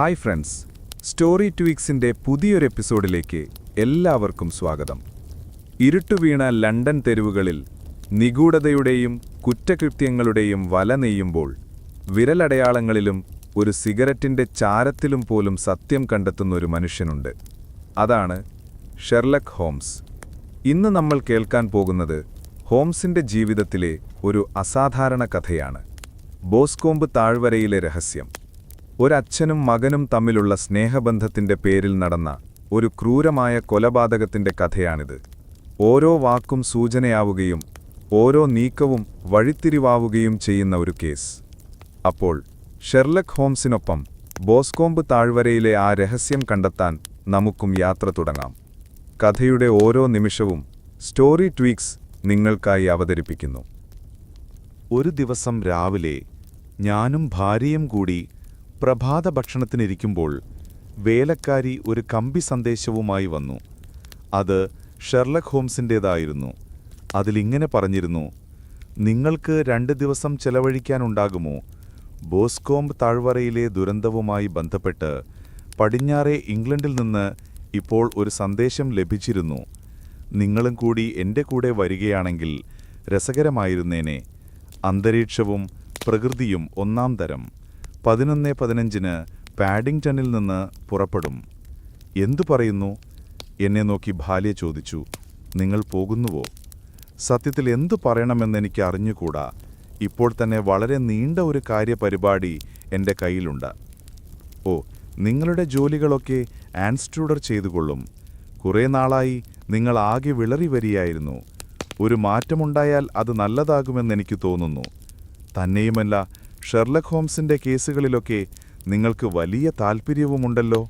Hi friends, story ട്വീക്സിൻ്റെ പുതിയൊരു എപ്പിസോഡിലേക്ക് എല്ലാവർക്കും സ്വാഗതം. ഇരുട്ടുവീണ ലണ്ടൻ തെരുവുകളിൽ നിഗൂഢതയുടെയും കുറ്റകൃത്യങ്ങളുടെയും വല നെയ്യുമ്പോൾ വിരലടയാളങ്ങളിലും ഒരു സിഗരറ്റിൻ്റെ ചാരത്തിലും പോലും സത്യം കണ്ടെത്തുന്ന ഒരു മനുഷ്യനുണ്ട്. അതാണ് ഷെർലക് ഹോംസ്. ഇന്ന് നമ്മൾ കേൾക്കാൻ പോകുന്നത് ഹോംസിൻ്റെ ജീവിതത്തിലെ ഒരു അസാധാരണ കഥയാണ്. ബോസ്കോംബ് താഴ്വരയിലെ രഹസ്യം. ഒരച്ഛനും മകനും തമ്മിലുള്ള സ്നേഹബന്ധത്തിന്റെ പേരിൽ നടന്ന ഒരു ക്രൂരമായ കൊലപാതകത്തിന്റെ കഥയാണിത്. ഓരോ വാക്കും സൂചനയാവുകയും ഓരോ നീക്കവും വഴിത്തിരിവാവുകയും ചെയ്യുന്ന ഒരു കേസ്. അപ്പോൾ ഷെർലക് ഹോംസിനൊപ്പം ബോസ്കോംബ് താഴ്വരയിലെ ആ രഹസ്യം കണ്ടെത്താൻ നമുക്കും യാത്ര തുടങ്ങാം. കഥയുടെ ഓരോ നിമിഷവും സ്റ്റോറി ട്വീക്സ് നിങ്ങൾക്കായി അവതരിപ്പിക്കുന്നു. ഒരു ദിവസം രാവിലെ ഞാനും ഭാര്യയും കൂടി പ്രഭാത ഭക്ഷണത്തിനിരിക്കുമ്പോൾ വേലക്കാരി ഒരു കമ്പി സന്ദേശവുമായി വന്നു. അത് ഷെർലക് ഹോംസിൻ്റേതായിരുന്നു. അതിലിങ്ങനെ പറഞ്ഞിരുന്നു: നിങ്ങൾക്ക് 2 ദിവസം ചെലവഴിക്കാനുണ്ടാകുമോ? ബോസ്കോംബ് താഴ്വരയിലെ ദുരന്തവുമായി ബന്ധപ്പെട്ട് പടിഞ്ഞാറേ ഇംഗ്ലണ്ടിൽ നിന്ന് ഇപ്പോൾ ഒരു സന്ദേശം ലഭിച്ചിരുന്നു. നിങ്ങളും കൂടി എൻ്റെ കൂടെ വരികയാണെങ്കിൽ രസകരമായിരുന്നേനെ. അന്തരീക്ഷവും പ്രകൃതിയും ഒന്നാം തരം. 11:15 പാഡിംഗ്ടണിൽ നിന്ന് പുറപ്പെടും. എന്തു പറയുന്നു? എന്നെ നോക്കി ഭാര്യ ചോദിച്ചു. നിങ്ങൾ പോകുന്നുവോ? സത്യത്തിൽ എന്തു പറയണമെന്നെനിക്ക് അറിഞ്ഞുകൂടാ. ഇപ്പോൾ തന്നെ വളരെ നീണ്ട ഒരു കാര്യപരിപാടി എൻ്റെ കയ്യിലുണ്ട്. ഓ, നിങ്ങളുടെ ജോലികളൊക്കെ ആൻസ്ട്രൂഡർ ചെയ്തുകൊള്ളും. കുറേ നാളായി നിങ്ങൾ ആകെ വിളറി വരികയായിരുന്നു. ഒരു മാറ്റമുണ്ടായാൽ അത് നല്ലതാകുമെന്നെനിക്ക് തോന്നുന്നു. തന്നെയുമല്ല, ഷെർലക് ഹോംസിൻ്റെ കേസുകളിലൊക്കെ നിങ്ങൾക്ക് വലിയ താൽപ്പര്യവുമുണ്ടല്ലോ.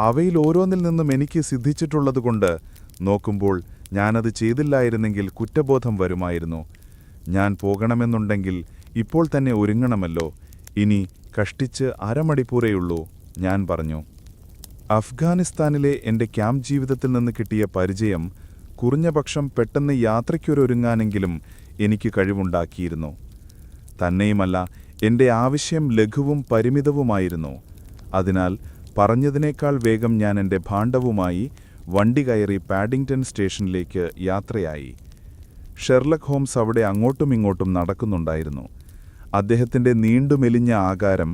അവയിൽ ഓരോന്നിൽ നിന്നും എനിക്ക് സിദ്ധിച്ചിട്ടുള്ളതുകൊണ്ട് നോക്കുമ്പോൾ ഞാനത് ചെയ്തില്ലായിരുന്നെങ്കിൽ കുറ്റബോധം വരുമായിരുന്നു. ഞാൻ പോകണമെന്നുണ്ടെങ്കിൽ ഇപ്പോൾ തന്നെ ഒരുങ്ങണമല്ലോ. ഇനി കഷ്ടിച്ച് അരമണിക്കൂറേയുള്ളൂ, ഞാൻ പറഞ്ഞു. അഫ്ഗാനിസ്ഥാനിലെ എൻ്റെ ക്യാമ്പ് ജീവിതത്തിൽ നിന്ന് കിട്ടിയ പരിചയം കുറഞ്ഞപക്ഷം പെട്ടെന്ന് യാത്രയ്ക്കൊരുങ്ങാനെങ്കിലും എനിക്ക് കഴിവുണ്ടാക്കിയിരുന്നു. തന്നെയുമല്ല, എൻ്റെ ആവശ്യം ലഘുവും പരിമിതവുമായിരുന്നു. അതിനാൽ പറഞ്ഞതിനേക്കാൾ വേഗം ഞാൻ എൻ്റെ ഭാണ്ഡവുമായി വണ്ടി കയറി പാഡിംഗ്ടൺ സ്റ്റേഷനിലേക്ക് യാത്രയായി. ഷെർലക് ഹോംസ് അവിടെ അങ്ങോട്ടും ഇങ്ങോട്ടും നടക്കുന്നുണ്ടായിരുന്നു. അദ്ദേഹത്തിൻ്റെ നീണ്ടുമെലിഞ്ഞ ആകാരം,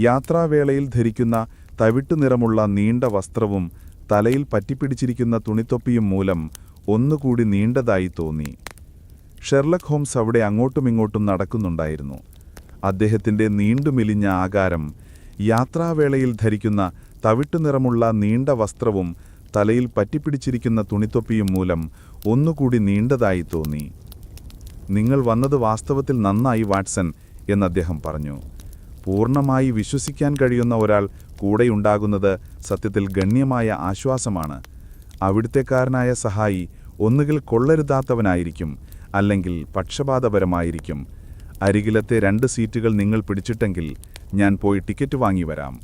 യാത്രാവേളയിൽ ധരിക്കുന്ന തവിട്ടുനിറമുള്ള നീണ്ട വസ്ത്രവും തലയിൽ പറ്റിപ്പിടിച്ചിരിക്കുന്ന തുണിത്തൊപ്പിയും മൂലം ഒന്നുകൂടി നീണ്ടതായി തോന്നി. ഷെർലക് ഹോംസ് അവിടെ അങ്ങോട്ടും ഇങ്ങോട്ടും നടക്കുന്നുണ്ടായിരുന്നു. അദ്ദേഹത്തിൻ്റെ നീണ്ടുമെലിഞ്ഞ ആകാരം, യാത്രാവേളയിൽ ധരിക്കുന്ന തവിട്ടുനിറമുള്ള നീണ്ട വസ്ത്രവും തലയിൽ പറ്റിപ്പിടിച്ചിരിക്കുന്ന തുണിത്തൊപ്പിയും മൂലം ഒന്നുകൂടി നീണ്ടതായി തോന്നി. നിങ്ങൾ വന്നത് വാസ്തവത്തിൽ നന്നായി, വാട്സൺ, എന്നദ്ദേഹം പറഞ്ഞു. പൂർണ്ണമായി വിശ്വസിക്കാൻ കഴിയുന്ന ഒരാൾ കൂടെയുണ്ടാകുന്നത് സത്യത്തിൽ ഗണ്യമായ ആശ്വാസമാണ്. അവിടുത്തെക്കാരനായ സഹായി ഒന്നുകിൽ കൊള്ളരുതാത്തവനായിരിക്കും, അല്ലെങ്കിൽ പക്ഷപാതപരമായിരിക്കും. അരികിലത്തെ 2 സീറ്റുകൾ നിങ്ങൾ പിടിച്ചിട്ടെങ്കിൽ ഞാൻ പോയി ടിക്കറ്റ് വാങ്ങി വരാം.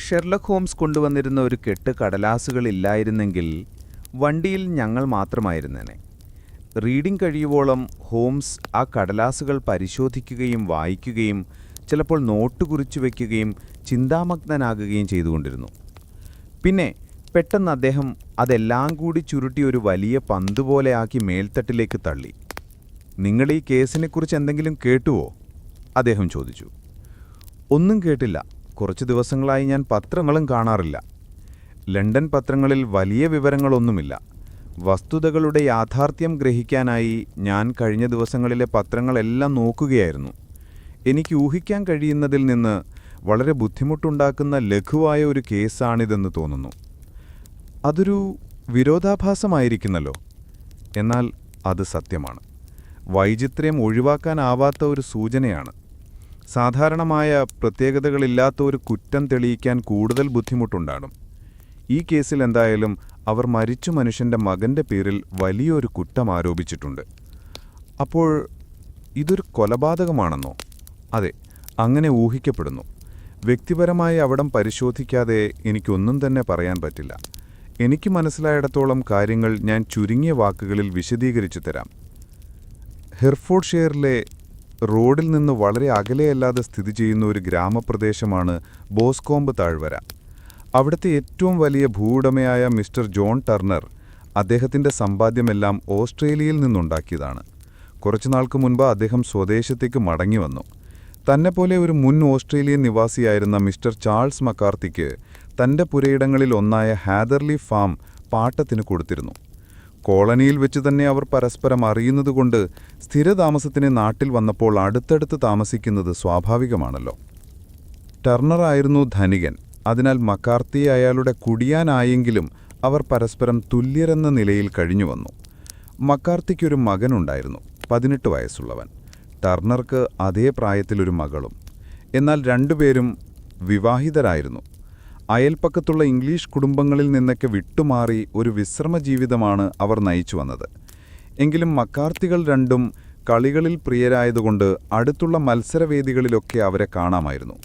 ഷെർലക് ഹോംസ് കൊണ്ടുവന്നിരുന്ന ഒരു കെട്ട് കടലാസുകളില്ലായിരുന്നെങ്കിൽ വണ്ടിയിൽ ഞങ്ങൾ മാത്രമായിരുന്നേനെ. റീഡിംഗ് കഴിയുവോളം ഹോംസ് ആ കടലാസുകൾ പരിശോധിക്കുകയും വായിക്കുകയും ചിലപ്പോൾ നോട്ട് കുറിച്ചു വയ്ക്കുകയും ചിന്താമഗ്നനാകുകയും ചെയ്തുകൊണ്ടിരുന്നു. പിന്നെ പെട്ടെന്ന് അദ്ദേഹം അതെല്ലാം കൂടി ചുരുട്ടി ഒരു വലിയ പന്തുപോലെ ആക്കി മേൽത്തട്ടിലേക്ക് തള്ളി. നിങ്ങൾ ഈ കേസിനെക്കുറിച്ച് എന്തെങ്കിലും കേട്ടുവോ? അദ്ദേഹം ചോദിച്ചു. ഒന്നും കേട്ടില്ല. കുറച്ചു ദിവസങ്ങളായി ഞാൻ പത്രങ്ങളും കാണാറില്ല. ലണ്ടൻ പത്രങ്ങളിൽ വലിയ വിവരങ്ങളൊന്നുമില്ല. വസ്തുതകളുടെ യാഥാർത്ഥ്യം ഗ്രഹിക്കാനായി ഞാൻ കഴിഞ്ഞ ദിവസങ്ങളിലെ പത്രങ്ങളെല്ലാം നോക്കുകയായിരുന്നു. എനിക്ക് ഊഹിക്കാൻ കഴിയുന്നതിൽ നിന്ന് വളരെ ബുദ്ധിമുട്ടുണ്ടാക്കുന്ന ലഘുവായ ഒരു കേസാണിതെന്ന് തോന്നുന്നു. അതൊരു വിരോധാഭാസമായിരിക്കുന്നല്ലോ. എന്നാൽ അത് സത്യമാണ്. വൈചിത്ര്യം ഒഴിവാക്കാനാവാത്ത ഒരു സൂചനയാണ്. സാധാരണമായ പ്രത്യേകതകളില്ലാത്ത ഒരു കുറ്റം തെളിയിക്കാൻ കൂടുതൽ ബുദ്ധിമുട്ടുണ്ടാകും. ഈ കേസിൽ എന്തായാലും അവർ മരിച്ച മനുഷ്യൻ്റെ മകൻ്റെ പേരിൽ വലിയൊരു കുറ്റം ആരോപിച്ചിട്ടുണ്ട്. അപ്പോൾ ഇതൊരു കൊലപാതകമാണെന്നോ? അതെ, അങ്ങനെ ഊഹിക്കപ്പെടുന്നു. വ്യക്തിപരമായി അവിടം പരിശോധിക്കാതെ എനിക്കൊന്നും തന്നെ പറയാൻ പറ്റില്ല. എനിക്ക് മനസ്സിലായിടത്തോളം കാര്യങ്ങൾ ഞാൻ ചുരുങ്ങിയ വാക്കുകളിൽ വിശദീകരിച്ചു തരാം. ഹെർഫോർഡ്ഷെയറിലെ റോഡിൽ നിന്ന് വളരെ അകലെയല്ലാതെ സ്ഥിതി ചെയ്യുന്ന ഒരു ഗ്രാമപ്രദേശമാണ് ബോസ്കോംബ് താഴ്വര. അവിടുത്തെ ഏറ്റവും വലിയ ഭൂവുടമയായ മിസ്റ്റർ ജോൺ ടർണർ അദ്ദേഹത്തിന്റെ സമ്പാദ്യമെല്ലാം ഓസ്ട്രേലിയയിൽ നിന്നുണ്ടാക്കിയതാണ്. കുറച്ചുനാൾക്ക് മുൻപ് അദ്ദേഹം സ്വദേശത്തേക്ക് മടങ്ങിവന്നു. തന്നെപ്പോലെ ഒരു മുൻ ഓസ്ട്രേലിയൻ നിവാസിയായിരുന്ന മിസ്റ്റർ ചാൾസ് മക്കാർത്തിക്ക് തന്റെ പുരയിടങ്ങളിൽ ഒന്നായ ഹാദർലി ഫാം പാട്ടത്തിന് കൊടുത്തിരുന്നു. കോളനിയിൽ വെച്ച് തന്നെ അവർ പരസ്പരം അറിയുന്നതുകൊണ്ട് സ്ഥിരതാമസത്തിന് നാട്ടിൽ വന്നപ്പോൾ അടുത്തടുത്ത് താമസിക്കുന്നത് സ്വാഭാവികമാണല്ലോ. ടർണറായിരുന്നു ധനികൻ. അതിനാൽ മക്കാർത്തി അയാളുടെ കുടിയാനായെങ്കിലും അവർ പരസ്പരം തുല്യരെന്ന നിലയിൽ കഴിഞ്ഞുവന്നു. മക്കാർത്തിക്കൊരു മകനുണ്ടായിരുന്നു, 18 വയസ്സുള്ളവൻ. ടർണർക്ക് അതേ പ്രായത്തിലൊരു മകളും. എന്നാൽ രണ്ടുപേരും വിവാഹിതരായിരുന്നു. അയൽപ്പക്കത്തുള്ള ഇംഗ്ലീഷ് കുടുംബങ്ങളിൽ നിന്നൊക്കെ വിട്ടുമാറി ഒരു വിശ്രമ ജീവിതമാണ് അവർ നയിച്ചു വന്നത്. എങ്കിലും മക്കാർത്തികൾ രണ്ടും കളികളിൽ പ്രിയരായതുകൊണ്ട് അടുത്തുള്ള മത്സരവേദികളിലൊക്കെ അവരെ കാണാമായിരുന്നു.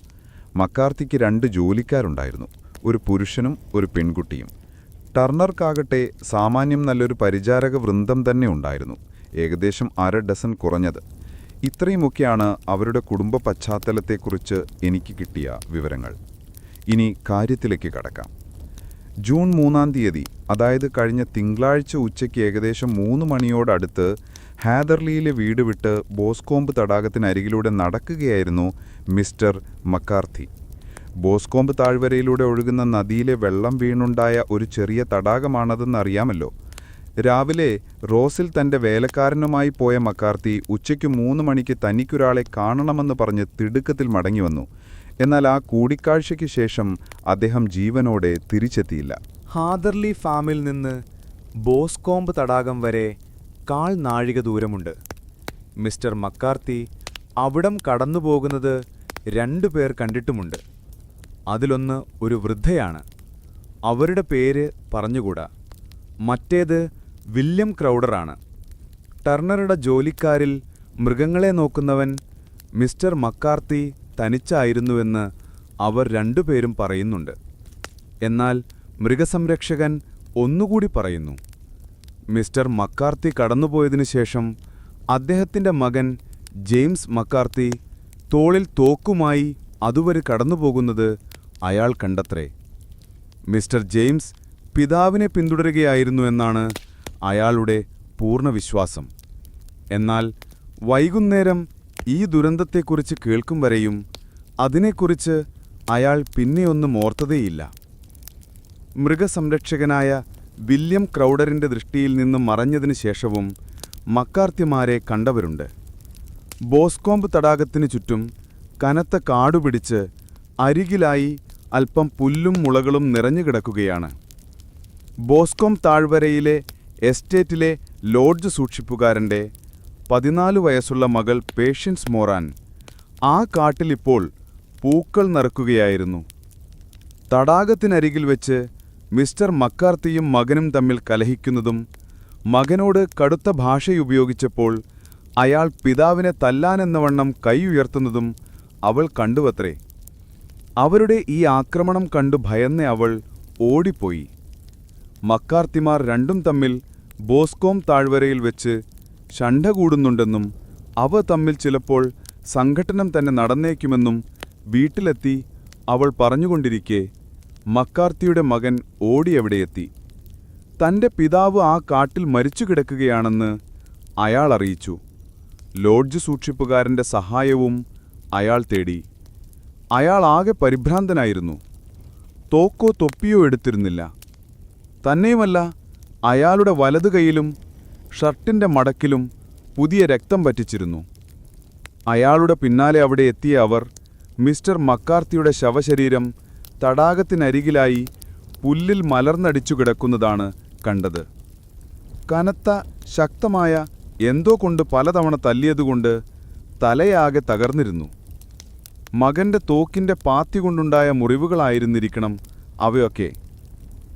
മക്കാർത്തിക്ക് 2 ജോലിക്കാരുണ്ടായിരുന്നു, ഒരു പുരുഷനും ഒരു പെൺകുട്ടിയും. ടർണർക്കാകട്ടെ സാമാന്യം നല്ലൊരു പരിചാരക വൃന്ദം തന്നെ ഉണ്ടായിരുന്നു, ഏകദേശം 1/2 ഡസൻ കുറഞ്ഞത്. ഇത്രയുമൊക്കെയാണ് അവരുടെ കുടുംബ പശ്ചാത്തലത്തെക്കുറിച്ച് എനിക്ക് കിട്ടിയ വിവരങ്ങൾ. ഇനി കാര്യത്തിലേക്ക് കടക്കാം. ജൂൺ 3-ാം തീയതി, അതായത് കഴിഞ്ഞ തിങ്കളാഴ്ച ഉച്ചയ്ക്ക് ഏകദേശം 3 മണിയോടടുത്ത് ഹാദർലിയിലെ വീട് വിട്ട് ബോസ്കോംബ് തടാകത്തിനരികിലൂടെ നടക്കുകയായിരുന്നു മിസ്റ്റർ മക്കാർത്തി. ബോസ്കോംബ് താഴ്വരയിലൂടെ ഒഴുകുന്ന നദിയിലെ വെള്ളം വീണുണ്ടായ ഒരു ചെറിയ തടാകമാണതെന്നറിയാമല്ലോ. രാവിലെ റോസിൽ തന്റെ വേലക്കാരനുമായി പോയ മക്കാർത്തി ഉച്ചയ്ക്ക് 3 മണിക്ക് തനിക്കൊരാളെ കാണണമെന്ന് പറഞ്ഞ് തിടുക്കത്തിൽ മടങ്ങിവന്നു. എന്നാൽ ആ കൂടിക്കാഴ്ചയ്ക്ക് ശേഷം അദ്ദേഹം ജീവനോടെ തിരിച്ചെത്തിയില്ല. ഹാദർലി ഫാമിൽ നിന്ന് ബോസ്കോംബ് തടാകം വരെ 1/4 നാഴിക ദൂരമുണ്ട്. മിസ്റ്റർ മക്കാർത്തി അവിടം കടന്നുപോകുന്നത് 2 പേർ കണ്ടിട്ടുമുണ്ട്. അതിലൊന്ന് ഒരു വൃദ്ധയാണ്. അവരുടെ പേര് പറഞ്ഞുകൂടാ. മറ്റേത് വില്യം ക്രൗഡറാണ്. ടർണറുടെ ജോലിക്കാരിൽ മൃഗങ്ങളെ നോക്കുന്നവൻ മിസ്റ്റർ മക്കാർത്തി തനിച്ചായിരുന്നുവെന്ന് അവർ 2 പേരും പറയുന്നുണ്ട്. എന്നാൽ മൃഗസംരക്ഷകൻ ഒന്നുകൂടി പറയുന്നു. മിസ്റ്റർ മക്കാർത്തി കടന്നുപോയതിനു ശേഷം അദ്ദേഹത്തിന്റെ മകൻ ജെയിംസ് മക്കാർത്തി തോളിൽ തോക്കുമായി അതുവരെ കടന്നുപോകുന്നത് അയാൾ കണ്ടത്രേ. മിസ്റ്റർ ജെയിംസ് പിതാവിനെ പിന്തുടരുകയായിരുന്നു എന്നാണ് അയാളുടെ പൂർണ്ണ വിശ്വാസം. എന്നാൽ വൈകുന്നേരം ഈ ദുരന്തത്തെക്കുറിച്ച് കേൾക്കും വരെയും അതിനെക്കുറിച്ച് അയാൾ പിന്നെയൊന്നും ഓർത്തതേയില്ല. മൃഗസംരക്ഷകനായ വില്യം ക്രൗഡറിന്റെ ദൃഷ്ടിയിൽ നിന്നും മറഞ്ഞതിനു ശേഷവും മക്കാർത്തിമാരെ കണ്ടവരുണ്ട്. ബോസ്കോംബ് തടാകത്തിനു ചുറ്റും കനത്ത കാടുപിടിച്ച് അരികിലായി അല്പം പുല്ലും മുളകളും നിറഞ്ഞുകിടക്കുകയാണ്. ബോസ്കോംബ് താഴ്വരയിലെ എസ്റ്റേറ്റിലെ ലോഡ്ജ് സൂക്ഷിപ്പുകാരൻ്റെ 14 വയസ്സുള്ള മകൾ പേഷ്യൻസ് മോറാൻ ആ കാട്ടിലിപ്പോൾ പൂക്കൾ നറുക്കുകയായിരുന്നു. തടാകത്തിനരികിൽ വെച്ച് മിസ്റ്റർ മക്കാർത്തിയും മകനും തമ്മിൽ കലഹിക്കുന്നതും മകനോട് കടുത്ത ഭാഷയുപയോഗിച്ചപ്പോൾ അയാൾ പിതാവിനെ തല്ലാനെന്നവണ്ണം കൈ ഉയർത്തുന്നതും അവൾ കണ്ടുവത്രേ. അവരുടെ ഈ ആക്രമണം കണ്ടു ഭയന്ന അവൾ ഓടിപ്പോയി. മക്കാർത്തിമാർ രണ്ടും തമ്മിൽ ബോസ്കോംബ് താഴ്വരയിൽ വെച്ച് ശണ്ഠ കൂടുന്നുണ്ടെന്നും അവ തമ്മിൽ ചിലപ്പോൾ സംഘട്ടനം തന്നെ നടന്നേക്കുമെന്നും വീട്ടിലെത്തി അവൾ പറഞ്ഞുകൊണ്ടിരിക്കെ മക്കാർത്തിയുടെ മകൻ ഓടിയവിടെയെത്തി. തന്റെ പിതാവ് ആ കാട്ടിൽ മരിച്ചു കിടക്കുകയാണെന്ന് അയാൾ അറിയിച്ചു. ലോഡ്ജ് സൂക്ഷിപ്പുകാരന്റെ സഹായവും അയാൾ തേടി. അയാൾ ആകെ പരിഭ്രാന്തനായിരുന്നു. തോക്കോ തൊപ്പിയോ എടുത്തിരുന്നില്ല. തന്നെയുമല്ല, അയാളുടെ വലതു കൈയിലും ഷർട്ടിന്റെ മടക്കിലും പുതിയ രക്തം പറ്റിച്ചിരുന്നു. അയാളുടെ പിന്നാലെ അവിടെ എത്തിയ അവർ മിസ്റ്റർ മക്കാർത്തിയുടെ ശവശരീരം തടാകത്തിനരികിലായി പുല്ലിൽ മലർന്നടിച്ചു കിടക്കുന്നതാണ് കണ്ടത്. കനത്ത ശക്തമായ എന്തോ കൊണ്ട് പലതവണ തല്ലിയതുകൊണ്ട് തലയാകെ തകർന്നിരുന്നു. മകന്റെ തോക്കിന്റെ പാത്തി കൊണ്ടുണ്ടായ മുറിവുകളായിരുന്നിരിക്കണം അവയൊക്കെ.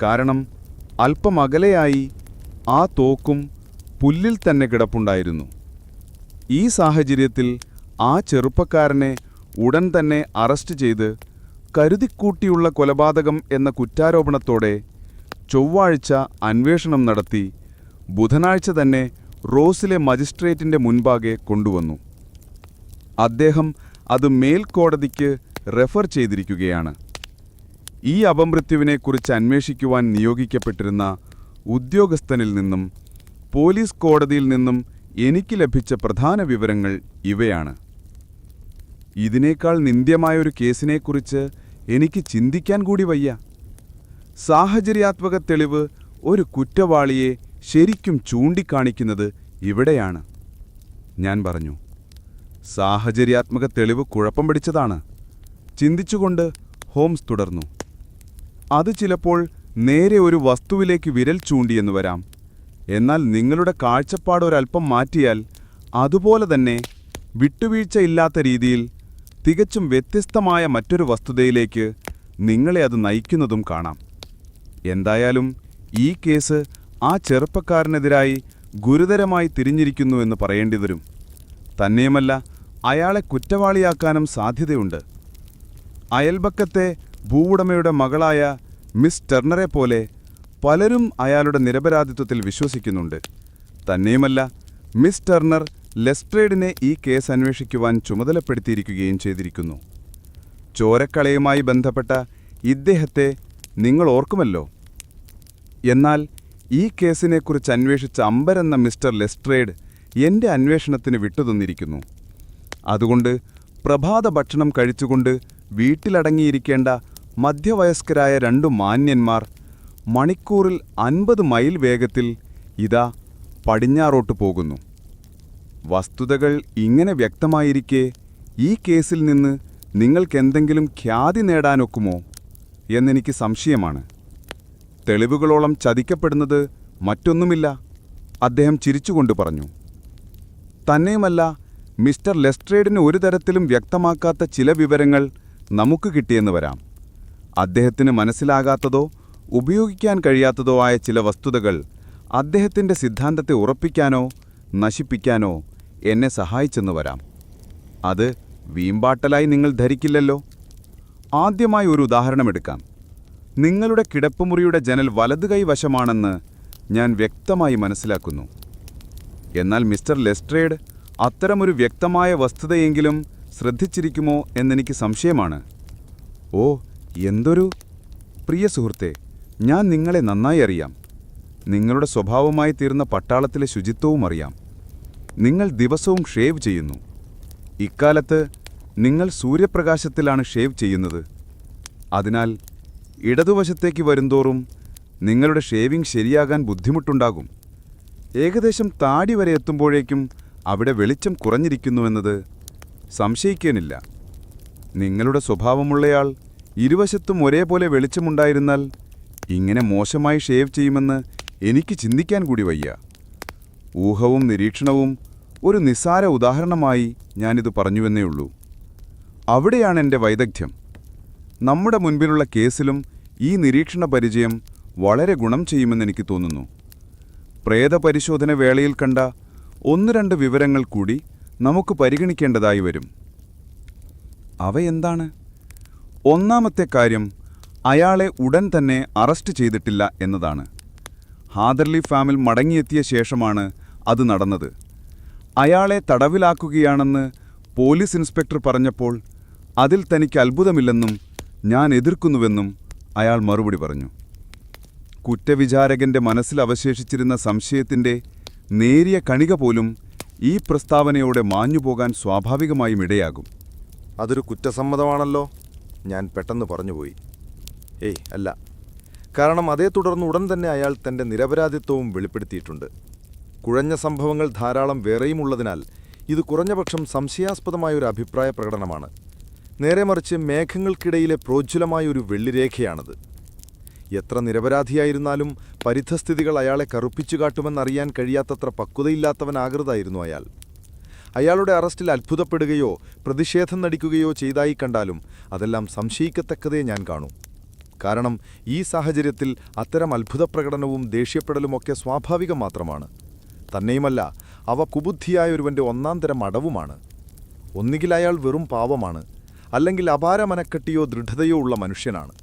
കാരണം അല്പം അകലെയായി ആ തോക്കും പുല്ലിൽ തന്നെ കിടപ്പുണ്ടായിരുന്നു. ഈ സാഹചര്യത്തിൽ ആ ചെറുപ്പക്കാരനെ ഉടൻ തന്നെ അറസ്റ്റ് ചെയ്ത് കരുതിക്കൂട്ടിയുള്ള കൊലപാതകം എന്ന കുറ്റാരോപണത്തോടെ ചൊവ്വാഴ്ച അന്വേഷണം നടത്തി ബുധനാഴ്ച തന്നെ റോസിലെ മജിസ്ട്രേറ്റിന്റെ മുൻപാകെ കൊണ്ടുവന്നു. അദ്ദേഹം അത് മേൽക്കോടതിക്ക് റെഫർ ചെയ്തിരിക്കുകയാണ്. ഈ അപമൃത്യുവിനെക്കുറിച്ച് അന്വേഷിക്കുവാൻ നിയോഗിക്കപ്പെട്ടിരുന്ന ഉദ്യോഗസ്ഥനിൽ നിന്നും പോലീസ് കോടതിയിൽ നിന്നും എനിക്ക് ലഭിച്ച പ്രധാന വിവരങ്ങൾ ഇവയാണ്. ഇതിനേക്കാൾ നിന്ദ്യമായൊരു കേസിനെക്കുറിച്ച് എനിക്ക് ചിന്തിക്കാൻ കൂടി വയ്യ. സാഹചര്യാത്മക തെളിവ് ഒരു കുറ്റവാളിയെ ശരിക്കും ചൂണ്ടിക്കാണിക്കുന്നത് ഇവിടെയാണ്. ഞാൻ പറഞ്ഞു, സാഹചര്യാത്മക തെളിവ് കുഴപ്പം പിടിച്ചതാണ്. ചിന്തിച്ചുകൊണ്ട് ഹോംസ് തുടർന്നു. അത് ചിലപ്പോൾ നേരെ ഒരു വസ്തുവിലേക്ക് വിരൽ ചൂണ്ടിയെന്ന് വരാം. എന്നാൽ നിങ്ങളുടെ കാഴ്ചപ്പാട് ഒരൽപ്പം മാറ്റിയാൽ അതുപോലെ തന്നെ വിട്ടുവീഴ്ചയില്ലാത്ത രീതിയിൽ തികച്ചും വ്യത്യസ്തമായ മറ്റൊരു വസ്തുതയിലേക്ക് നിങ്ങളെ അത് നയിക്കുന്നതും കാണാം. എന്തായാലും ഈ കേസ് ആ ചെറുപ്പക്കാരനെതിരായി ഗുരുതരമായി തിരിഞ്ഞിരിക്കുന്നുവെന്ന് പറയേണ്ടി വരും. തന്നെയുമല്ല, അയാളെ കുറ്റവാളിയാക്കാനും സാധ്യതയുണ്ട്. അയൽപക്കത്തെ ഭൂവുടമയുടെ മകളായ മിസ് ടെർണറെ പോലെ പലരും അയാളുടെ നിരപരാധിത്വത്തിൽ വിശ്വസിക്കുന്നുണ്ട്. തന്നെയുമല്ല, മിസ് ടെർണർ ലെസ്ട്രേഡിനെ ഈ കേസ് അന്വേഷിക്കുവാൻ ചുമതലപ്പെടുത്തിയിരിക്കുകയും ചെയ്തിരിക്കുന്നു. ചോരക്കളയുമായി ബന്ധപ്പെട്ട ഇദ്ദേഹത്തെ നിങ്ങൾ ഓർക്കുമല്ലോ. എന്നാൽ ഈ കേസിനെക്കുറിച്ച് അന്വേഷിച്ച അമ്പരെന്ന മിസ്റ്റർ ലെസ്ട്രേഡ് എന്റെ അന്വേഷണത്തിന് വിട്ടുതന്നിരിക്കുന്നു. അതുകൊണ്ട് പ്രഭാത ഭക്ഷണം കഴിച്ചുകൊണ്ട് വീട്ടിലടങ്ങിയിരിക്കേണ്ട മധ്യവയസ്കരായ 2 മാന്യന്മാർ മണിക്കൂറിൽ 50 മൈൽ വേഗത്തിൽ ഇതാ പടിഞ്ഞാറോട്ട് പോകുന്നു. വസ്തുതകൾ ഇങ്ങനെ വ്യക്തമായിരിക്കെ ഈ കേസിൽ നിന്ന് നിങ്ങൾക്കെന്തെങ്കിലും ഖ്യാതി നേടാനൊക്കുമോ എന്നെനിക്ക് സംശയമാണ്. തെളിവുകളോളം ചതിക്കപ്പെടുന്നത് മറ്റൊന്നുമില്ല, അദ്ദേഹം ചിരിച്ചുകൊണ്ട് പറഞ്ഞു. തന്നെയുമല്ല, മിസ്റ്റർ ലെസ്ട്രേഡിന് ഒരു തരത്തിലും വ്യക്തമാക്കാത്ത ചില വിവരങ്ങൾ നമുക്ക് കിട്ടിയെന്ന് വരാം. അദ്ദേഹത്തിന് മനസ്സിലാകാത്തതോ ഉപയോഗിക്കാൻ കഴിയാത്തതോ ആയ ചില വസ്തുതകൾ അദ്ദേഹത്തിന്റെ സിദ്ധാന്തത്തെ ഉറപ്പിക്കാനോ നശിപ്പിക്കാനോ എന്നെ സഹായിച്ചെന്ന് വരാം. അത് വീമ്പാട്ടലായി നിങ്ങൾ ധരിക്കില്ലല്ലോ. ആദ്യമായി ഒരു ഉദാഹരണമെടുക്കാം. നിങ്ങളുടെ കിടപ്പുമുറിയുടെ ജനൽ വലതുകൈ വശമാണെന്ന് ഞാൻ വ്യക്തമായി മനസ്സിലാക്കുന്നു. എന്നാൽ മിസ്റ്റർ ലെസ്ട്രേഡ് അത്തരമൊരു വ്യക്തമായ വസ്തുതയെങ്കിലും ശ്രദ്ധിച്ചിരിക്കുമോ എന്നെനിക്ക് സംശയമാണ്. ഓ, എന്തൊരു പ്രിയ സുഹൃത്തെ, ഞാൻ നിങ്ങളെ നന്നായി അറിയാം. നിങ്ങളുടെ സ്വഭാവമായി തീർന്ന പട്ടാളത്തിലെ ശുചിത്വവും അറിയാം. നിങ്ങൾ ദിവസവും ഷേവ് ചെയ്യുന്നു. ഇക്കാലത്ത് നിങ്ങൾ സൂര്യപ്രകാശത്തിലാണ് ഷേവ് ചെയ്യുന്നത്. അതിനാൽ ഇടതുവശത്തേക്ക് വരുന്തോറും നിങ്ങളുടെ ഷേവിംഗ് ശരിയാകാൻ ബുദ്ധിമുട്ടുണ്ടാകും. ഏകദേശം താടി വരെ എത്തുമ്പോഴേക്കും അവിടെ വെളിച്ചം കുറഞ്ഞിരിക്കുന്നുവെന്നത് സംശയിക്കാനില്ല. നിങ്ങളുടെ സ്വഭാവമുള്ളയാൾ ഇരുവശത്തും ഒരേപോലെ വെളിച്ചമുണ്ടായിരുന്നാൽ ഇങ്ങനെ മോശമായി ഷേവ് ചെയ്യുമെന്ന് എനിക്ക് ചിന്തിക്കാൻ കൂടി വയ്യ. ഊഹവും നിരീക്ഷണവും ഒരു നിസ്സാര ഉദാഹരണമായി ഞാനിത് പറഞ്ഞുവെന്നേയുള്ളൂ. അവിടെയാണ് എൻ്റെ വൈദഗ്ധ്യം. നമ്മുടെ മുൻപിലുള്ള കേസിലും ഈ നിരീക്ഷണ പരിചയം വളരെ ഗുണം ചെയ്യുമെന്നെനിക്ക് തോന്നുന്നു. പ്രേതപരിശോധന വേളയിൽ കണ്ട 1-2 വിവരങ്ങൾ കൂടി നമുക്ക് പരിഗണിക്കേണ്ടതായി വരും. അവയെന്താണ്? ഒന്നാമത്തെ കാര്യം, അയാളെ ഉടൻ തന്നെ അറസ്റ്റ് ചെയ്തിട്ടില്ല എന്നതാണ്. ഹാദർലി ഫാമിൽ മടങ്ങിയെത്തിയ ശേഷമാണ് അത് നടന്നത്. അയാളെ തടവിലാക്കുകയാണെന്ന് പോലീസ് ഇൻസ്പെക്ടർ പറഞ്ഞപ്പോൾ അതിൽ തനിക്ക് അത്ഭുതമില്ലെന്നും ഞാൻ എതിർക്കുന്നുവെന്നും അയാൾ മറുപടി പറഞ്ഞു. കുറ്റവിചാരകന്റെ മനസ്സിൽ അവശേഷിച്ചിരുന്ന സംശയത്തിന്റെ നേരിയ കണിക പോലും ഈ പ്രസ്താവനയോടെ മാഞ്ഞുപോകാൻ സ്വാഭാവികമായും ഇടയാകും. അതൊരു കുറ്റസമ്മതമാണല്ലോ, ഞാൻ പെട്ടെന്ന് പറഞ്ഞുപോയി. ഏയ് അല്ല, കാരണം അതേ തുടർന്ന് ഉടൻ തന്നെ അയാൾ തന്റെ നിരപരാധിത്വവും വെളിപ്പെടുത്തിയിട്ടുണ്ട്. കുഴഞ്ഞ സംഭവങ്ങൾ ധാരാളം വേറെയുമുള്ളതിനാൽ ഇത് കുറഞ്ഞപക്ഷം സംശയാസ്പദമായൊരു അഭിപ്രായ പ്രകടനമാണ്. നേരെ മറിച്ച് മേഘങ്ങൾക്കിടയിലെ പ്രോജ്വലമായ ഒരു വെള്ളിരേഖയാണത്. എത്ര നിരപരാധിയായിരുന്നാലും പരിതസ്ഥിതികൾ അയാളെ കറുപ്പിച്ചു കാട്ടുമെന്നറിയാൻ കഴിയാത്തത്ര പക്വതയില്ലാത്തവനാകൃതായിരുന്നു അയാൾ. അയാളുടെ അറസ്റ്റിൽ അത്ഭുതപ്പെടുകയോ പ്രതിഷേധം നടിക്കുകയോ ചെയ്തായി കണ്ടാലും അതെല്ലാം സംശയിക്കത്തക്കതേ ഞാൻ കാണൂ. കാരണം ഈ സാഹചര്യത്തിൽ അത്തരം അത്ഭുതപ്രകടനവും ദേഷ്യപ്പെടലുമൊക്കെ സ്വാഭാവികം മാത്രമാണ്. തന്നെയുമല്ല, അവ കുബുദ്ധിയായൊരുവന്റെ ഒന്നാംതരം അടവുമാണ്. ഒന്നുകിൽ അയാൾ വെറും പാവമാണ്, അല്ലെങ്കിൽ അപാര മനക്കെട്ടിയോ ദൃഢതയോ ഉള്ള മനുഷ്യനാണ്.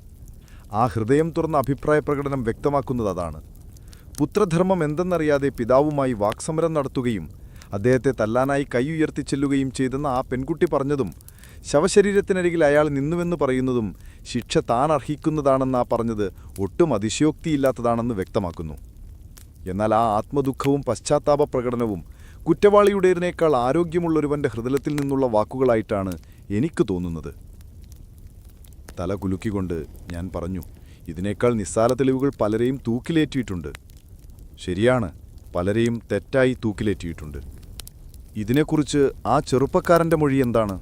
ആ ഹൃദയം തുറന്ന അഭിപ്രായ പ്രകടനം വ്യക്തമാക്കുന്നത് അതാണ്. പുത്രധർമ്മം എന്തെന്നറിയാതെ പിതാവുമായി വാക്സമരം നടത്തുകയും അദ്ദേഹത്തെ തല്ലാനായി കൈ ഉയർത്തി ചെല്ലുകയും ചെയ്തെന്ന് ആ പെൺകുട്ടി പറഞ്ഞതും ശവശരീരത്തിനരികിൽ അയാൾ നിന്നുവെന്ന് പറയുന്നതും ശിക്ഷ താൻ അർഹിക്കുന്നതാണെന്നാ പറഞ്ഞത് ഒട്ടും അതിശയോക്തിയില്ലാത്തതാണെന്ന് വ്യക്തമാക്കുന്നു. എന്നാൽ ആ ആത്മദുഃഖവും പശ്ചാത്താപ പ്രകടനവും കുറ്റവാളിയുടേതിനേക്കാൾ ആരോഗ്യമുള്ളൊരുവന്റെ ഹൃദയത്തിൽ നിന്നുള്ള വാക്കുകളായിട്ടാണ് എനിക്ക് തോന്നുന്നത്. തല കുലുക്കിക്കൊണ്ട് ഞാൻ പറഞ്ഞു, ഇതിനേക്കാൾ നിസ്സാര തെളിവുകൾ പലരെയും തൂക്കിലേറ്റിയിട്ടുണ്ട്. ശരിയാണ്, പലരെയും തെറ്റായി തൂക്കിലേറ്റിയിട്ടുണ്ട്. ഇതിനെക്കുറിച്ച് ആ ചെറുപ്പക്കാരൻ്റെ മൊഴി എന്താണ്?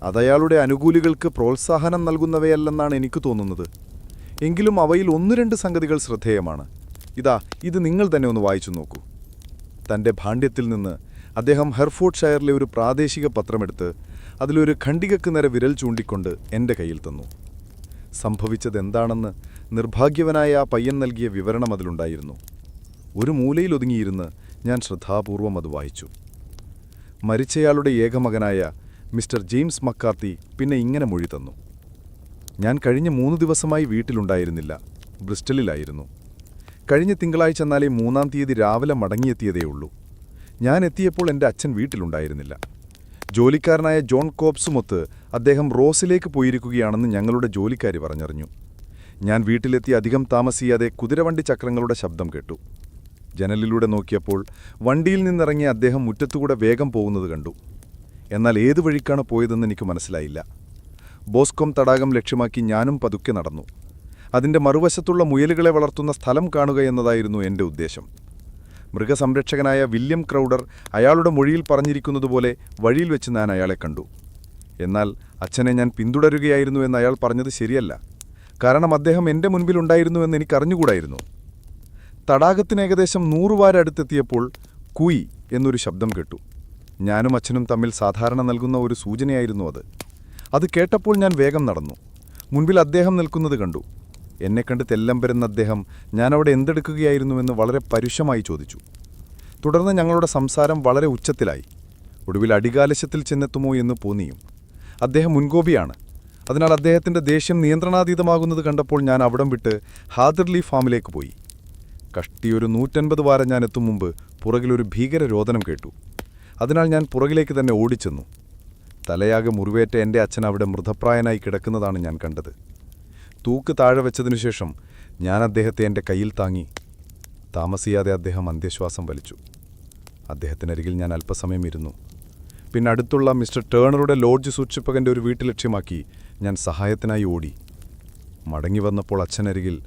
അതയാളുടെ അനുകൂലികൾക്ക് പ്രോത്സാഹനം നൽകുന്നവയല്ലെന്നാണ് എനിക്ക് തോന്നുന്നത്. എങ്കിലും അവയിൽ 1-2 സംഗതികൾ ശ്രദ്ധേയമാണ്. ഇത് നിങ്ങൾ തന്നെ ഒന്ന് വായിച്ചു നോക്കൂ. തൻ്റെ ഭാണ്ഡ്യത്തിൽ നിന്ന് അദ്ദേഹം ഹെർഫോർഡ്ഷയറിലെ ഒരു പ്രാദേശിക പത്രമെടുത്ത് അതിലൊരു ഖണ്ഡികയ്ക്ക് നേരെ വിരൽ ചൂണ്ടിക്കൊണ്ട് എൻ്റെ കയ്യിൽ തന്നു. സംഭവിച്ചതെന്താണെന്ന് നിർഭാഗ്യവനായ ആ പയ്യൻ നൽകിയ വിവരണം അതിലുണ്ടായിരുന്നു. ഒരു മൂലയിൽ ഒതുങ്ങിയിരുന്ന് ഞാൻ ശ്രദ്ധാപൂർവം അത് വായിച്ചു. മരിച്ചയാളുടെ ഏകമകനായ മിസ്റ്റർ ജെയിംസ് മക്കാർത്തി പിന്നെ ഇങ്ങനെ മൊഴി തന്നു. ഞാൻ കഴിഞ്ഞ 3 ദിവസമായി വീട്ടിലുണ്ടായിരുന്നില്ല, ബ്രിസ്റ്റലിലായിരുന്നു. കഴിഞ്ഞ തിങ്കളാഴ്ച എന്നാലേ 3-ാം തീയതി രാവിലെ മടങ്ങിയെത്തിയതേയുള്ളൂ. ഞാൻ എത്തിയപ്പോൾ എൻ്റെ അച്ഛൻ വീട്ടിലുണ്ടായിരുന്നില്ല. ജോലിക്കാരനായ ജോൺ കോബ്സുമൊത്ത് അദ്ദേഹം റോസിലേക്ക് പോയിരിക്കുകയാണെന്ന് ഞങ്ങളുടെ ജോലിക്കാരി പറഞ്ഞറിഞ്ഞു. ഞാൻ വീട്ടിലെത്തി അധികം താമസിയാതെ കുതിരവണ്ടി ചക്രങ്ങളുടെ ശബ്ദം കേട്ടു. ജനലിലൂടെ നോക്കിയപ്പോൾ വണ്ടിയിൽ നിന്നിറങ്ങിയ അദ്ദേഹം മുറ്റത്തുകൂടെ വേഗം പോകുന്നത് കണ്ടു. എന്നാൽ ഏതു വഴിക്കാണ് പോയതെന്ന് എനിക്ക് മനസ്സിലായില്ല. ബോസ്കോം തടാകം ലക്ഷ്യമാക്കി ഞാനും പതുക്കെ നടന്നു. അതിൻ്റെ മറുവശത്തുള്ള മുയലുകളെ വളർത്തുന്ന സ്ഥലം കാണുക എന്നതായിരുന്നു എൻ്റെ ഉദ്ദേശം. മൃഗസംരക്ഷകനായ വില്യം ക്രൗഡർ അയാളുടെ മൊഴിയിൽ പറഞ്ഞിരിക്കുന്നതുപോലെ വഴിയിൽ വെച്ച് ഞാൻ അയാളെ കണ്ടു. എന്നാൽ അച്ഛനെ ഞാൻ പിന്തുടരുകയായിരുന്നു എന്ന് അയാൾ പറഞ്ഞത് ശരിയല്ല. കാരണം അദ്ദേഹം എൻ്റെ മുൻപിലുണ്ടായിരുന്നുവെന്ന് എനിക്കറിഞ്ഞുകൂടായിരുന്നു. തടാകത്തിന് ഏകദേശം 100 വാര അടുത്തെത്തിയപ്പോൾ കുയി എന്നൊരു ശബ്ദം കേട്ടു. ഞാനും അച്ഛനും തമ്മിൽ സാധാരണ നൽകുന്ന ഒരു സൂചനയായിരുന്നു അത്. അത് കേട്ടപ്പോൾ ഞാൻ വേഗം നടന്നു. മുൻപിൽ അദ്ദേഹം നിൽക്കുന്നത് കണ്ടു. എന്നെ കണ്ട് തെല്ലം വരുന്ന അദ്ദേഹം ഞാനവിടെ എന്തെടുക്കുകയായിരുന്നുവെന്ന് വളരെ പരുഷമായി ചോദിച്ചു. തുടർന്ന് ഞങ്ങളുടെ സംസാരം വളരെ ഉച്ചത്തിലായി. ഒടുവിൽ അടികാലശത്തിൽ ചെന്നെത്തുമോ എന്ന് തോന്നിയും. അദ്ദേഹം മുൻകോപിയാണ്. അതിനാൽ അദ്ദേഹത്തിൻ്റെ ദേഷ്യം നിയന്ത്രണാതീതമാകുന്നത് കണ്ടപ്പോൾ ഞാൻ അവിടം വിട്ട് ഹാദർലി ഫാമിലേക്ക് പോയി. കഷ്ടിയൊരു 150 വാരം ഞാൻ എത്തും മുമ്പ് പുറകിലൊരു ഭീകരരോദനം കേട്ടു. അതിനാൽ ഞാൻ പുറകിലേക്ക് തന്നെ ഓടിച്ചെന്നു. തലയാകെ മുറിവേറ്റ എൻ്റെ അച്ഛൻ അവിടെ മൃതപ്രായനായി കിടക്കുന്നതാണ് ഞാൻ കണ്ടത്. തൂക്ക് താഴെ വെച്ചതിനുശേഷം ഞാൻ അദ്ദേഹത്തെ എൻ്റെ കയ്യിൽ താങ്ങി. താമസിയാതെ അദ്ദേഹം അന്ത്യശ്വാസം വലിച്ചു. അദ്ദേഹത്തിനരികിൽ ഞാൻ അല്പസമയം ഇരുന്നു. പിന്നെ അടുത്തുള്ള മിസ്റ്റർ ടേണറുടെ ലോഡ്ജ് സൂക്ഷിപ്പകൻ്റെ ഒരു വീട്ടിൽ ലക്ഷ്യമാക്കി ഞാൻ സഹായത്തിനായി ഓടി. മടങ്ങി വന്നപ്പോൾ അച്ഛനരികിൽ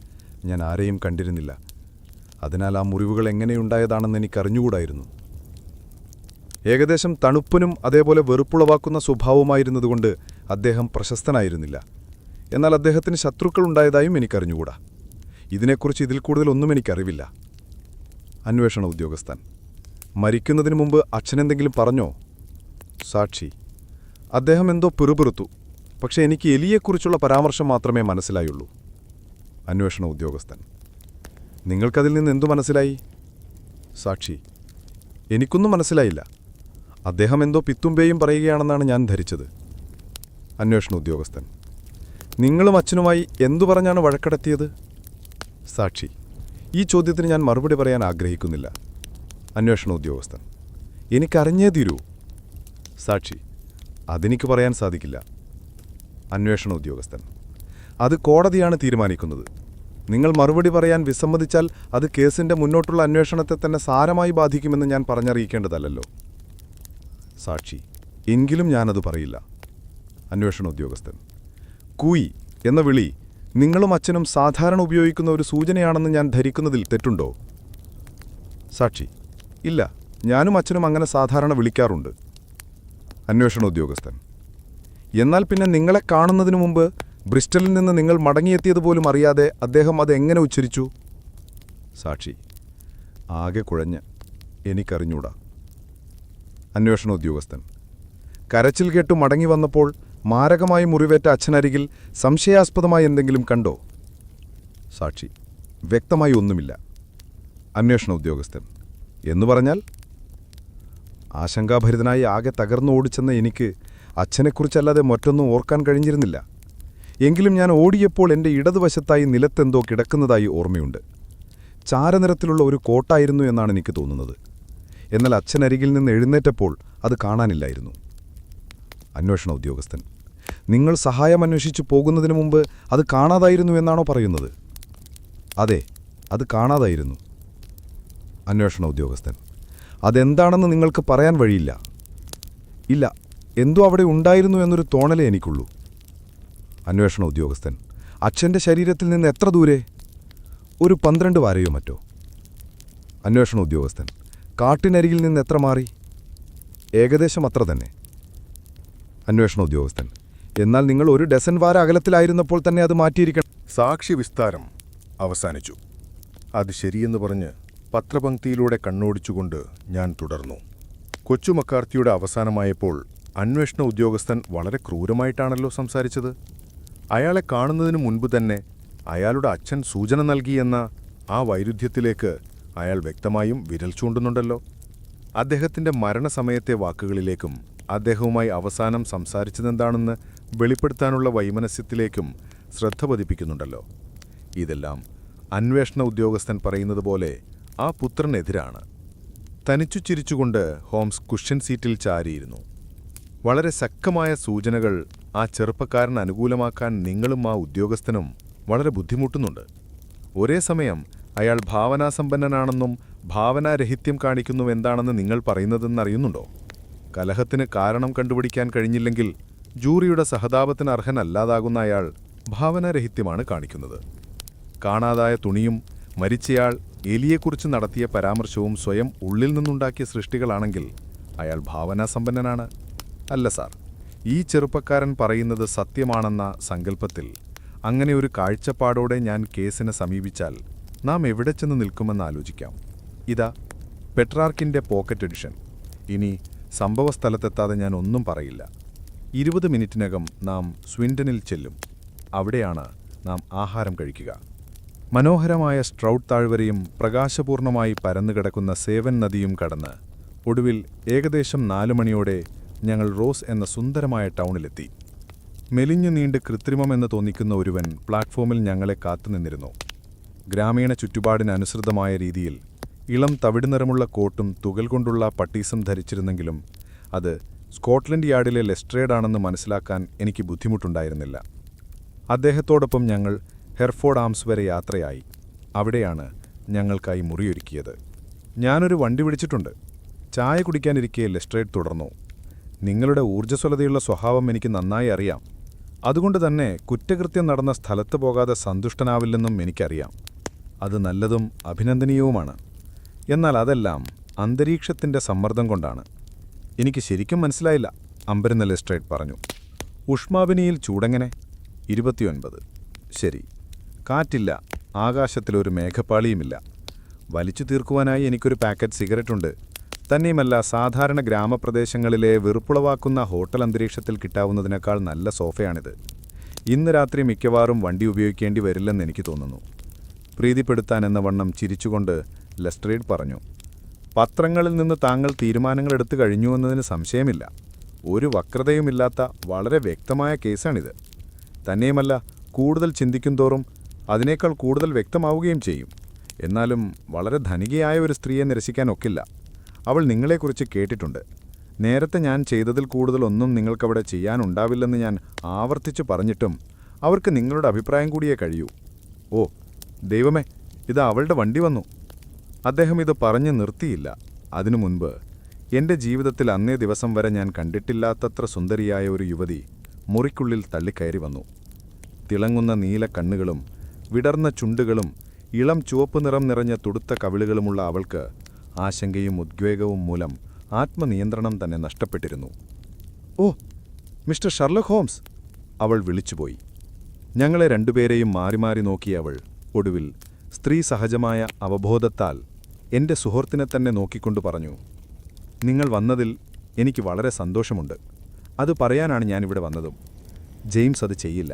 ഞാൻ ആരെയും കണ്ടിരുന്നില്ല. അതിനാൽ ആ മുറിവുകൾ എങ്ങനെയുണ്ടായതാണെന്ന് എനിക്കറിഞ്ഞുകൂടായിരുന്നു. ഏകദേശം തണുപ്പനും അതേപോലെ വെറുപ്പുളവാക്കുന്ന സ്വഭാവമായിരുന്നതുകൊണ്ട് അദ്ദേഹം പ്രശസ്തനായിരുന്നില്ല. എന്നാൽ അദ്ദേഹത്തിന് ശത്രുക്കളുണ്ടായതായും എനിക്കറിഞ്ഞുകൂടാ. ഇതിനെക്കുറിച്ച് ഇതിൽ കൂടുതലൊന്നും എനിക്കറിവില്ല. അന്വേഷണ ഉദ്യോഗസ്ഥൻ: മരിക്കുന്നതിന് മുമ്പ് അച്ഛനെന്തെങ്കിലും പറഞ്ഞോ? സാക്ഷി: അദ്ദേഹം എന്തോ പിറുപിറുത്തു. പക്ഷേ എനിക്ക് എലിയെക്കുറിച്ചുള്ള പരാമർശം മാത്രമേ മനസ്സിലായുള്ളൂ. അന്വേഷണ ഉദ്യോഗസ്ഥൻ: നിങ്ങൾക്കതിൽ നിന്ന് എന്തു മനസ്സിലായി? സാക്ഷി: എനിക്കൊന്നും മനസ്സിലായില്ല. അദ്ദേഹം എന്തോ പിത്തുമ്പേയും പറയുകയാണെന്നാണ് ഞാൻ ധരിച്ചത്. അന്വേഷണ ഉദ്യോഗസ്ഥൻ: നിങ്ങളും അച്ഛനുമായി എന്തു പറഞ്ഞാണ് വഴക്കടത്തിയത്? സാക്ഷി: ഈ ചോദ്യത്തിന് ഞാൻ മറുപടി പറയാൻ ആഗ്രഹിക്കുന്നില്ല. അന്വേഷണ ഉദ്യോഗസ്ഥൻ: എനിക്കറിഞ്ഞേ തീരൂ. സാക്ഷി: അതെനിക്ക് പറയാൻ സാധിക്കില്ല. അന്വേഷണ ഉദ്യോഗസ്ഥൻ: അത് കോടതിയാണ് തീരുമാനിക്കുന്നത്. നിങ്ങൾ മറുപടി പറയാൻ വിസമ്മതിച്ചാൽ അത് കേസിൻ്റെ മുന്നോട്ടുള്ള അന്വേഷണത്തെ തന്നെ സാരമായി ബാധിക്കുമെന്ന് ഞാൻ പറഞ്ഞറിയിക്കേണ്ടതല്ലോ. സാക്ഷി: എങ്കിലും ഞാനത് പറയില്ല. അന്വേഷണ ഉദ്യോഗസ്ഥൻ: കൂയി എന്ന വിളി നിങ്ങളും അച്ഛനും സാധാരണ ഉപയോഗിക്കുന്ന ഒരു സൂചനയാണെന്ന് ഞാൻ ധരിക്കുന്നതിൽ തെറ്റുണ്ടോ? സാക്ഷി: ഇല്ല, ഞാനും അച്ഛനും അങ്ങനെ സാധാരണ വിളിക്കാറുണ്ട്. അന്വേഷണ ഉദ്യോഗസ്ഥൻ: എന്നാൽ പിന്നെ നിങ്ങളെ കാണുന്നതിനു മുമ്പ് ബ്രിസ്റ്റലിൽ നിന്ന് നിങ്ങൾ മടങ്ങിയെത്തിയതുപോലും അറിയാതെ അദ്ദേഹം അതെങ്ങനെ ഉച്ചരിച്ചു? സാക്ഷി: ആകെ കുഴഞ്ഞ് എനിക്കറിഞ്ഞൂടാ. അന്വേഷണ ഉദ്യോഗസ്ഥൻ: കരച്ചിൽ കേട്ടു മടങ്ങി വന്നപ്പോൾ മാരകമായി മുറിവേറ്റ അച്ഛനരികിൽ സംശയാസ്പദമായി എന്തെങ്കിലും കണ്ടോ? സാക്ഷി: വ്യക്തമായി ഒന്നുമില്ല. അന്വേഷണ ഉദ്യോഗസ്ഥൻ: എന്നു പറഞ്ഞാൽ? ആശങ്കാഭരിതനായി ആകെ തകർന്നു ഓടിച്ചെന്ന എനിക്ക് അച്ഛനെക്കുറിച്ചല്ലാതെ മറ്റൊന്നും ഓർക്കാൻ കഴിഞ്ഞിരുന്നില്ല. എങ്കിലും ഞാൻ ഓടിയപ്പോൾ എൻ്റെ ഇടതുവശത്തായി നിലത്തെന്തോ കിടക്കുന്നതായി ഓർമ്മയുണ്ട്. ചാരനിറത്തിലുള്ള ഒരു കോട്ടായിരുന്നു എന്നാണ് എനിക്ക് തോന്നുന്നത്. എന്നാൽ അച്ഛനരികിൽ നിന്ന് എഴുന്നേറ്റപ്പോൾ അത് കാണാനില്ലായിരുന്നു. അന്വേഷണ ഉദ്യോഗസ്ഥൻ: നിങ്ങൾ സഹായം അന്വേഷിച്ചു പോകുന്നതിന് മുമ്പ് അത് കാണാതായിരുന്നു എന്നാണോ പറയുന്നത്? അതെ, അത് കാണാതായിരുന്നു. അന്വേഷണ ഉദ്യോഗസ്ഥൻ: അതെന്താണെന്ന് നിങ്ങൾക്ക് പറയാൻ വഴിയില്ല? ഇല്ല, എന്തോ അവിടെ ഉണ്ടായിരുന്നു എന്നൊരു തോന്നലേ എനിക്കുള്ളൂ. അന്വേഷണ ഉദ്യോഗസ്ഥൻ: അച്ഛൻ്റെ ശരീരത്തിൽ നിന്ന് എത്ര ദൂരെ? ഒരു 12 വാരയോ മറ്റോ. അന്വേഷണ ഉദ്യോഗസ്ഥൻ: കാട്ടിനരികിൽ നിന്ന് എത്ര മാറി? ഏകദേശം അത്ര തന്നെ. അന്വേഷണ ഉദ്യോഗസ്ഥൻ: എന്നാൽ നിങ്ങൾ 1 ഡസൻ വാര അകലത്തിലായിരുന്നപ്പോൾ തന്നെ അത് മാറ്റിയിരിക്കണം. സാക്ഷി വിസ്താരം അവസാനിച്ചു. അത് ശരിയെന്ന് പറഞ്ഞ് പത്രപംക്തിയിലൂടെ കണ്ണോടിച്ചുകൊണ്ട് ഞാൻ തുടർന്നു. കൊച്ചു മക്കാർത്തിയുടെ അവസാനമായപ്പോൾ അന്വേഷണ ഉദ്യോഗസ്ഥൻ വളരെ ക്രൂരമായിട്ടാണല്ലോ സംസാരിച്ചത്. അയാളെ കാണുന്നതിനു മുൻപ് തന്നെ അയാളുടെ അച്ഛൻ സൂചന നൽകിയെന്ന ആ വൈരുദ്ധ്യത്തിലേക്ക് അയാൾ വ്യക്തമായും വിരൽ ചൂണ്ടുന്നുണ്ടല്ലോ. അദ്ദേഹത്തിന്റെ മരണസമയത്തെ വാക്കുകളിലേക്കും അദ്ദേഹവുമായി അവസാനം സംസാരിച്ചതെന്താണെന്ന് വെളിപ്പെടുത്താനുള്ള വൈമനസ്യത്തിലേക്കും ശ്രദ്ധ പതിപ്പിക്കുന്നുണ്ടല്ലോ. ഇതെല്ലാം അന്വേഷണ ഉദ്യോഗസ്ഥൻ പറയുന്നത് പോലെ ആ പുത്രനെതിരാണ്. തനിച്ചു ചിരിച്ചുകൊണ്ട് ഹോംസ് കുഷ്യൻ സീറ്റിൽ ചാരിയിരുന്നു. വളരെ ശക്തമായ സൂചനകൾ ആ ചെറുപ്പക്കാരൻ അനുകൂലമാക്കാൻ നിങ്ങളും ആ ഉദ്യോഗസ്ഥനും വളരെ ബുദ്ധിമുട്ടുന്നുണ്ട്. ഒരേ സമയം അയാൾ ഭാവനാസമ്പന്നനാണെന്നും ഭാവനാരഹിത്യം കാണിക്കുന്നുവെന്താണെന്ന് നിങ്ങൾ പറയുന്നതെന്നറിയുന്നുണ്ടോ? കലഹത്തിന് കാരണം കണ്ടുപിടിക്കാൻ കഴിഞ്ഞില്ലെങ്കിൽ ജൂറിയുടെ സഹതാപത്തിന് അർഹനല്ലാതാകുന്ന അയാൾ ഭാവനാരഹിത്യമാണ് കാണിക്കുന്നത്. കാണാതായ തുണിയും മരിച്ചയാൾ എലിയെക്കുറിച്ച് നടത്തിയ പരാമർശവും സ്വയം ഉള്ളിൽ നിന്നുണ്ടാക്കിയ സൃഷ്ടികളാണെങ്കിൽ അയാൾ ഭാവനാസമ്പന്നനാണ്. അല്ല സാർ, ഈ ചെറുപ്പക്കാരൻ പറയുന്നത് സത്യമാണെന്ന സങ്കല്പത്തിൽ അങ്ങനെ ഒരു കാഴ്ചപ്പാടോടെ ഞാൻ കേസിനെ സമീപിച്ചാൽ നാം എവിടെ ചെന്ന് നിൽക്കുമെന്ന് ആലോചിക്കാം. ഇതാ പെട്രാർക്കിൻ്റെ പോക്കറ്റ് എഡിഷൻ. ഇനി സംഭവസ്ഥലത്തെത്താതെ ഞാൻ ഒന്നും പറയില്ല. 20 മിനിറ്റിനകം നാം സ്വിൻഡനിൽ ചെല്ലും. അവിടെയാണ് നാം ആഹാരം കഴിക്കുക. മനോഹരമായ സ്ട്രൗട്ട് താഴ്വരയും പ്രകാശപൂർണമായി പരന്നുകിടക്കുന്ന സേവൻ നദിയും കടന്ന് ഒടുവിൽ ഏകദേശം 4 മണിയോടെ ഞങ്ങൾ റോസ് എന്ന സുന്ദരമായ ടൗണിലെത്തി. മെലിഞ്ഞു നീണ്ട് കൃത്രിമമെന്ന് തോന്നിക്കുന്ന ഒരുവൻ പ്ലാറ്റ്ഫോമിൽ ഞങ്ങളെ കാത്തുനിന്നിരുന്നു. ഗ്രാമീണ ചുറ്റുപാടിനനുസൃതമായ രീതിയിൽ ഇളം തവിടുനിറമുള്ള കോട്ടും തുകൽ കൊണ്ടുള്ള പട്ടീസും ധരിച്ചിരുന്നെങ്കിലും അത് സ്കോട്ട്ലൻഡ് യാർഡിലെ ലെസ്ട്രേഡാണെന്ന് മനസ്സിലാക്കാൻ എനിക്ക് ബുദ്ധിമുട്ടുണ്ടായിരുന്നില്ല. അദ്ദേഹത്തോടൊപ്പം ഞങ്ങൾ ഹെർഫോർഡ് ആംസ് വരെ യാത്രയായി. അവിടെയാണ് ഞങ്ങൾക്കായി മുറിയൊരുക്കിയത്. ഞാനൊരു വണ്ടി വിളിച്ചിട്ടുണ്ട്. ചായ കുടിക്കാനിരിക്കെ ലെസ്ട്രേഡ് തുടർന്നു: നിങ്ങളുടെ ഊർജ്ജസ്വലതയുള്ള സ്വഭാവം എനിക്ക് നന്നായി അറിയാം. അതുകൊണ്ട് തന്നെ കുറ്റകൃത്യം നടന്ന സ്ഥലത്ത് പോകാതെ സന്തുഷ്ടനാവില്ലെന്നും എനിക്കറിയാം. അത് നല്ലതും അഭിനന്ദനീയവുമാണ്. എന്നാൽ അതെല്ലാം അന്തരീക്ഷത്തിൻ്റെ സമ്മർദ്ദം കൊണ്ടാണ്. എനിക്ക് ശരിക്കും മനസ്സിലായില്ല, അമ്പരന്ന ലെസ്ട്രേഡ് പറഞ്ഞു. ഉഷ്മാവിനിയിൽ ചൂടെങ്ങനെ? 29. ശരി. കാറ്റില്ല, ആകാശത്തിലൊരു മേഘപ്പാളിയുമില്ല. വലിച്ചു തീർക്കുവാനായി എനിക്കൊരു പാക്കറ്റ് സിഗരറ്റുണ്ട്. തന്നെയുമല്ല, സാധാരണ ഗ്രാമപ്രദേശങ്ങളിലെ വെറുപ്പുളവാക്കുന്ന ഹോട്ടൽ അന്തരീക്ഷത്തിൽ കിട്ടാവുന്നതിനേക്കാൾ നല്ല സോഫയാണിത്. ഇന്ന് രാത്രി മിക്കവാറും വണ്ടി ഉപയോഗിക്കേണ്ടി വരില്ലെന്ന് എനിക്ക് തോന്നുന്നു. പ്രീതിപ്പെടുത്താൻ എന്ന വണ്ണം ചിരിച്ചുകൊണ്ട് ലെസ്ട്രേഡ് പറഞ്ഞു. പത്രങ്ങളിൽ നിന്ന് താങ്കൾ തീരുമാനങ്ങളെടുത്തു കഴിഞ്ഞുവെന്നതിന് സംശയമില്ല. ഒരു വക്രതയുമില്ലാത്ത വളരെ വ്യക്തമായ കേസാണിത്. തന്നെയുമല്ല, കൂടുതൽ ചിന്തിക്കുന്തോറും അതിനേക്കാൾ കൂടുതൽ വ്യക്തമാവുകയും ചെയ്യും. എന്നാലും വളരെ ധനികയായ ഒരു സ്ത്രീയെ നിരസിക്കാൻ ഒക്കില്ല. അവൾ നിങ്ങളെക്കുറിച്ച് കേട്ടിട്ടുണ്ട്. നേരത്തെ ഞാൻ ചെയ്തതിൽ കൂടുതലൊന്നും നിങ്ങൾക്കവിടെ ചെയ്യാനുണ്ടാവില്ലെന്ന് ഞാൻ ആവർത്തിച്ചു പറഞ്ഞിട്ടും അവർക്ക് നിങ്ങളുടെ അഭിപ്രായം കൂടിയേ കഴിയൂ. ഓ ദൈവമേ, ഇത് അവളുടെ വണ്ടി വന്നു. അദ്ദേഹം ഇത് പറഞ്ഞു നിർത്തിയില്ല. അതിനു മുൻപ് എൻ്റെ ജീവിതത്തിൽ അന്നേ ദിവസം വരെ ഞാൻ കണ്ടിട്ടില്ലാത്തത്ര സുന്ദരിയായ ഒരു യുവതി മുറിക്കുള്ളിൽ തള്ളിക്കയറി വന്നു. തിളങ്ങുന്ന നീല കണ്ണുകളും വിടർന്ന ചുണ്ടുകളും ഇളം ചുവപ്പ് നിറം നിറഞ്ഞ തുടുത്ത കവിളുകളുമുള്ള അവൾക്ക് ആശങ്കയും ഉദ്വേഗവും മൂലം ആത്മനിയന്ത്രണം തന്നെ നഷ്ടപ്പെട്ടിരുന്നു. ഓ മിസ്റ്റർ ഷെർലക് ഹോംസ്, അവൾ വിളിച്ചുപോയി. ഞങ്ങളെ രണ്ടുപേരെയും മാറി മാറി നോക്കിയ അവൾ ഒടുവിൽ സ്ത്രീ സഹജമായ അവബോധത്താൽ എൻ്റെ സുഹൃത്തിനെ തന്നെ നോക്കിക്കൊണ്ടു പറഞ്ഞു, നിങ്ങൾ വന്നതിൽ എനിക്ക് വളരെ സന്തോഷമുണ്ട്. അത് പറയാനാണ് ഞാനിവിടെ വന്നതും. ജെയിംസ് അത് ചെയ്യില്ല.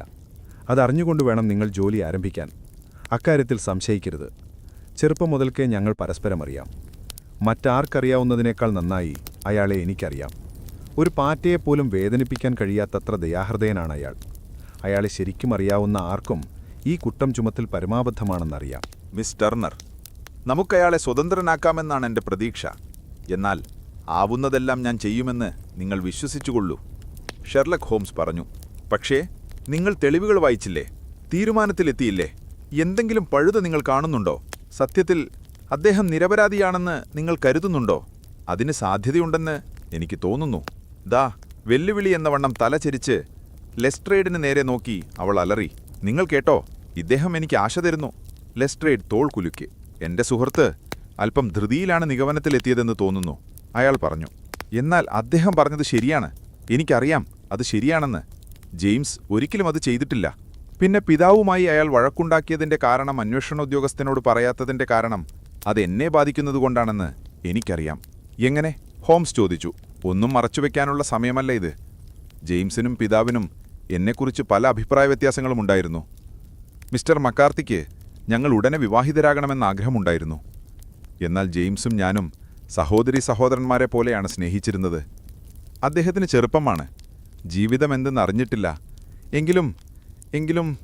അതറിഞ്ഞുകൊണ്ട് വേണം നിങ്ങൾ ജോലി ആരംഭിക്കാൻ. അക്കാര്യത്തിൽ സംശയിക്കരുത്. ചെറുപ്പം മുതൽക്കേ ഞങ്ങൾ പരസ്പരം അറിയാം. മറ്റാർക്കറിയാവുന്നതിനേക്കാൾ നന്നായി അയാളെ എനിക്കറിയാം. ഒരു പാറ്റയെപ്പോലും വേദനിപ്പിക്കാൻ കഴിയാത്തത്ര ദയാഹൃദയനാണ് അയാൾ. അയാളെ ശരിക്കും അറിയാവുന്ന ആർക്കും ഈ കുറ്റം ചുമത്തിൽ പരമാബദ്ധമാണെന്നറിയാം. മിസ് ടർണർ, നമുക്കയാളെ സ്വതന്ത്രനാക്കാമെന്നാണ് എൻ്റെ പ്രതീക്ഷ. എന്നാൽ ആവുന്നതെല്ലാം ഞാൻ ചെയ്യുമെന്ന് നിങ്ങൾ വിശ്വസിച്ചുകൊള്ളൂ, ഷെർലക് ഹോംസ് പറഞ്ഞു. പക്ഷേ നിങ്ങൾ തെളിവുകൾ വായിച്ചില്ലേ? തീരുമാനത്തിലെത്തിയില്ലേ? എന്തെങ്കിലും പഴുത് നിങ്ങൾ കാണുന്നുണ്ടോ? സത്യത്തിൽ അദ്ദേഹം നിരപരാധിയാണെന്ന് നിങ്ങൾ കരുതുന്നുണ്ടോ? അതിന് സാധ്യതയുണ്ടെന്ന് എനിക്ക് തോന്നുന്നു. ദാ വെല്ലുവിളി എന്ന വണ്ണം തലചെരിച്ച് ലെസ്ട്രേഡിന് നേരെ നോക്കി അവൾ അലറി. നിങ്ങൾ കേട്ടോ? ഇദ്ദേഹം എനിക്ക് ആശ തരുന്നു. ലെസ്ട്രേഡ് തോൾ കുലുക്കി. എന്റെ സുഹൃത്ത് അല്പം ധൃതിയിലാണ് നിഗമനത്തിലെത്തിയതെന്ന് തോന്നുന്നു, അയാൾ പറഞ്ഞു. എന്നാൽ അദ്ദേഹം പറഞ്ഞത് ശരിയാണ്. എനിക്കറിയാം അത് ശരിയാണെന്ന്. ജെയിംസ് ഒരിക്കലും അത് ചെയ്തിട്ടില്ല. പിന്നെ പിതാവുമായി അയാൾ വഴക്കുണ്ടാക്കിയതിന്റെ കാരണം അന്വേഷണ ഉദ്യോഗസ്ഥനോട് പറയാത്തതിന്റെ കാരണം അത് എന്നെ ബാധിക്കുന്നതുകൊണ്ടാണെന്ന് എനിക്കറിയാം. എങ്ങനെ? ഹോംസ് ചോദിച്ചു. ഒന്നും മറച്ചുവെക്കാനുള്ള സമയമല്ല ഇത്. ജെയിംസിനും പിതാവിനും എന്നെക്കുറിച്ച് പല അഭിപ്രായ വ്യത്യാസങ്ങളും ഉണ്ടായിരുന്നു. മിസ്റ്റർ മക്കാർത്തിക്ക് ഞങ്ങൾ ഉടനെ വിവാഹിതരാകണമെന്ന് ആഗ്രഹമുണ്ടായിരുന്നു. എന്നാൽ ജെയിംസും ഞാനും സഹോദരി സഹോദരന്മാരെ പോലെയാണ് സ്നേഹിച്ചിരുന്നത്. അദ്ദേഹത്തിന് ചെറുപ്പമാണ്, ജീവിതമെന്തെന്ന് അറിഞ്ഞിട്ടില്ല. എങ്കിലും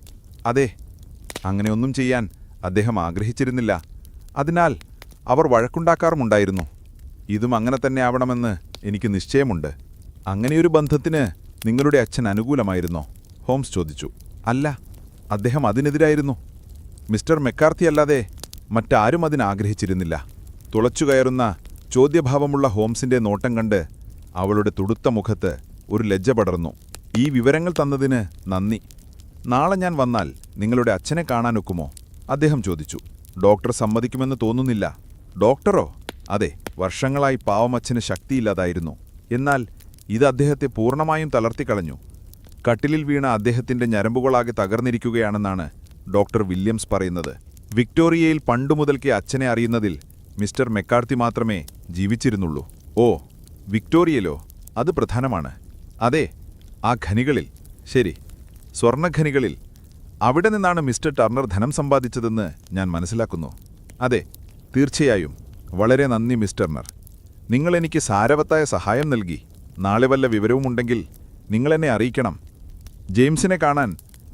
അതെ, അങ്ങനെയൊന്നും ചെയ്യാൻ അദ്ദേഹം ആഗ്രഹിച്ചിരുന്നില്ല. അതിനാൽ അവർ വഴക്കുണ്ടാക്കാറുമുണ്ടായിരുന്നു. ഇതും അങ്ങനെ തന്നെ ആവണമെന്ന് എനിക്ക് നിശ്ചയമുണ്ട്. അങ്ങനെയൊരു ബന്ധത്തിന് നിങ്ങളുടെ അച്ഛൻ അനുകൂലമായിരുന്നോ? ഹോംസ് ചോദിച്ചു. അല്ല, അദ്ദേഹം അതിനെതിരായിരുന്നു. മിസ്റ്റർ മെക്കാർത്തി അല്ലാതെ മറ്റാരും അതിനാഗ്രഹിച്ചിരുന്നില്ല. തുളച്ചുകയറുന്ന ചോദ്യഭാവമുള്ള ഹോംസിന്റെ നോട്ടം കണ്ട് അവളുടെ തുടുത്ത മുഖത്ത് ഒരു ലജ്ജ പടർന്നു. ഈ വിവരങ്ങൾ തന്നതിന് നന്ദി. നാളെ ഞാൻ വന്നാൽ നിങ്ങളുടെ അച്ഛനെ കാണാനൊക്കുമോ? അദ്ദേഹം ചോദിച്ചു. ഡോക്ടർ സമ്മതിക്കുമെന്ന് തോന്നുന്നില്ല. ഡോക്ടറോ? അതെ, വർഷങ്ങളായി പാവമച്ഛന് ശക്തിയില്ലാതായിരുന്നു. എന്നാൽ ഇത് അദ്ദേഹത്തെ പൂർണ്ണമായും തളർത്തിക്കളഞ്ഞു. കട്ടിലിൽ വീണ അദ്ദേഹത്തിന്റെ ഞരമ്പുകളാകെ തകർന്നിരിക്കുകയാണെന്നാണ് ഡോക്ടർ വില്യംസ് പറയുന്നത്. വിക്ടോറിയയിൽ പണ്ടുമുതൽക്കേ അച്ഛനെ അറിയുന്നതിൽ മിസ്റ്റർ മെക്കാർത്തി മാത്രമേ ജീവിച്ചിരുന്നുള്ളൂ. ഓ, വിക്ടോറിയയിലോ? അത് പ്രധാനമാണ്. അതെ, ആ ഖനികളിൽ. ശരി, സ്വർണ്ണഖനികളിൽ. അവിടെ നിന്നാണ് മിസ്റ്റർ ടർണർ ധനം സമ്പാദിച്ചതെന്ന് ഞാൻ മനസ്സിലാക്കുന്നു. അതെ, തീർച്ചയായും. വളരെ നന്ദി മിസ്റ്റർ ടർണർ. നിങ്ങളെനിക്ക് സാരവത്തായ സഹായം നൽകി. നാളെ വല്ല വിവരവുമുണ്ടെങ്കിൽ നിങ്ങളെന്നെ അറിയിക്കണം. ജെയിംസിനെ കാണാൻ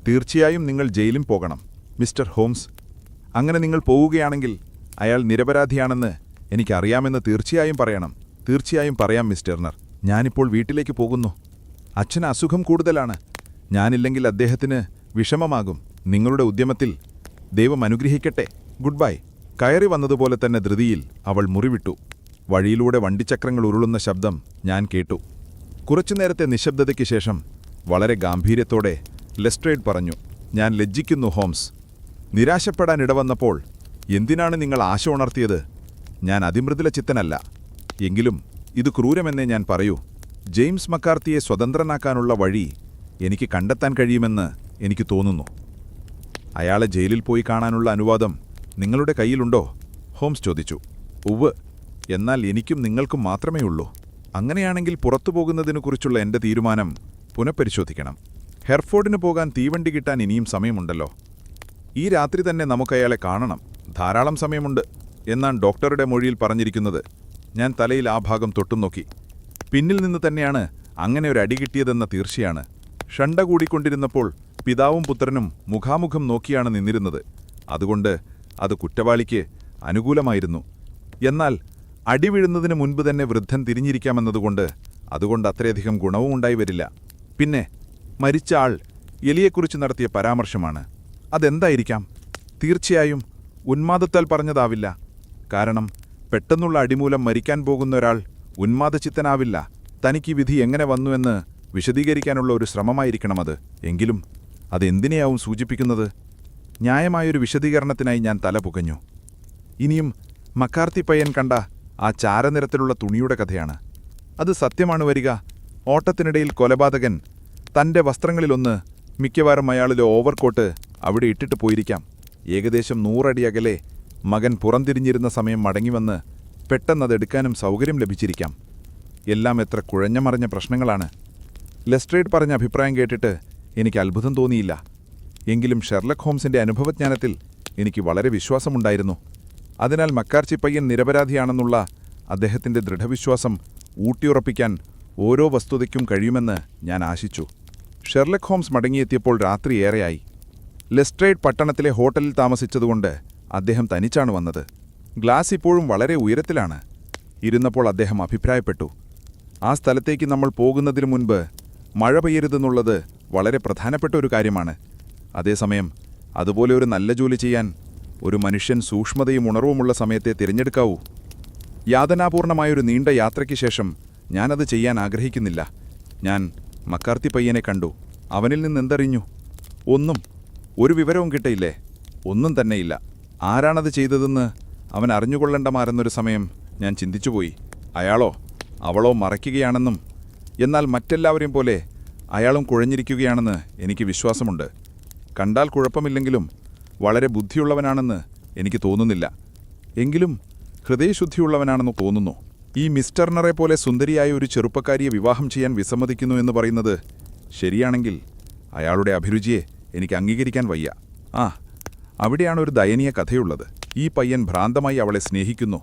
തീർച്ചയായും നിങ്ങൾ ജയിലിൽ പോകണം മിസ്റ്റർ ഹോംസ്. അങ്ങനെ നിങ്ങൾ പോവുകയാണെങ്കിൽ അയാൾ നിരപരാധിയാണെന്ന് എനിക്കറിയാമെന്ന് തീർച്ചയായും പറയണം. തീർച്ചയായും പറയാം മിസ്റ്റർ ടർണർ. ഞാനിപ്പോൾ വീട്ടിലേക്ക് പോകുന്നു. അച്ഛന് അസുഖം കൂടുതലാണ്. ഞാനില്ലെങ്കിൽ അദ്ദേഹത്തിന് വിഷമമാകും. നിങ്ങളുടെ ഉദ്യമത്തിൽ ദൈവം അനുഗ്രഹിക്കട്ടെ. Good bye. കയറി വന്നതുപോലെ തന്നെ ധൃതിയിൽ അവൾ മുറിവിട്ടു. വഴിയിലൂടെ വണ്ടിച്ചക്രങ്ങൾ ഉരുളുന്ന ശബ്ദം ഞാൻ കേട്ടു. കുറച്ചുനേരത്തെ നിശബ്ദതയ്ക്ക് ശേഷം വളരെ ഗാംഭീര്യത്തോടെ ലെസ്ട്രേഡ് പറഞ്ഞു. ഞാൻ ലജ്ജിക്കുന്നു ഹോംസ്. നിരാശപ്പെടാൻ ഇടവന്നപ്പോൾ എന്തിനാണ് നിങ്ങൾ ആശ ഉണർത്തിയത്? ഞാൻ അതിമൃദുല ചിത്തനല്ല. എങ്കിലും ഇത് ക്രൂരമെന്നേ ഞാൻ പറയൂ. ജെയിംസ് മക്കാർത്തിയെ സ്വതന്ത്രനാക്കാനുള്ള വഴി എനിക്ക് കണ്ടെത്താൻ കഴിയുമെന്ന് എനിക്ക് തോന്നുന്നു. അയാളെ ജയിലിൽ പോയി കാണാനുള്ള അനുവാദം നിങ്ങളുടെ കയ്യിലുണ്ടോ? ഹോംസ് ചോദിച്ചു. ഉവ്വ്. എന്നാൽ എനിക്കും നിങ്ങൾക്കും മാത്രമേ ഉള്ളൂ. അങ്ങനെയാണെങ്കിൽ പുറത്തു പോകുന്നതിനെക്കുറിച്ചുള്ള എന്റെ തീരുമാനം പുനഃപരിശോധിക്കണം. ഹെർഫോർഡിന് പോകാൻ തീവണ്ടി കിട്ടാൻ ഇനിയും സമയമുണ്ടല്ലോ. ഈ രാത്രി തന്നെ നമുക്കയാളെ കാണണം. ധാരാളം സമയമുണ്ട് എന്നാണ് ഡോക്ടറുടെ മൊഴിയിൽ പറഞ്ഞിരിക്കുന്നത്. ഞാൻ തലയിൽ ആ ഭാഗം തൊട്ടും നോക്കി. പിന്നിൽ നിന്ന് തന്നെയാണ് അങ്ങനെ ഒരു അടി കിട്ടിയതെന്ന തീർച്ചയാണ്. ഷണ്ട കൂടിക്കൊണ്ടിരുന്നപ്പോൾ പിതാവും പുത്രനും മുഖാമുഖം നോക്കിയാണ് നിന്നിരുന്നത്. അതുകൊണ്ട് അത് കുറ്റവാളിക്ക് അനുകൂലമായിരുന്നു. എന്നാൽ അടി വീഴുന്നതിന് മുൻപ് തന്നെ വൃദ്ധൻ തിരിഞ്ഞിരിക്കാമെന്നതുകൊണ്ട് അത്രയധികം ഗുണവും ഉണ്ടായി വരില്ല. പിന്നെ മരിച്ച ആൾ എലിയെക്കുറിച്ച് നടത്തിയ പരാമർശമാണ്. അതെന്തായിരിക്കാം? തീർച്ചയായും ഉന്മാദത്താൽ പറഞ്ഞതാവില്ല. കാരണം പെട്ടെന്നുള്ള അടിമൂലം മരിക്കാൻ പോകുന്ന ഒരാൾ ഉന്മാദചിത്തനാവില്ല. തനിക്ക് വിധി എങ്ങനെ വന്നുവെന്ന് വിശദീകരിക്കാനുള്ള ഒരു ശ്രമമായിരിക്കണമത്. എങ്കിലും അതെന്തിനെയാവും സൂചിപ്പിക്കുന്നത്? ന്യായമായൊരു വിശദീകരണത്തിനായി ഞാൻ തല പുകഞ്ഞു. ഇനിയും മക്കാർത്തി പയ്യൻ കണ്ട ആ ചാരനിറത്തിലുള്ള തുണിയുടെ കഥയാണ്. അത് സത്യമാണ് വരിക. ഓട്ടത്തിനിടയിൽ കൊലപാതകൻ തന്റെ വസ്ത്രങ്ങളിലൊന്ന്, മിക്കവാറും അയാളിലെ ഓവർകോട്ട് അവിടെ ഇട്ടിട്ട് പോയിരിക്കാം. ഏകദേശം 100 അടി അകലെ മകൻ പുറംതിരിഞ്ഞിരുന്ന സമയം മടങ്ങിവന്ന് പെട്ടെന്നതെടുക്കാനും സൗകര്യം ലഭിച്ചിരിക്കാം. എല്ലാം എത്ര കുഴഞ്ഞമറിഞ്ഞ പ്രശ്നങ്ങളാണ്. ലെസ്ട്രേഡ് പറഞ്ഞ അഭിപ്രായം കേട്ടിട്ട് എനിക്ക് അത്ഭുതം തോന്നിയില്ല. എങ്കിലും ഷെർലക് ഹോംസിന്റെ അനുഭവജ്ഞാനത്തിൽ എനിക്ക് വളരെ വിശ്വാസമുണ്ടായിരുന്നു. അതിനാൽ മക്കാർച്ചി പയ്യൻ നിരപരാധിയാണെന്നുള്ള അദ്ദേഹത്തിന്റെ ദൃഢവിശ്വാസം ഊട്ടിയുറപ്പിക്കാൻ ഓരോ വസ്തുതയ്ക്കും കഴിയുമെന്ന് ഞാൻ ആശിച്ചു. ഷെർലക് ഹോംസ് മടങ്ങിയെത്തിയപ്പോൾ രാത്രി ഏറെയായി. ലെസ്ട്രേഡ് പട്ടണത്തിലെ ഹോട്ടലിൽ താമസിച്ചതുകൊണ്ട് അദ്ദേഹം തനിച്ചാണ് വന്നത്. ഗ്ലാസ് ഇപ്പോഴും വളരെ ഉയരത്തിലാണ്. ഇരുന്നപ്പോൾ അദ്ദേഹം അഭിപ്രായപ്പെട്ടു, ആ സ്ഥലത്തേക്ക് നമ്മൾ പോകുന്നതിനു മുൻപ് മഴ പെയ്യരുതെന്നുള്ളത് വളരെ പ്രധാനപ്പെട്ട ഒരു കാര്യമാണ്. അതേസമയം അതുപോലെ ഒരു നല്ല ജോലി ചെയ്യാൻ ഒരു മനുഷ്യൻ സൂക്ഷ്മതയും ഉണർവുമുള്ള സമയത്തെ തിരഞ്ഞെടുക്കാവൂ. യാതനാപൂർണമായൊരു നീണ്ട യാത്രയ്ക്ക് ശേഷം ഞാനത് ചെയ്യാൻ ആഗ്രഹിക്കുന്നില്ല. ഞാൻ മക്കാർത്തി പയ്യനെ കണ്ടു. അവനിൽ നിന്നെന്തറിഞ്ഞു? ഒന്നും. ഒരു വിവരവും കിട്ടയില്ലേ? ഒന്നും തന്നെയില്ല. ആരാണത് ചെയ്തതെന്ന് അവൻ അറിഞ്ഞുകൊള്ളേണ്ടമാരെന്നൊരു സമയം ഞാൻ ചിന്തിച്ചുപോയി. അയാളോ അവളോ മറയ്ക്കുകയാണെന്നും എന്നാൽ മറ്റെല്ലാവരെയും പോലെ അയാളും കുഴഞ്ഞിരിക്കുകയാണെന്ന് എനിക്ക് വിശ്വാസമുണ്ട്. കണ്ടാൽ കുഴപ്പമില്ലെങ്കിലും വളരെ ബുദ്ധിയുള്ളവനാണെന്ന് എനിക്ക് തോന്നുന്നില്ല. എങ്കിലും ഹൃദയശുദ്ധിയുള്ളവനാണെന്ന് തോന്നുന്നു. ഈ മിസ് ടർണറെ പോലെ സുന്ദരിയായ ഒരു ചെറുപ്പക്കാരിയെ വിവാഹം ചെയ്യാൻ വിസമ്മതിക്കുന്നു എന്ന് പറയുന്നത് ശരിയാണെങ്കിൽ അയാളുടെ അഭിരുചിയെ എനിക്ക് അംഗീകരിക്കാൻ വയ്യ. അവിടെയാണ് ഒരു ദയനീയ കഥയുള്ളത്. ഈ പയ്യൻ ഭ്രാന്തമായി അവളെ സ്നേഹിക്കുന്നു.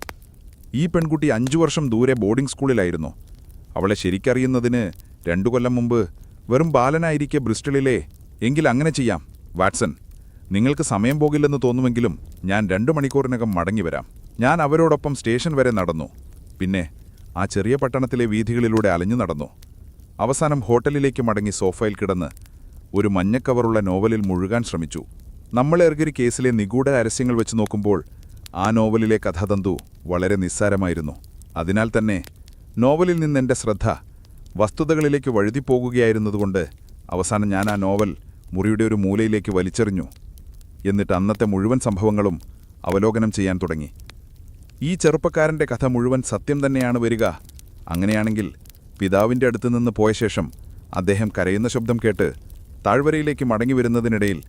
ഈ പെൺകുട്ടി 5 വർഷം ദൂരെ ബോർഡിംഗ് സ്കൂളിലായിരുന്നു. അവളെ ശരിക്കറിയുന്നതിന് 2 കൊല്ലം മുമ്പ് വെറും ബാലനായിരിക്കെ ബ്രിസ്റ്റളിലെ. എങ്കിൽ അങ്ങനെ ചെയ്യാം വാട്സൺ. നിങ്ങൾക്ക് സമയം പോകില്ലെന്ന് തോന്നുമെങ്കിലും ഞാൻ 2 മണിക്കൂറിനകം മടങ്ങിവരാം. ഞാൻ അവരോടൊപ്പം സ്റ്റേഷൻ വരെ നടന്നു. പിന്നെ ആ ചെറിയ പട്ടണത്തിലെ വീഥികളിലൂടെ അലഞ്ഞു നടന്നു. അവസാനം ഹോട്ടലിലേക്ക് മടങ്ങി സോഫയിൽ കിടന്ന് ഒരു മഞ്ഞക്കവറുള്ള നോവലിൽ മുഴുകാൻ ശ്രമിച്ചു. നമ്മളെർഗരി കേസിലെ നിഗൂഢ രഹസ്യങ്ങൾ വെച്ച് നോക്കുമ്പോൾ ആ നോവലിലെ കഥാതന്തു വളരെ നിസ്സാരമായിരുന്നു. അതിനാൽ തന്നെ നോവലിൽ നിന്നെൻ്റെ ശ്രദ്ധ വസ്തുതകളിലേക്ക് വഴുതിപ്പോകുകയായിരുന്നതുകൊണ്ട് അവസാനം ഞാൻ ആ നോവൽ മുറിയുടെ ഒരു മൂലയിലേക്ക് വലിച്ചെറിഞ്ഞു. എന്നിട്ട് അന്നത്തെ മുഴുവൻ സംഭവങ്ങളും അവലോകനം ചെയ്യാൻ തുടങ്ങി. ഈ ചെറുപ്പക്കാരൻ്റെ കഥ മുഴുവൻ സത്യം തന്നെയാണ് വരിക. അങ്ങനെയാണെങ്കിൽ പിതാവിൻ്റെ അടുത്തുനിന്ന് പോയ ശേഷം അദ്ദേഹം കരയുന്ന ശബ്ദം കേട്ട് താഴ്വരയിലേക്ക് മടങ്ങിവരുന്നതിനിടയിൽ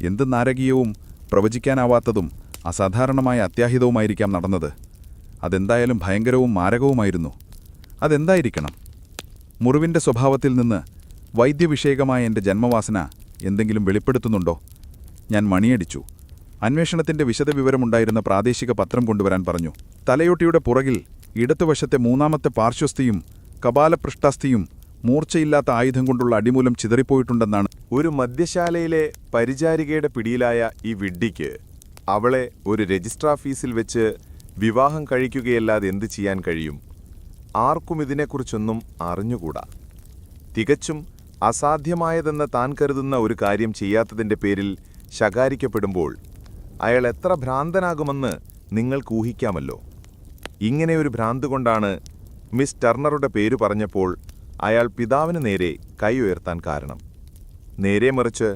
എന്ത് നാരകീയവും പ്രവചിക്കാനാവാത്തതും അസാധാരണമായ അത്യാഹിതവുമായിരിക്കാം നടന്നത്. അതെന്തായാലും ഭയങ്കരവും മാരകവുമായിരുന്നു. അതെന്തായിരിക്കണം? മുറിവിൻ്റെ സ്വഭാവത്തിൽ നിന്ന് വൈദ്യവിഷയകമായ എൻ്റെ ജന്മവാസന എന്തെങ്കിലും വെളിപ്പെടുത്തുന്നുണ്ടോ? ഞാൻ മണിയടിച്ചു. അന്വേഷണത്തിൻ്റെ വിശദവിവരമുണ്ടായിരുന്ന പ്രാദേശിക പത്രം കൊണ്ടുവരാൻ പറഞ്ഞു. തലയോട്ടിയുടെ പുറകിൽ ഇടത്തുവശത്തെ 3ാമത്തെ പാർശ്വസ്ഥിയും കപാലപൃഷ്ഠസ്ഥിയും മൂർച്ചയില്ലാത്ത ആയുധം കൊണ്ടുള്ള അടിമൂലം ചിതറിപ്പോയിട്ടുണ്ടെന്നാണ്. ഒരു മദ്യശാലയിലെ പരിചാരികയുടെ പിടിയിലായ ഈ വിഡ്ഢിക്ക് അവളെ ഒരു രജിസ്ട്രാർ ഓഫീസിൽ വെച്ച് വിവാഹം കഴിക്കുകയല്ലാതെ എന്തു ചെയ്യാൻ കഴിയും? ആർക്കും ഇതിനെക്കുറിച്ചൊന്നും അറിഞ്ഞുകൂടാ. തികച്ചും അസാധ്യമായതെന്ന് താൻ കരുതുന്ന ഒരു കാര്യം ചെയ്യാത്തതിൻ്റെ പേരിൽ ശകാരിക്കപ്പെടുമ്പോൾ അയാൾ എത്ര ഭ്രാന്തനാകുമെന്ന് നിങ്ങൾക്ക് ഊഹിക്കാമല്ലോ. ഇങ്ങനെയൊരു ഭ്രാന്ത് കൊണ്ടാണ് മിസ് ടർണറുടെ പേര് പറഞ്ഞപ്പോൾ അയാൾ പിതാവിന് നേരെ കൈ ഉയർത്താൻ കാരണം. നേരെ മറിച്ച്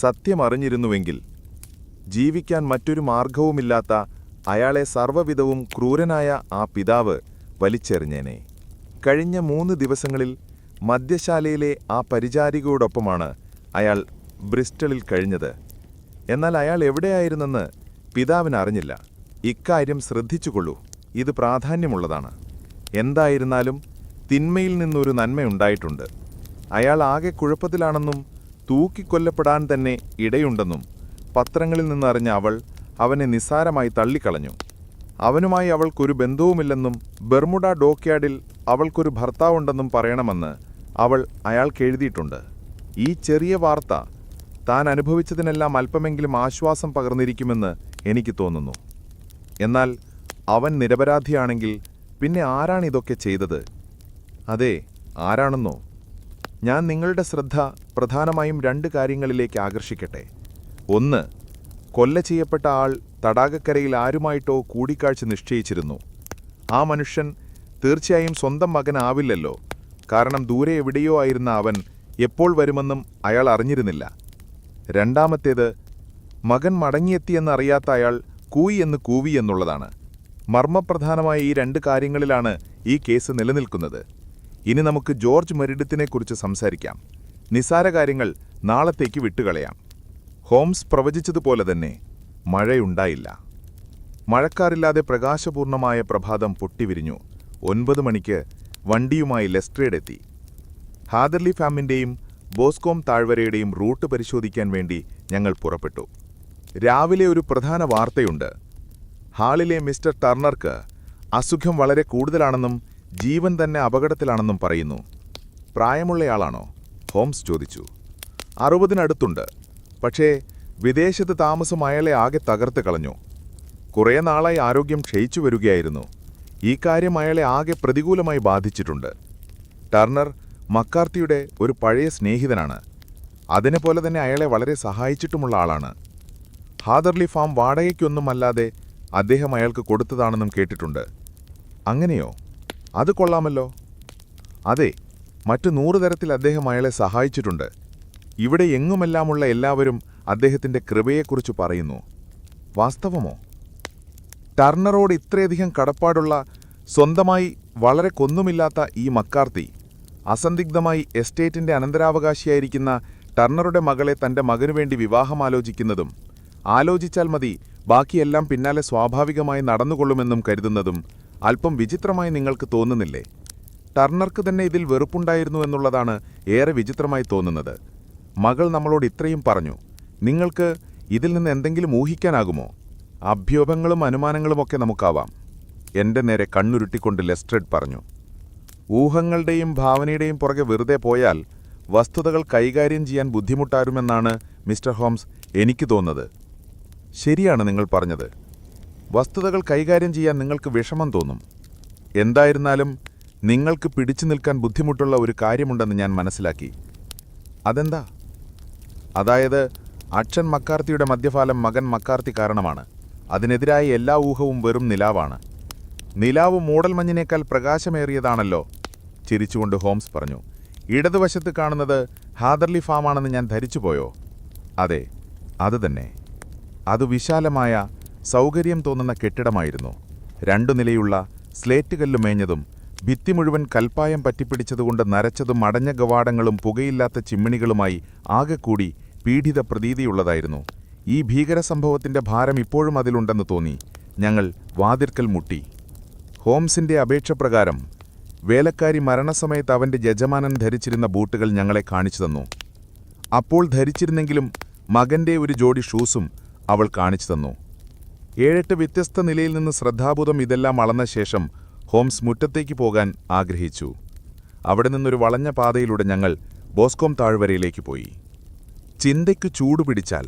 സത്യമറിഞ്ഞിരുന്നുവെങ്കിൽ ജീവിക്കാൻ മറ്റൊരു മാർഗവുമില്ലാത്ത അയാളെ സർവ്വവിധവും ക്രൂരനായ ആ പിതാവ് വലിച്ചെറിഞ്ഞേനെ. കഴിഞ്ഞ 3 ദിവസങ്ങളിൽ മദ്യശാലയിലെ ആ പരിചാരികയോടൊപ്പമാണ് അയാൾ ബ്രിസ്റ്റളിൽ കഴിഞ്ഞത്. എന്നാൽ അയാൾ എവിടെയായിരുന്നെന്ന് പിതാവിനറിഞ്ഞില്ല. ഇക്കാര്യം ശ്രദ്ധിച്ചുകൊള്ളൂ, ഇത് പ്രാധാന്യമുള്ളതാണ്. എന്തായിരുന്നാലും തിന്മയിൽ നിന്നൊരു നന്മയുണ്ടായിട്ടുണ്ട്. അയാൾ ആകെ കുഴപ്പത്തിലാണെന്നും തൂക്കിക്കൊല്ലപ്പെടാൻ തന്നെ ഇടയുണ്ടെന്നും പത്രങ്ങളിൽ നിന്നറിഞ്ഞ അവൾ അവനെ നിസ്സാരമായി തള്ളിക്കളഞ്ഞു. അവനുമായി അവൾക്കൊരു ബന്ധവുമില്ലെന്നും ബെർമുഡ ഡോക്യാർഡിൽ അവൾക്കൊരു ഭർത്താവുണ്ടെന്നും പറയണമെന്ന് അവൾ അയാൾക്കെഴുതിയിട്ടുണ്ട്. ഈ ചെറിയ വാർത്ത താൻ അനുഭവിച്ചതിനെല്ലാം അല്പമെങ്കിലും ആശ്വാസം പകർന്നിരിക്കുമെന്ന് എനിക്ക് തോന്നുന്നു. എന്നാൽ അവൻ നിരപരാധിയാണെങ്കിൽ പിന്നെ ആരാണിതൊക്കെ ചെയ്തത്? അതെ, ആരാണെന്നോ? ഞാൻ നിങ്ങളുടെ ശ്രദ്ധ പ്രധാനമായും 2 കാര്യങ്ങളിലേക്ക് ആകർഷിക്കട്ടെ. 1, കൊല്ല ചെയ്യപ്പെട്ട ആൾ തടാകക്കരയിൽ ആരുമായിട്ടോ കൂടിക്കാഴ്ച നിശ്ചയിച്ചിരുന്നു. ആ മനുഷ്യൻ തീർച്ചയായും സ്വന്തം മകനാവില്ലല്ലോ. കാരണം ദൂരെ എവിടെയോ ആയിരുന്ന അവൻ എപ്പോൾ വരുമെന്നും അയാൾ അറിഞ്ഞിരുന്നില്ല. 2ാമത്തേത്, മകൻ മടങ്ങിയെത്തിയെന്നറിയാത്ത അയാൾ കൂയി എന്ന് കൂവി എന്നുള്ളതാണ്. മർമ്മപ്രധാനമായ ഈ 2 കാര്യങ്ങളിലാണ് ഈ കേസ് നിലനിൽക്കുന്നത്. ഇനി നമുക്ക് ജോർജ് മെരിഡിത്തിനെക്കുറിച്ച് സംസാരിക്കാം. നിസാര കാര്യങ്ങൾ നാളത്തേക്ക് വിട്ടുകളയാം. ഹോംസ് പ്രവചിച്ചതുപോലെ തന്നെ മഴയുണ്ടായില്ല. മഴക്കാറില്ലാതെ പ്രകാശപൂർണമായ പ്രഭാതം പൊട്ടിവിരിഞ്ഞു. 9 മണിക്ക് വണ്ടിയുമായി ലെസ്ട്രേഡെത്തി. ഹാദർലി ഫാമിൻ്റെയും ബോസ്കോം താഴ്വരയുടെയും റൂട്ട് പരിശോധിക്കാൻ വേണ്ടി ഞങ്ങൾ പുറപ്പെട്ടു. രാവിലെ ഒരു പ്രധാന വാർത്തയുണ്ട്. ഹാളിലെ മിസ്റ്റർ ടർണർക്ക് അസുഖം വളരെ കൂടുതലാണെന്നും ജീവൻ തന്നെ അപകടത്തിലാണെന്നും പറയുന്നു. പ്രായമുള്ളയാളാണോ? ഹോംസ് ചോദിച്ചു. 60-നടുത്തുണ്ട്. പക്ഷേ വിദേശത്ത് താമസം അയാളെ ആകെ തകർത്ത് കളഞ്ഞു. കുറേ നാളായി ആരോഗ്യം ക്ഷയിച്ചു വരികയായിരുന്നു. ഈ കാര്യം അയാളെ ആകെ പ്രതികൂലമായി ബാധിച്ചിട്ടുണ്ട്. ടർണർ മക്കാർത്തിയുടെ ഒരു പഴയ സ്നേഹിതനാണ്. അതിനെപ്പോലെ തന്നെ അയാളെ വളരെ സഹായിച്ചിട്ടുമുള്ള ആളാണ്. ഹാദർലി ഫാം വാടകയ്ക്കൊന്നുമല്ലാതെ അദ്ദേഹം അയാൾക്ക് കൊടുത്തതാണെന്നും കേട്ടിട്ടുണ്ട്. അങ്ങനെയോ? അത് കൊള്ളാമല്ലോ. അതെ, മറ്റു 100 തരത്തിൽ അദ്ദേഹം അയാളെ സഹായിച്ചിട്ടുണ്ട്. ഇവിടെ എങ്ങുമെല്ലാമുള്ള എല്ലാവരും അദ്ദേഹത്തിന്റെ കൃപയെക്കുറിച്ച് പറയുന്നു. വാസ്തവമോ? ടർണറോട് ഇത്രയധികം കടപ്പാടുള്ള, സ്വന്തമായി വളരെ കൊന്നുമില്ലാത്ത ഈ മക്കാർത്തി അസന്ദിഗ്ധമായി എസ്റ്റേറ്റിന്റെ അനന്തരാവകാശിയായിരിക്കുന്ന ടർണറുടെ മകളെ തന്റെ മകനുവേണ്ടി വിവാഹമാലോചിക്കുന്നതും, ആലോചിച്ചാൽ മതി ബാക്കിയെല്ലാം പിന്നാലെ സ്വാഭാവികമായി നടന്നുകൊള്ളുമെന്നും കരുതുന്നതും അല്പം വിചിത്രമായി നിങ്ങൾക്ക് തോന്നുന്നില്ലേ? ടർണർക്ക് തന്നെ ഇതിൽ വെറുപ്പുണ്ടായിരുന്നു എന്നുള്ളതാണ് ഏറെ വിചിത്രമായി തോന്നുന്നത്. മകൾ നമ്മളോട് ഇത്രയും പറഞ്ഞു. നിങ്ങൾക്ക് ഇതിൽ നിന്ന് എന്തെങ്കിലും ഊഹിക്കാനാകുമോ? അഭ്യൂഹങ്ങളും അനുമാനങ്ങളുമൊക്കെ നമുക്കാവാം. എന്റെ നേരെ കണ്ണുരുട്ടിക്കൊണ്ട് ലെസ്ട്രഡ് പറഞ്ഞു. ഊഹങ്ങളുടെയും ഭാവനയുടെയും പുറകെ വെറുതെ പോയാൽ വസ്തുതകൾ കൈകാര്യം ചെയ്യാൻ ബുദ്ധിമുട്ടാരുമെന്നാണ് മിസ്റ്റർ ഹോംസ് എനിക്ക് തോന്നുന്നത്. ശരിയാണ് നിങ്ങൾ പറഞ്ഞത്. വസ്തുതകൾ കൈകാര്യം ചെയ്യാൻ നിങ്ങൾക്ക് വിഷമം തോന്നും. എന്തായിരുന്നാലും നിങ്ങൾക്ക് പിടിച്ചു നിൽക്കാൻ ബുദ്ധിമുട്ടുള്ള ഒരു കാര്യമുണ്ടെന്ന് ഞാൻ മനസ്സിലാക്കി. അതെന്താ? അതായത് അച്ഛൻ മക്കാർത്തിയുടെ മദ്യപാലം മകൻ മക്കാർത്തി കാരണമാണ്. അതിനെതിരായ എല്ലാ ഊഹവും വെറും നിലാവാണ്. നിലാവ് മൂടൽമഞ്ഞിനേക്കാൾ പ്രകാശമേറിയതാണല്ലോ, ചിരിച്ചുകൊണ്ട് ഹോംസ് പറഞ്ഞു. ഇടതുവശത്ത് കാണുന്നത് ഹാദർലി ഫാമാണെന്ന് ഞാൻ ധരിച്ചുപോയോ? അതെ, അതുതന്നെ. അത് വിശാലമായ, സൗകര്യം തോന്നുന്ന കെട്ടിടമായിരുന്നു. 2 നിലയുള്ള, സ്ലേറ്റ് കല്ല് മേഞ്ഞതും ഭിത്തി മുഴുവൻ കൽപ്പായം പറ്റിപ്പിടിച്ചതുകൊണ്ട് നരച്ചതും അടഞ്ഞ കവാടങ്ങളും പുകയില്ലാത്ത ചിമ്മിണികളുമായി ആകെക്കൂടി പീഡിത പ്രതീതിയുള്ളതായിരുന്നു. ഈ ഭീകരസംഭവത്തിന്റെ ഭാരം ഇപ്പോഴും അതിലുണ്ടെന്ന് തോന്നി. ഞങ്ങൾ വാതിൽക്കൽ മുട്ടി. ഹോംസിന്റെ അപേക്ഷപ്രകാരം വേലക്കാരി മരണസമയത്ത് അവന്റെ യജമാനൻ ധരിച്ചിരുന്ന ബൂട്ടുകൾ ഞങ്ങളെ കാണിച്ചു തന്നു. അപ്പോൾ ധരിച്ചിരുന്നെങ്കിലും മകന്റെ ഒരു ജോഡി ഷൂസും അവൾ കാണിച്ചു തന്നു. 7-8 വ്യത്യസ്ത നിലയിൽ നിന്ന് ശ്രദ്ധാപൂർവം ഇതെല്ലാം അളന്ന ശേഷം ഹോംസ് മുറ്റത്തേക്ക് പോകാൻ ആഗ്രഹിച്ചു. അവിടെ നിന്നൊരു വളഞ്ഞ പാതയിലൂടെ ഞങ്ങൾ ബോസ്കോം താഴ്വരയിലേക്ക് പോയി. ചിന്തയ്ക്കു ചൂടുപിടിച്ചാൽ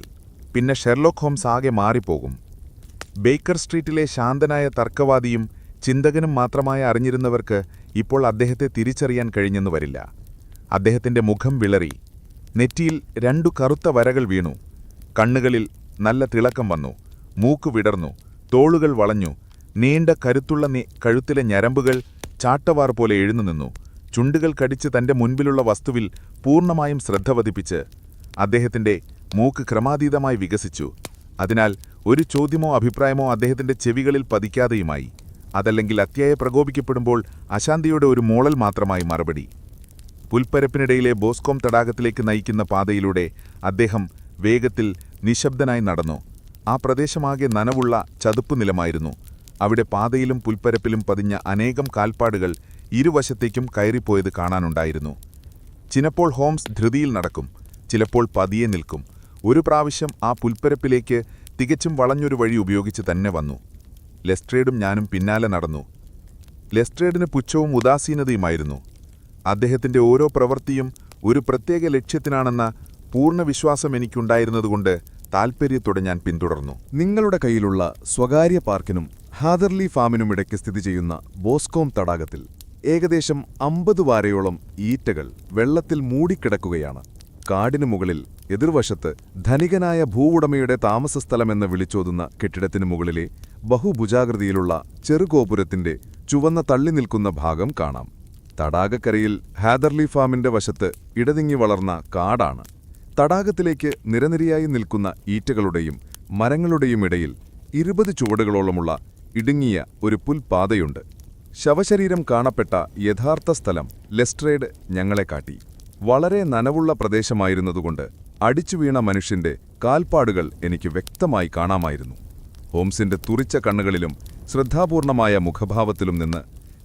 പിന്നെ ഷെർലോക്ക് ഹോംസ് ആകെ മാറിപ്പോകും. ബേക്കർ സ്ട്രീറ്റിലെ ശാന്തനായ തർക്കവാദിയും ചിന്തകനും മാത്രമായി അറിഞ്ഞിരുന്നവർക്ക് ഇപ്പോൾ അദ്ദേഹത്തെ തിരിച്ചറിയാൻ കഴിഞ്ഞെന്നു വരില്ല. അദ്ദേഹത്തിന്റെ മുഖം വിളറി. നെറ്റിയിൽ 2 കറുത്ത വരകൾ വീണു. കണ്ണുകളിൽ നല്ല തിളക്കം വന്നു. മൂക്ക് വിടർന്നു. തോളുകൾ വളഞ്ഞു. നീണ്ട കരുത്തുള്ള കഴുത്തിലെ ഞരമ്പുകൾ ചാട്ടവാർ പോലെ എഴുന്നുനിന്നു. ചുണ്ടുകൾ കടിച്ച് തന്റെ മുൻപിലുള്ള വസ്തുവിൽ പൂർണ്ണമായും ശ്രദ്ധ പതിപ്പിച്ച് അദ്ദേഹത്തിന്റെ മൂക്ക് ക്രമാതീതമായി വികസിച്ചു. അതിനാൽ ഒരു ചോദ്യമോ അഭിപ്രായമോ അദ്ദേഹത്തിന്റെ ചെവികളിൽ പതിക്കാതെയുമായി. അതല്ലെങ്കിൽ അത്യായ പ്രകോപിക്കപ്പെടുമ്പോൾ അശാന്തിയുടെ ഒരു മോളൽ മാത്രമായി മറുപടി. പുൽപ്പരപ്പിനിടയിലെ ബോസ്കോം തടാകത്തിലേക്ക് നയിക്കുന്ന പാതയിലൂടെ അദ്ദേഹം വേഗത്തിൽ നിശബ്ദനായി നടന്നു. ആ പ്രദേശമാകെ നനവുള്ള ചതുപ്പു നിലമായിരുന്നു. അവിടെ പാതയിലും പുൽപ്പരപ്പിലും പതിഞ്ഞ അനേകം കാൽപ്പാടുകൾ ഇരുവശത്തേക്കും കയറിപ്പോയത് കാണാനുണ്ടായിരുന്നു. ചിലപ്പോൾ ഹോംസ് ധൃതിയിൽ നടക്കും, ചിലപ്പോൾ പതിയെ നിൽക്കും. ഒരു പ്രാവശ്യം ആ പുൽപ്പരപ്പിലേക്ക് തികച്ചും വളഞ്ഞൊരു വഴി ഉപയോഗിച്ച് തന്നെ വന്നു. ലെസ്ട്രേഡും ഞാനും പിന്നാലെ നടന്നു. ലെസ്ട്രേഡിന് പുച്ഛവും ഉദാസീനതയുമായിരുന്നു. അദ്ദേഹത്തിന്റെ ഓരോ പ്രവൃത്തിയും ഒരു പ്രത്യേക ലക്ഷ്യത്തിനാണെന്ന പൂർണ്ണ വിശ്വാസം എനിക്കുണ്ടായിരുന്നതുകൊണ്ട് താൽപ്പര്യത്തോടെ ഞാൻ പിന്തുടർന്നു. നിങ്ങളുടെ കയ്യിലുള്ള സ്വകാര്യ പാർക്കിനും ഹാദർലി ഫാമിനുമിടയ്ക്ക് സ്ഥിതി ചെയ്യുന്ന ബോസ്കോം തടാകത്തിൽ ഏകദേശം 50 വാരയോളം ഈറ്റകൾ വെള്ളത്തിൽ മൂടിക്കിടക്കുകയാണ്. കാടിനു മുകളിൽ എതിർവശത്ത് ധനികനായ ഭൂവുടമയുടെ താമസസ്ഥലമെന്ന് വിളിച്ചോതുന്ന കെട്ടിടത്തിനു മുകളിലെ ബഹുഭുജാകൃതിയിലുള്ള ചെറുഗോപുരത്തിന്റെ ചുവന്ന തള്ളി നിൽക്കുന്ന ഭാഗം കാണാം. തടാകക്കരയിൽ ഹാദർലി ഫാമിന്റെ വശത്ത് ഇടതിങ്ങി വളർന്ന കാടാണ്. തടാകത്തിലേക്ക് നിരനിരയായി നിൽക്കുന്ന ഈറ്റകളുടെയും മരങ്ങളുടെയും ഇടയിൽ 20 ചുവടുകളോളമുള്ള ഇടുങ്ങിയ ഒരു പുൽപാതയുണ്ട്. ശവശരീരം കാണപ്പെട്ട യഥാർത്ഥ സ്ഥലം ലെസ്ട്രേഡ് ഞങ്ങളെ കാട്ടി. വളരെ നനവുള്ള പ്രദേശമായിരുന്നതുകൊണ്ട് അടിച്ചുവീണ മനുഷ്യന്റെ കാൽപ്പാടുകൾ എനിക്ക് വ്യക്തമായി കാണാമായിരുന്നു. ഹോംസിന്റെ തുറിച്ച കണ്ണുകളിലും ശ്രദ്ധാപൂർണമായ മുഖഭാവത്തിലും നിന്ന്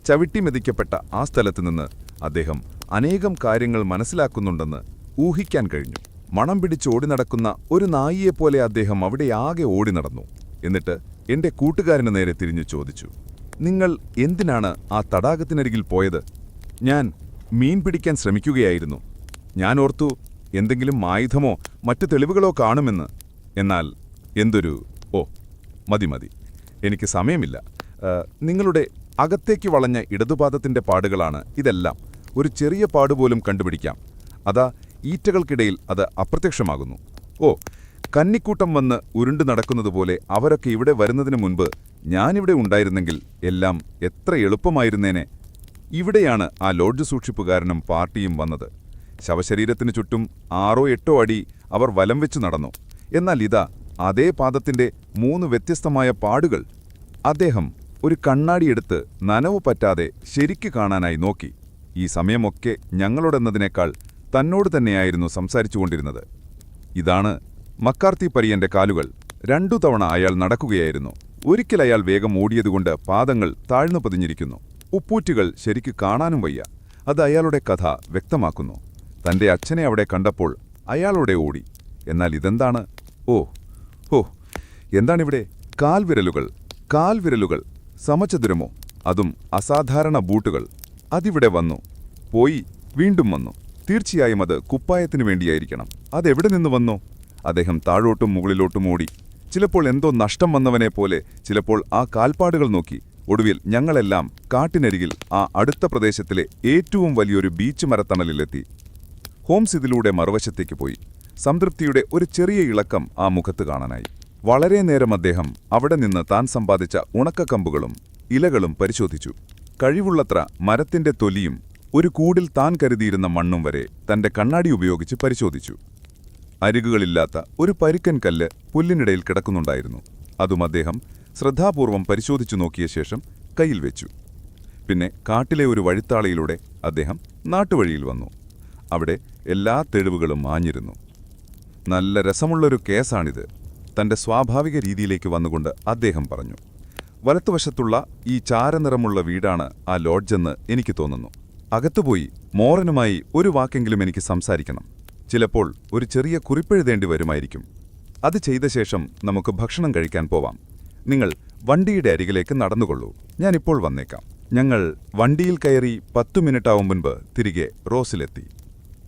ചവിട്ടിമെതിക്കപ്പെട്ട ആ സ്ഥലത്തുനിന്ന് അദ്ദേഹം അനേകം കാര്യങ്ങൾ മനസ്സിലാക്കുന്നുണ്ടെന്ന് ഊഹിക്കാൻ കഴിഞ്ഞു. മണം പിടിച്ച് ഓടി നടക്കുന്ന ഒരു നായിയെപ്പോലെ അദ്ദേഹം അവിടെ ആകെ ഓടി നടന്നു. എന്നിട്ട് എന്റെ കൂട്ടുകാരന് നേരെ തിരിഞ്ഞു ചോദിച്ചു, നിങ്ങൾ എന്തിനാണ് ആ തടാകത്തിനരികിൽ പോയത്? ഞാൻ മീൻ പിടിക്കാൻ ശ്രമിക്കുകയായിരുന്നു. ഞാൻ ഓർത്തു എന്തെങ്കിലും ആയുധമോ മറ്റു തെളിവുകളോ കാണുമെന്ന്. എന്നാൽ എന്തൊരു... ഓ, മതി, എനിക്ക് സമയമില്ല. നിങ്ങളുടെ അകത്തേക്ക് വളഞ്ഞ ഇടതുപാദത്തിന്റെ പാടുകളാണ് ഇതെല്ലാം. ഒരു ചെറിയ പാടുപോലും കണ്ടുപിടിക്കാം. അതാ ഈറ്റകൾക്കിടയിൽ അത് അപ്രത്യക്ഷമാകുന്നു. ഓ, കന്നിക്കൂട്ടം വന്ന് ഉരുണ്ടു നടക്കുന്നതുപോലെ അവരൊക്കെ ഇവിടെ വരുന്നതിനു മുൻപ് ഞാനിവിടെ ഉണ്ടായിരുന്നെങ്കിൽ എല്ലാം എത്ര എളുപ്പമായിരുന്നേനെ. ഇവിടെയാണ് ആ ലോഡ്ജ് സൂക്ഷിപ്പുകാരനും പാർട്ടിയും വന്നത്. ശവശരീരത്തിനു ചുറ്റും 6-8 അടി അവർ വലം വെച്ചു നടന്നു. എന്നാൽ ഇതാ അതേ പാദത്തിന്റെ 3 വ്യത്യസ്തമായ പാടുകൾ. അദ്ദേഹം ഒരു കണ്ണാടിയെടുത്ത് നനവ് പറ്റാതെ ശരിക്കു കാണാനായി നോക്കി. ഈ സമയമൊക്കെ ഞങ്ങളോടെന്നതിനേക്കാൾ തന്നോട് തന്നെയായിരുന്നു സംസാരിച്ചുകൊണ്ടിരുന്നത്. ഇതാണ് മക്കാർത്തി പയ്യന്റെ കാലുകൾ. 2 തവണ അയാൾ നടക്കുകയായിരുന്നു. ഒരിക്കൽ അയാൾ വേഗം ഓടിയതുകൊണ്ട് പാദങ്ങൾ താഴ്ന്നു പതിഞ്ഞിരിക്കുന്നു. ഉപ്പൂറ്റുകൾ ശരിക്കു കാണാനും വയ്യ. അത് അയാളുടെ കഥ വ്യക്തമാക്കുന്നു. തന്റെ അച്ഛനെ അവിടെ കണ്ടപ്പോൾ അയാളോടെ ഓടി. എന്നാൽ ഇതെന്താണ്? ഓ ഓ എന്താണിവിടെ? കാൽവിരലുകൾ സമചതുരമോ? അതും അസാധാരണ ബൂട്ടുകൾ. അതിവിടെ വന്നു, പോയി, വീണ്ടും വന്നു. തീർച്ചയായും അത് കുപ്പായത്തിനു വേണ്ടിയായിരിക്കണം. അതെവിടെ നിന്ന് വന്നോ? അദ്ദേഹം താഴോട്ടും മുകളിലോട്ടും ഓടി. ചിലപ്പോൾ എന്തോ നഷ്ടം വന്നവനെ പോലെ, ചിലപ്പോൾ ആ കാൽപ്പാടുകൾ നോക്കി. ഒടുവിൽ ഞങ്ങളെല്ലാം കാട്ടിനരികിൽ ആ അടുത്ത പ്രദേശത്തിലെ ഏറ്റവും വലിയൊരു ബീച്ച് മരത്തണലിലെത്തി. ഹോംസ് ഇതിലൂടെ മറുവശത്തേക്ക് പോയി. സംതൃപ്തിയുടെ ഒരു ചെറിയ ഇളക്കം ആ മുഖത്ത് കാണാനായി. വളരെ നേരം അദ്ദേഹം അവിടെ നിന്ന് താൻ സമ്പാദിച്ച ഉണക്കക്കമ്പുകളും ഇലകളും പരിശോധിച്ചു. കഴിവുള്ളത്ര മരത്തിന്റെ തൊലിയും ഒരു കൂടിൽ താൻ കരുതിയിരുന്ന മണ്ണും വരെ തന്റെ കണ്ണാടി ഉപയോഗിച്ച് പരിശോധിച്ചു. അരികുകളില്ലാത്ത ഒരു പരുക്കൻ കല്ല് പുല്ലിനിടയിൽ കിടക്കുന്നുണ്ടായിരുന്നു. അതും അദ്ദേഹം ശ്രദ്ധാപൂർവം പരിശോധിച്ചു നോക്കിയ ശേഷം കയ്യിൽ വെച്ചു. പിന്നെ കാട്ടിലെ ഒരു വഴിത്താളയിലൂടെ അദ്ദേഹം നാട്ടുവഴിയിൽ വന്നു. അവിടെ എല്ലാ തെളിവുകളും മാഞ്ഞിരുന്നു. നല്ല രസമുള്ളൊരു കേസാണിത്, തന്റെ സ്വാഭാവിക രീതിയിലേക്ക് വന്നുകൊണ്ട് അദ്ദേഹം പറഞ്ഞു. വലത്തുവശത്തുള്ള ഈ ചാരനിറമുള്ള വീടാണ് ആ ലോഡ്ജെന്ന് എനിക്ക് തോന്നുന്നു. അകത്തുപോയി മോറനുമായി ഒരു വാക്കെങ്കിലും എനിക്ക് സംസാരിക്കണം. ചിലപ്പോൾ ഒരു ചെറിയ കുറിപ്പെഴുതേണ്ടി വരുമായിരിക്കും. അത് ചെയ്ത ശേഷം നമുക്ക് ഭക്ഷണം കഴിക്കാൻ പോവാം. നിങ്ങൾ വണ്ടിയുടെ അരികിലേക്ക് നടന്നുകൊള്ളൂ. ഞാനിപ്പോൾ വന്നേക്കാം. ഞങ്ങൾ വണ്ടിയിൽ കയറി 10 മിനിറ്റാവും മുൻപ് തിരികെ റോസിലെത്തി.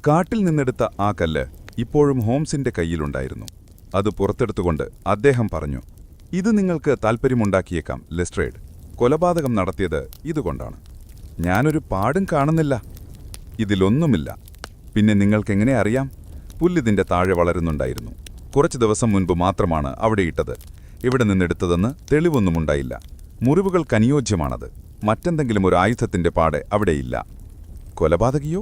കാട്ടിൽ നിന്നെടുത്ത ആ കല്ല് ഇപ്പോഴും ഹോംസിന്റെ കയ്യിലുണ്ടായിരുന്നു. അത് പുറത്തെടുത്തുകൊണ്ട് അദ്ദേഹം പറഞ്ഞു, ഇത് നിങ്ങൾക്ക് താൽപ്പര്യമുണ്ടാക്കിയേക്കാം ലെസ്ട്രേഡ്. കൊലപാതകം നടത്തിയത് ഇതുകൊണ്ടാണ്. ഞാനൊരു പാടും കാണുന്നില്ല. ഇതിലൊന്നുമില്ല. പിന്നെ നിങ്ങൾക്കെങ്ങനെ അറിയാം? പുല്ലിതിന്റെ താഴെ വളരുന്നുണ്ടായിരുന്നു. കുറച്ചു ദിവസം മുൻപ് മാത്രമാണ് അവിടെ ഇട്ടത്. ഇവിടെ നിന്നെടുത്തതെന്ന് തെളിവൊന്നുമുണ്ടായില്ല. മുറിവുകൾക്ക് അനുയോജ്യമാണത്. മറ്റെന്തെങ്കിലും ഒരു ആയുധത്തിന്റെ പാട് അവിടെയില്ല. കൊലപാതകിയോ?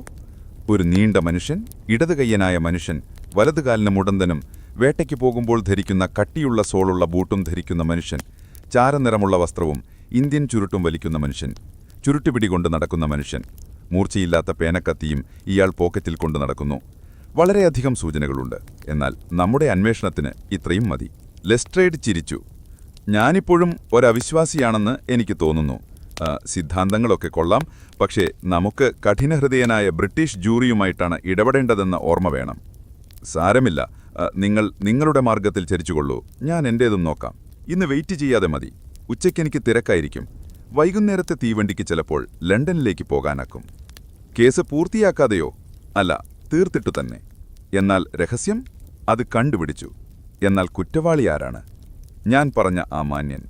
ഒരു നീണ്ട മനുഷ്യൻ, ഇടതുകയ്യനായ മനുഷ്യൻ, വലതുകാലിന് മുടന്തനും വേട്ടയ്ക്ക് പോകുമ്പോൾ ധരിക്കുന്ന കട്ടിയുള്ള സോളുള്ള ബൂട്ടും ധരിക്കുന്ന മനുഷ്യൻ, ചാരനിറമുള്ള വസ്ത്രവും ഇന്ത്യൻ ചുരുട്ടും വലിക്കുന്ന മനുഷ്യൻ, ചുരുട്ടുപിടികൊണ്ട് നടക്കുന്ന മനുഷ്യൻ, മൂർച്ചയില്ലാത്ത പേനക്കത്തിയും ഇയാൾ പോക്കറ്റിൽ കൊണ്ടു നടക്കുന്നു. വളരെയധികം സൂചനകളുണ്ട്. എന്നാൽ നമ്മുടെ അന്വേഷണത്തിന് ഇത്രയും മതി. ലെസ്ട്രേഡ് ചിരിച്ചു. ഞാനിപ്പോഴും ഒരവിശ്വാസിയാണെന്ന് എനിക്ക് തോന്നുന്നു. സിദ്ധാന്തങ്ങളൊക്കെ കൊള്ളാം, പക്ഷേ നമുക്ക് കഠിനഹൃദയനായ ബ്രിട്ടീഷ് ജൂറിയുമായിട്ടാണ് ഇടപെടേണ്ടതെന്ന ഓർമ്മ വേണം. സാരമില്ല, നിങ്ങൾ നിങ്ങളുടെ മാർഗത്തിൽ ചരിച്ചുകൊള്ളൂ. ഞാൻ എന്റേതും നോക്കാം. ഇന്ന് വെയിറ്റ് ചെയ്യാതെ മതി. ഉച്ചയ്ക്കെനിക്ക് തിരക്കായിരിക്കും. വൈകുന്നേരത്തെ തീവണ്ടിക്ക് ചിലപ്പോൾ ലണ്ടനിലേക്ക് പോകാനാക്കും. കേസ് പൂർത്തിയാക്കാതെയോ? അല്ല, തീർത്തിട്ടു തന്നെ. എന്നാൽ രഹസ്യം? അത് കണ്ടുപിടിച്ചു. എന്നാൽ കുറ്റവാളി ആരാണ്? ഞാൻ പറഞ്ഞ ആ മാന്യൻ.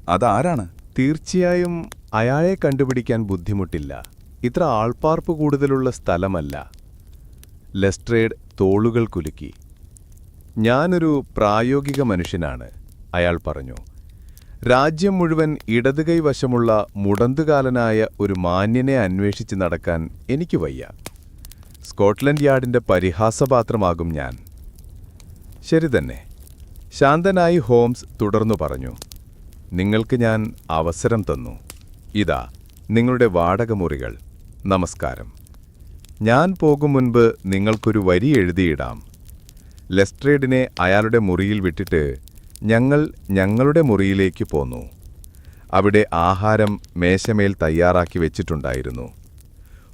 അതാരാണ്? തീർച്ചയായും അയാളെ കണ്ടുപിടിക്കാൻ ബുദ്ധിമുട്ടില്ല. ഇത്ര ആൾപ്പാർപ്പ് കൂടുതലുള്ള സ്ഥലമല്ല. ലെസ്ട്രേഡ് തോളുകൾ കുലുക്കി. ഞാനൊരു പ്രായോഗിക മനുഷ്യനാണ്, അയാൾ പറഞ്ഞു. രാജ്യം മുഴുവൻ ഇടതുകൈ വശമുള്ള മുടന്തുകാലനായ ഒരു മാന്യനെ അന്വേഷിച്ച് നടക്കാൻ എനിക്ക് വയ്യ. സ്കോട്ട്ലൻഡ് യാർഡിന്റെ പരിഹാസപാത്രമാകും ഞാൻ. ശരി തന്നെ, ശാന്തനായി ഹോംസ് തുടർന്നു പറഞ്ഞു. നിങ്ങൾക്ക് ഞാൻ അവസരം തന്നു. ഇതാ നിങ്ങളുടെ വാടകമുറികൾ. നമസ്കാരം. ഞാൻ പോകും മുൻപ് നിങ്ങൾക്കൊരു വരി എഴുതിയിടാം. ലെസ്ട്രേഡിനെ അയാളുടെ മുറിയിൽ വിട്ടിട്ട് ഞങ്ങൾ ഞങ്ങളുടെ മുറിയിലേക്ക് പോന്നു. അവിടെ ആഹാരം മേശമേൽ തയ്യാറാക്കി വെച്ചിട്ടുണ്ടായിരുന്നു.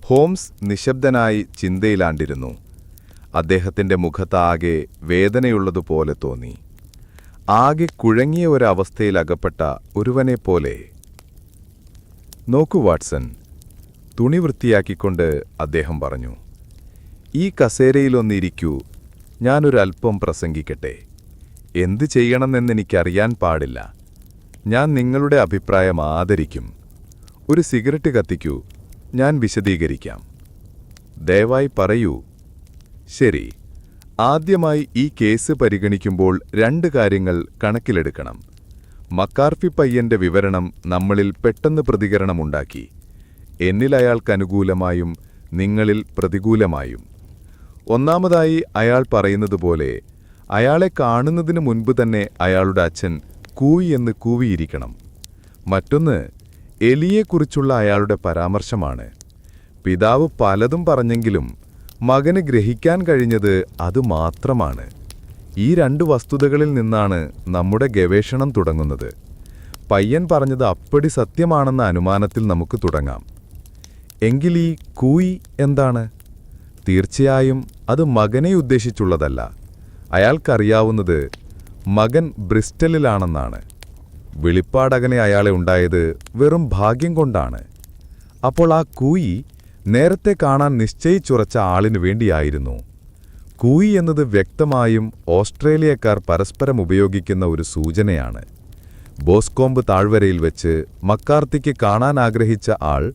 ഹോംസ് നിശബ്ദനായി ചിന്തയിലാണ്ടിരുന്നു. അദ്ദേഹത്തിന്റെ മുഖത്താകെ വേദനയുള്ളതുപോലെ തോന്നി. ആകെ കുഴങ്ങിയ ഒരവസ്ഥയിലകപ്പെട്ട ഒരുവനെപ്പോലെ. നോക്കൂ വാട്സൺ, തുണി വൃത്തിയാക്കിക്കൊണ്ട് അദ്ദേഹം പറഞ്ഞു. ഈ കസേരയിലൊന്നിരിക്കൂ, ഞാനൊരൽപ്പം പ്രസംഗിക്കട്ടെ. എന്തു ചെയ്യണമെന്നെനിക്കറിയാൻ പാടില്ല. ഞാൻ നിങ്ങളുടെ അഭിപ്രായം ആദരിക്കും. ഒരു സിഗരറ്റ് കത്തിക്കൂ. ഞാൻ വിശദീകരിക്കാം. ദയവായി പറയൂ. ശരി. ആദ്യമായി ഈ കേസ് പരിഗണിക്കുമ്പോൾ 2 കാര്യങ്ങൾ കണക്കിലെടുക്കണം. മക്കാർഫി പയ്യന്റെ വിവരണം നമ്മളിൽ പെട്ടെന്ന് പ്രതികരണമുണ്ടാക്കി. എന്നിൽ അയാൾക്കനുകൂലമായും നിങ്ങളിൽ പ്രതികൂലമായും. ഒന്നാമതായി അയാൾ പറയുന്നതുപോലെ അയാളെ കാണുന്നതിനു മുൻപ് തന്നെ അയാളുടെ അച്ഛൻ കൂയി എന്ന് കൂവിയിരിക്കണം. മറ്റൊന്ന് എലിയെക്കുറിച്ചുള്ള അയാളുടെ പരാമർശമാണ്. പിതാവ് പലതും പറഞ്ഞെങ്കിലും മകന് ഗ്രഹിക്കാൻ കഴിഞ്ഞത് അതുമാത്രമാണ്. ഈ 2 വസ്തുതകളിൽ നിന്നാണ് നമ്മുടെ ഗവേഷണം തുടങ്ങുന്നത്. പയ്യൻ പറഞ്ഞത് അപ്പടി സത്യമാണെന്ന അനുമാനത്തിൽ നമുക്ക് തുടങ്ങാം. എങ്കിൽ ഈ കൂയി എന്താണ്? തീർച്ചയായും അത് മകനെ ഉദ്ദേശിച്ചുള്ളതല്ല. അയാൾക്കറിയാവുന്നത് മകൻ ബ്രിസ്റ്റലിലാണെന്നാണ്. വെളിപ്പാടകനെ അയാളെ ഉണ്ടായത് വെറും ഭാഗ്യം കൊണ്ടാണ്. അപ്പോൾ ആ കൂയി നേരത്തെ കാണാൻ നിശ്ചയിച്ചുറച്ച ആളിനു വേണ്ടിയായിരുന്നു. കൂയി എന്നത് വ്യക്തമായും ഓസ്ട്രേലിയക്കാർ പരസ്പരം ഉപയോഗിക്കുന്ന ഒരു സൂചനയാണ്. ബോസ്കോംബ് താഴ്വരയിൽ വെച്ച് മക്കാർത്തിക്ക് കാണാൻ ആഗ്രഹിച്ച ആൾ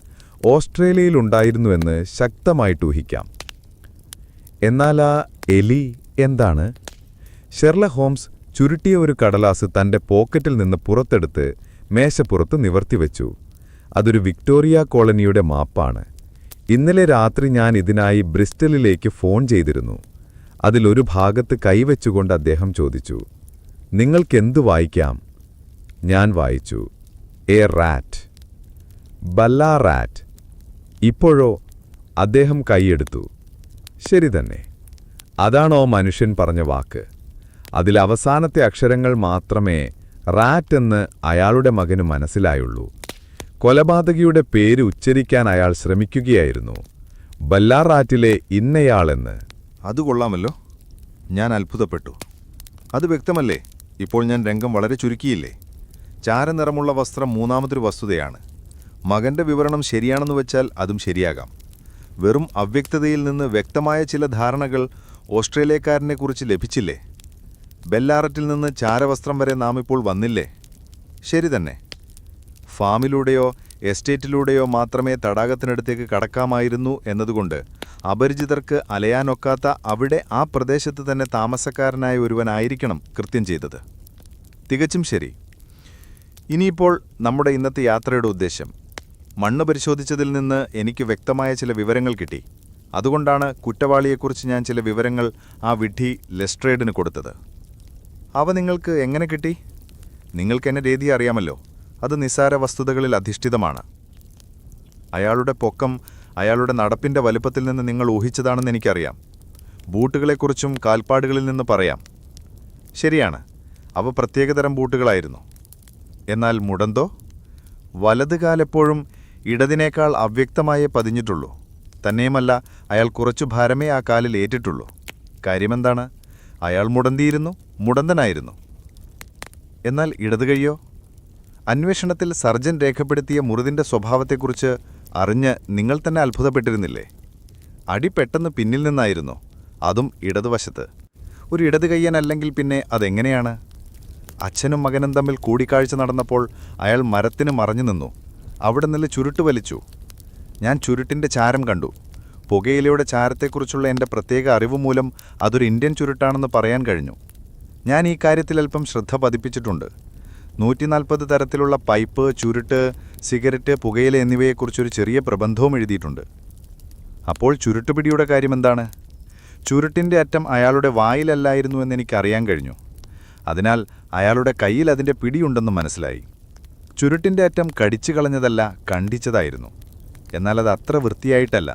ഓസ്ട്രേലിയയിലുണ്ടായിരുന്നുവെന്ന് ശക്തമായിട്ട് ഊഹിക്കാം. എന്നാൽ ആ എലി എന്താണ്? ഷെർലക് ഹോംസ് ചുരുട്ടിയ ഒരു കടലാസ് തന്റെ പോക്കറ്റിൽ നിന്ന് പുറത്തെടുത്ത് മേശപ്പുറത്ത് നിവർത്തിവെച്ചു. അതൊരു വിക്ടോറിയ കോളനിയുടെ മാപ്പാണ്. ഇന്നലെ രാത്രി ഞാൻ ഇതിനായി ബ്രിസ്റ്റലിലേക്ക് ഫോൺ ചെയ്തിരുന്നു. അതിലൊരു ഭാഗത്ത് കൈവച്ചുകൊണ്ട് അദ്ദേഹം ചോദിച്ചു, നിങ്ങൾക്കെന്തു വായിക്കാം? ഞാൻ വായിച്ചു, എ റാറ്റ്, ബല്ലാ റാറ്റ്. ഇപ്പോഴോ? അദ്ദേഹം കൈയെടുത്തു. ശരി തന്നെ, അതാണോ മനുഷ്യൻ പറഞ്ഞ വാക്ക്? അതിലവസാനത്തെ അക്ഷരങ്ങൾ മാത്രമേ റാറ്റ് എന്ന് അയാളുടെ മകന് മനസ്സിലായുള്ളൂ. കൊലപാതകിയുടെ പേര് ഉച്ചരിക്കാൻ അയാൾ ശ്രമിക്കുകയായിരുന്നു. ബല്ലാറാറ്റിലെ ഇന്നയാളെന്ന്. അത് കൊള്ളാമല്ലോ. ഞാൻ അത്ഭുതപ്പെട്ടു. അത് വ്യക്തമല്ലേ? ഇപ്പോൾ ഞാൻ രംഗം വളരെ ചുരുക്കിയില്ലേ? ചാരനിറമുള്ള വസ്ത്രം മൂന്നാമതൊരു വസ്തുതയാണ്. മകന്റെ വിവരണം ശരിയാണെന്ന് വെച്ചാൽ അതും ശരിയാകാം. വെറും അവ്യക്തതയിൽ നിന്ന് വ്യക്തമായ ചില ധാരണകൾ ഓസ്ട്രേലിയക്കാരനെക്കുറിച്ച് ലഭിച്ചില്ലേ? ബെല്ലാററ്റിൽ നിന്ന് ചാരവസ്ത്രം വരെ നാം ഇപ്പോൾ വന്നില്ലേ? ശരി തന്നെ. ഫാമിലൂടെയോ എസ്റ്റേറ്റിലൂടെയോ മാത്രമേ തടാകത്തിനടുത്തേക്ക് കടക്കാമായിരുന്നു എന്നതുകൊണ്ട് അപരിചിതർക്ക് അലയാനൊക്കാത്ത അവിടെ ആ പ്രദേശത്ത് തന്നെ താമസക്കാരനായ ഒരുവനായിരിക്കണം കൃത്യം ചെയ്തത്. തികച്ചും ശരി. ഇനിയിപ്പോൾ നമ്മുടെ ഇന്നത്തെ യാത്രയുടെ ഉദ്ദേശം. മണ്ണ് പരിശോധിച്ചതിൽ നിന്ന് എനിക്ക് വ്യക്തമായ ചില വിവരങ്ങൾ കിട്ടി. അതുകൊണ്ടാണ് കുറ്റവാളിയെക്കുറിച്ച് ഞാൻ ചില വിവരങ്ങൾ ആ വിഡ്ഢി ലെസ്ട്രേഡിന് കൊടുത്തത്. അവ നിങ്ങൾക്ക് എങ്ങനെ കിട്ടി? നിങ്ങൾക്കെന്നെ രീതി അറിയാമല്ലോ. അത് നിസ്സാര വസ്തുതകളിൽ അധിഷ്ഠിതമാണ്. അയാളുടെ പൊക്കം അയാളുടെ നടപ്പിൻ്റെ വലുപ്പത്തിൽ നിന്ന് നിങ്ങൾ ഊഹിച്ചതാണെന്ന് എനിക്കറിയാം. ബൂട്ടുകളെക്കുറിച്ചും കാൽപ്പാടുകളിൽ നിന്ന് പറയാം. ശരിയാണ്, അവ പ്രത്യേകതരം ബൂട്ടുകളായിരുന്നു. എന്നാൽ മുടന്തോ? വലതുകാലെപ്പോഴും ഇടതിനേക്കാൾ അവ്യക്തമായേ പതിഞ്ഞിട്ടുള്ളൂ. തന്നെയുമല്ല, അയാൾ കുറച്ചു ഭാരമേ ആ കാലിൽ ഏറ്റിട്ടുള്ളൂ. കാര്യമെന്താണ്? അയാൾ മുടന്തനായിരുന്നു. എന്നാൽ ഇടതുകൈയോ? അന്വേഷണത്തിൽ സർജൻ രേഖപ്പെടുത്തിയ മുറിവിൻ്റെ സ്വഭാവത്തെക്കുറിച്ച് അറിഞ്ഞ് നിങ്ങൾ തന്നെ അത്ഭുതപ്പെട്ടിരുന്നില്ലേ? അടി പെട്ടെന്ന് പിന്നിൽ നിന്നായിരുന്നു, അതും ഇടതുവശത്ത്. ഒരു ഇടതുകയ്യനല്ലെങ്കിൽ പിന്നെ അതെങ്ങനെയാണ്? അച്ഛനും മകനും തമ്മിൽ കൂടിക്കാഴ്ച നടന്നപ്പോൾ അയാൾ മരത്തിന് മറഞ്ഞു നിന്നു. അവിടെ നിന്ന് ചുരുട്ട് വലിച്ചു. ഞാൻ ചുരുട്ടിൻ്റെ ചാരം കണ്ടു. പുകയിലയുടെ ചാരത്തെക്കുറിച്ചുള്ള എൻ്റെ പ്രത്യേക അറിവ് മൂലം അതൊരു ഇന്ത്യൻ ചുരുട്ടാണെന്ന് പറയാൻ കഴിഞ്ഞു. ഞാൻ ഈ കാര്യത്തിൽ അല്പം ശ്രദ്ധ പതിപ്പിച്ചിട്ടുണ്ട്. 140 തരത്തിലുള്ള പൈപ്പ്, ചുരുട്ട്, സിഗരറ്റ്, പുകയില എന്നിവയെക്കുറിച്ചൊരു ചെറിയ പ്രബന്ധവും എഴുതിയിട്ടുണ്ട്. അപ്പോൾ ചുരുട്ടുപിടിയുടെ കാര്യമെന്താണ്? ചുരുട്ടിൻ്റെ അറ്റം അയാളുടെ വായിലല്ലായിരുന്നു എന്നെനിക്കറിയാൻ കഴിഞ്ഞു. അതിനാൽ അയാളുടെ കയ്യിൽ അതിൻ്റെ പിടിയുണ്ടെന്ന് മനസ്സിലായി. ചുരുട്ടിൻ്റെ അറ്റം കടിച്ചു കളഞ്ഞതല്ല, കണ്ടിച്ചതായിരുന്നു. എന്നാൽ അത് അത്ര വൃത്തിയായിട്ടല്ല.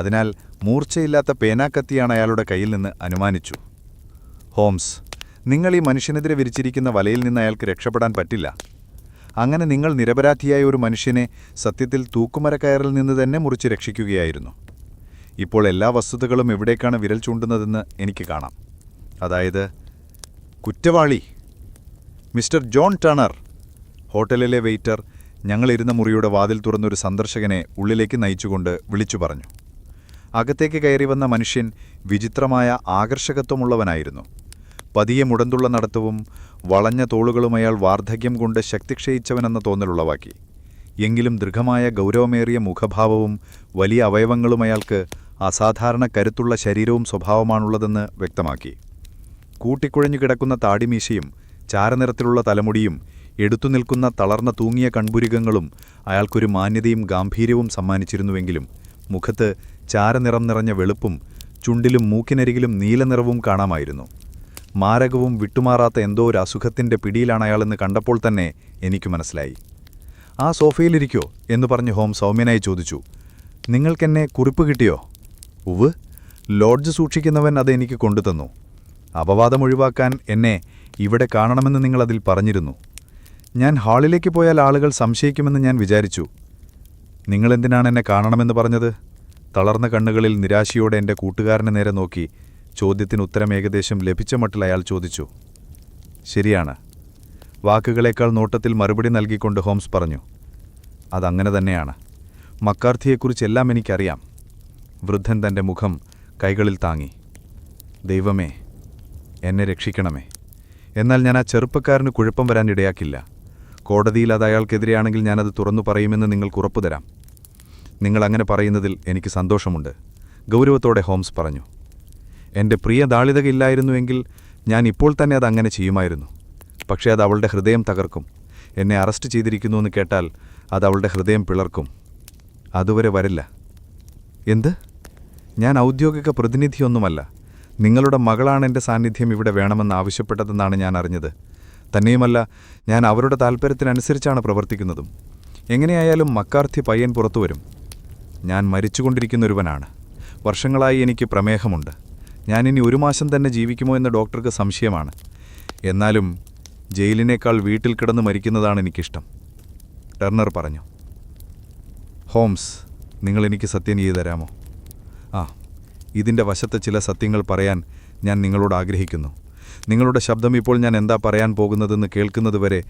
അതിനാൽ മൂർച്ചയില്ലാത്ത പേനാക്കത്തിയാണ് അയാളുടെ കയ്യിൽ നിന്ന് അനുമാനിച്ചു. ഹോംസ്, നിങ്ങൾ ഈ മനുഷ്യനെതിരെ വിരിച്ചിരിക്കുന്ന വലയിൽ നിന്ന് അയാൾക്ക് രക്ഷപ്പെടാൻ പറ്റില്ല. അങ്ങനെ നിങ്ങൾ നിരപരാധിയായ ഒരു മനുഷ്യനെ സത്യത്തിൽ തൂക്കുമരക്കയറിൽ നിന്ന് തന്നെ മുറിച്ച് രക്ഷിക്കുകയായിരുന്നു. ഇപ്പോൾ എല്ലാ വസ്തുതകളും എവിടേക്കാണ് വിരൽ ചൂണ്ടുന്നതെന്ന് എനിക്ക് കാണാം. അതായത് കുറ്റവാളി മിസ്റ്റർ ജോൺ ടർണർ. ഹോട്ടലിലെ വെയിറ്റർ ഞങ്ങളിരുന്ന മുറിയുടെ വാതിൽ തുറന്നൊരു സന്ദർശകനെ ഉള്ളിലേക്ക് നയിച്ചുകൊണ്ട് വിളിച്ചു പറഞ്ഞു. അകത്തേക്ക് കയറി വന്ന മനുഷ്യൻ വിചിത്രമായ ആകർഷകത്വമുള്ളവനായിരുന്നു. പതിയെ മുടന്തുള്ള നടത്തവും വളഞ്ഞ തോളുകളും അയാൾ വാർദ്ധക്യം കൊണ്ട് ശക്തി ക്ഷയിച്ചവനെന്ന തോന്നലുളവാക്കി. എങ്കിലും ദൃഢമായ ഗൗരവമേറിയ മുഖഭാവവും വലിയ അവയവങ്ങളും അയാൾക്ക് അസാധാരണ കരുത്തുള്ള ശരീരവും സ്വഭാവമാണുള്ളതെന്ന് വ്യക്തമാക്കി. കൂട്ടിക്കുഴഞ്ഞു കിടക്കുന്ന താടിമീശയും ചാരനിറത്തിലുള്ള തലമുടിയും എടുത്തുനിൽക്കുന്ന തളർന്ന തൂങ്ങിയ കൺപുരികങ്ങളും അയാൾക്കൊരു മാന്യതയും ഗാംഭീര്യവും സമ്മാനിച്ചിരുന്നുവെങ്കിലും മുഖത്ത് ചാരനിറം നിറഞ്ഞ വെളുപ്പും ചുണ്ടിലും മൂക്കിനരികിലും നീലനിറവും കാണാമായിരുന്നു. മാരകവും വിട്ടുമാറാത്ത എന്തോ ഒരു അസുഖത്തിൻ്റെ പിടിയിലാണ് അയാളെന്ന് കണ്ടപ്പോൾ തന്നെ എനിക്ക് മനസ്സിലായി. "ആ സോഫയിലിരിക്കോ?" എന്ന് പറഞ്ഞ് ഹോംസ് സൗമ്യനായി ചോദിച്ചു. "നിങ്ങൾക്കെന്നെ കുറിപ്പ് കിട്ടിയോ?" "ഉവ്, ലോഡ്ജ് സൂക്ഷിക്കുന്നവൻ അത് എനിക്ക് കൊണ്ടുതന്നു. അപവാദം ഒഴിവാക്കാൻ എന്നെ ഇവിടെ കാണണമെന്ന് നിങ്ങളതിൽ പറഞ്ഞിരുന്നു. ഞാൻ ഹാളിലേക്ക് പോയാൽ ആളുകൾ സംശയിക്കുമെന്ന് ഞാൻ വിചാരിച്ചു." "നിങ്ങളെന്തിനാണ് എന്നെ കാണണമെന്ന് പറഞ്ഞത്?" തളർന്ന കണ്ണുകളിൽ നിരാശയോടെ എൻ്റെ കൂട്ടുകാരനെ നേരെ നോക്കി ചോദ്യത്തിന് ഉത്തരം ഏകദേശം ലഭിച്ച മട്ടിൽ അയാൾ ചോദിച്ചു. "ശരിയാണ്." വാക്കുകളേക്കാൾ നോട്ടത്തിൽ മറുപടി നൽകിക്കൊണ്ട് ഹോംസ് പറഞ്ഞു. "അതങ്ങനെ തന്നെയാണ്. മക്കാർത്തിയെക്കുറിച്ചെല്ലാം എനിക്കറിയാം." വൃദ്ധൻ തൻ്റെ മുഖം കൈകളിൽ താങ്ങി. "ദൈവമേ, എന്നെ രക്ഷിക്കണമേ. എന്നാൽ ഞാൻ ആ ചെറുപ്പക്കാരന് കുഴപ്പം വരാൻ ഇടയാക്കില്ല. കോടതിയിൽ അത് അയാൾക്കെതിരെയാണെങ്കിൽ ഞാനത് തുറന്നു പറയുമെന്ന് നിങ്ങൾക്ക് ഉറപ്പുതരാം." "നിങ്ങളങ്ങനെ പറയുന്നതിൽ എനിക്ക് സന്തോഷമുണ്ട്," ഗൗരവത്തോടെ ഹോംസ് പറഞ്ഞു. "എൻ്റെ പ്രിയ ദാളിതകയില്ലായിരുന്നുവെങ്കിൽ ഞാൻ ഇപ്പോൾ തന്നെ അത് അങ്ങനെ ചെയ്യുമായിരുന്നു. പക്ഷേ അത് അവളുടെ ഹൃദയം തകർക്കും. എന്നെ അറസ്റ്റ് ചെയ്തിരിക്കുന്നുവെന്ന് കേട്ടാൽ അത് അവളുടെ ഹൃദയം പിളർക്കും. അതുവരെ വരില്ല." "എന്ത്? ഞാൻ ഔദ്യോഗിക പ്രതിനിധിയൊന്നുമല്ല. നിങ്ങളുടെ മകളാണ് എൻ്റെ സാന്നിധ്യം ഇവിടെ വേണമെന്ന് ആവശ്യപ്പെട്ടതെന്നാണ് ഞാൻ അറിഞ്ഞത്. തന്നെയുമല്ല, ഞാൻ അവരുടെ താൽപ്പര്യത്തിനനുസരിച്ചാണ് പ്രവർത്തിക്കുന്നതും. എങ്ങനെയായാലും മക്കാർത്തി പയ്യൻ പുറത്തുവരും. ഞാൻ മരിച്ചുകൊണ്ടിരിക്കുന്നൊരുവനാണ്. വർഷങ്ങളായി എനിക്ക് പ്രമേഹമുണ്ട്. ഞാനിനി 1 മാസം തന്നെ ജീവിക്കുമോ എന്ന് ഡോക്ടർക്ക് സംശയമാണ്. എന്നാലും ജയിലിനേക്കാൾ വീട്ടിൽ കിടന്ന് മരിക്കുന്നതാണ് എനിക്കിഷ്ടം," ടർണർ പറഞ്ഞു. "ഹോംസ്, നിങ്ങളെനിക്ക് സത്യം ചെയ്തു തരാമോ?" "ആ, ഇതിൻ്റെ വശത്തെ ചില സത്യങ്ങൾ പറയാൻ ഞാൻ നിങ്ങളോട് ആഗ്രഹിക്കുന്നു. നിങ്ങളുടെ ശബ്ദം ഇപ്പോൾ ഞാൻ എന്താ പറയാൻ പോകുന്നതെന്ന് കേൾക്കുന്നതുവരെ,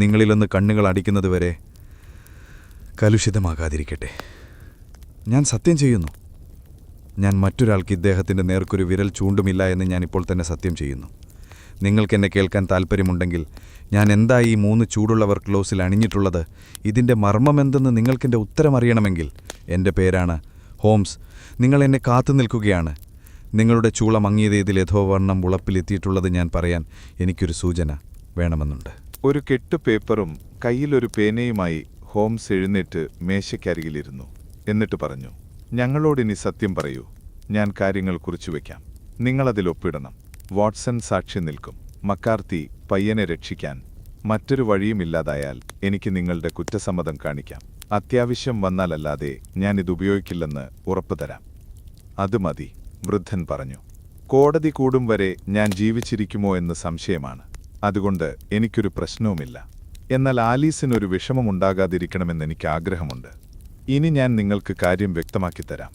നിങ്ങളിലൊന്ന് കണ്ണുകൾ അടിക്കുന്നതുവരെ കലുഷിതമാകാതിരിക്കട്ടെ. ഞാൻ സത്യം ചെയ്യുന്നു. ഞാൻ മറ്റൊരാൾക്ക് ഇദ്ദേഹത്തിൻ്റെ നേർക്കൊരു വിരൽ ചൂണ്ടുമില്ല എന്ന് ഞാനിപ്പോൾ തന്നെ സത്യം ചെയ്യുന്നു. നിങ്ങൾക്കെന്നെ കേൾക്കാൻ താൽപ്പര്യമുണ്ടെങ്കിൽ ഞാൻ എന്താ ഈ 3 ചൂടുള്ള വർക്ക് ക്ലോസിൽ അണിഞ്ഞിട്ടുള്ളത്, ഇതിൻ്റെ മർമ്മമെന്തെന്ന് നിങ്ങൾക്കെൻ്റെ ഉത്തരം അറിയണമെങ്കിൽ എൻ്റെ പേരാണ് ഹോംസ്. നിങ്ങൾ എന്നെ കാത്തു നിൽക്കുകയാണ്. നിങ്ങളുടെ ചൂള മങ്ങിയത് ഇതിൽ യഥോവർണ്ണം ഉളപ്പിലെത്തിയിട്ടുള്ളത് ഞാൻ പറയാൻ എനിക്കൊരു സൂചന വേണമെന്നുണ്ട്." ഒരു കെട്ട് പേപ്പറും കയ്യിലൊരു പേനയുമായി ഹോംസ് എഴുന്നേറ്റ് മേശയ്ക്കരികിലിരുന്നു. എന്നിട്ട് പറഞ്ഞു, "ഞങ്ങളോടിനി സത്യം പറയൂ. ഞാൻ കാര്യങ്ങൾ കുറിച്ചുവെക്കാം. നിങ്ങളതിൽ ഒപ്പിടണം. വാട്സൺ സാക്ഷി നിൽക്കും. മക്കാർത്തി പയ്യനെ രക്ഷിക്കാൻ മറ്റൊരു വഴിയുമില്ലാതായാൽ എനിക്ക് നിങ്ങളുടെ കുറ്റസമ്മതം കാണിക്കാം. അത്യാവശ്യം വന്നാലല്ലാതെ ഞാനിതുപയോഗിക്കില്ലെന്ന് ഉറപ്പു തരാം." "അത് മതി," വൃദ്ധൻ പറഞ്ഞു. "കോടതി കൂടും വരെ ഞാൻ ജീവിച്ചിരിക്കുമോ എന്ന് സംശയമാണ്. അതുകൊണ്ട് എനിക്കൊരു പ്രശ്നവുമില്ല. എന്നാൽ ആലീസിനൊരു വിഷമമുണ്ടാകാതിരിക്കണമെന്നെനിക്ക് ആഗ്രഹമുണ്ട്. ഇനി ഞാൻ നിങ്ങൾക്ക് കാര്യം വ്യക്തമാക്കിത്തരാം.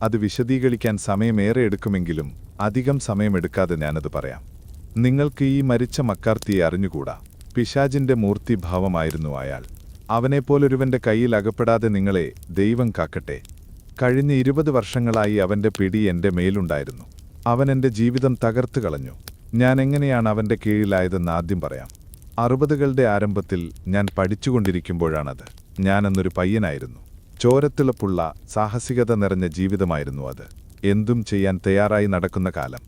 അത് വിശദീകരിക്കാൻ സമയമേറെ എടുക്കുമെങ്കിലും അധികം സമയമെടുക്കാതെ ഞാനത് പറയാം. നിങ്ങൾക്ക് ഈ മരിച്ച മക്കാർത്തിയെ അറിഞ്ഞുകൂടാ. പിശാചിന്റെ മൂർത്തിഭാവമായിരുന്നു അയാൾ. അവനെപ്പോലൊരുവന്റെ കയ്യിൽ അകപ്പെടാതെ നിങ്ങളെ ദൈവം കാക്കട്ടെ. കഴിഞ്ഞ 20 വർഷങ്ങളായി അവന്റെ പിടി എൻ്റെ മേലുണ്ടായിരുന്നു. അവൻ എൻ്റെ ജീവിതം തകർത്തു കളഞ്ഞു. ഞാൻ എങ്ങനെയാണ് അവന്റെ കീഴിലായതെന്ന് ആദ്യം പറയാം. 60കളുടെ ആരംഭത്തിൽ ഞാൻ പഠിച്ചുകൊണ്ടിരിക്കുമ്പോഴാണത്. ഞാനെന്നൊരു പയ്യനായിരുന്നു. ചോരത്തിളപ്പുള്ള സാഹസികത നിറഞ്ഞ ജീവിതമായിരുന്നു അത്. എന്തും ചെയ്യാൻ തയ്യാറായി നടക്കുന്ന കാലം.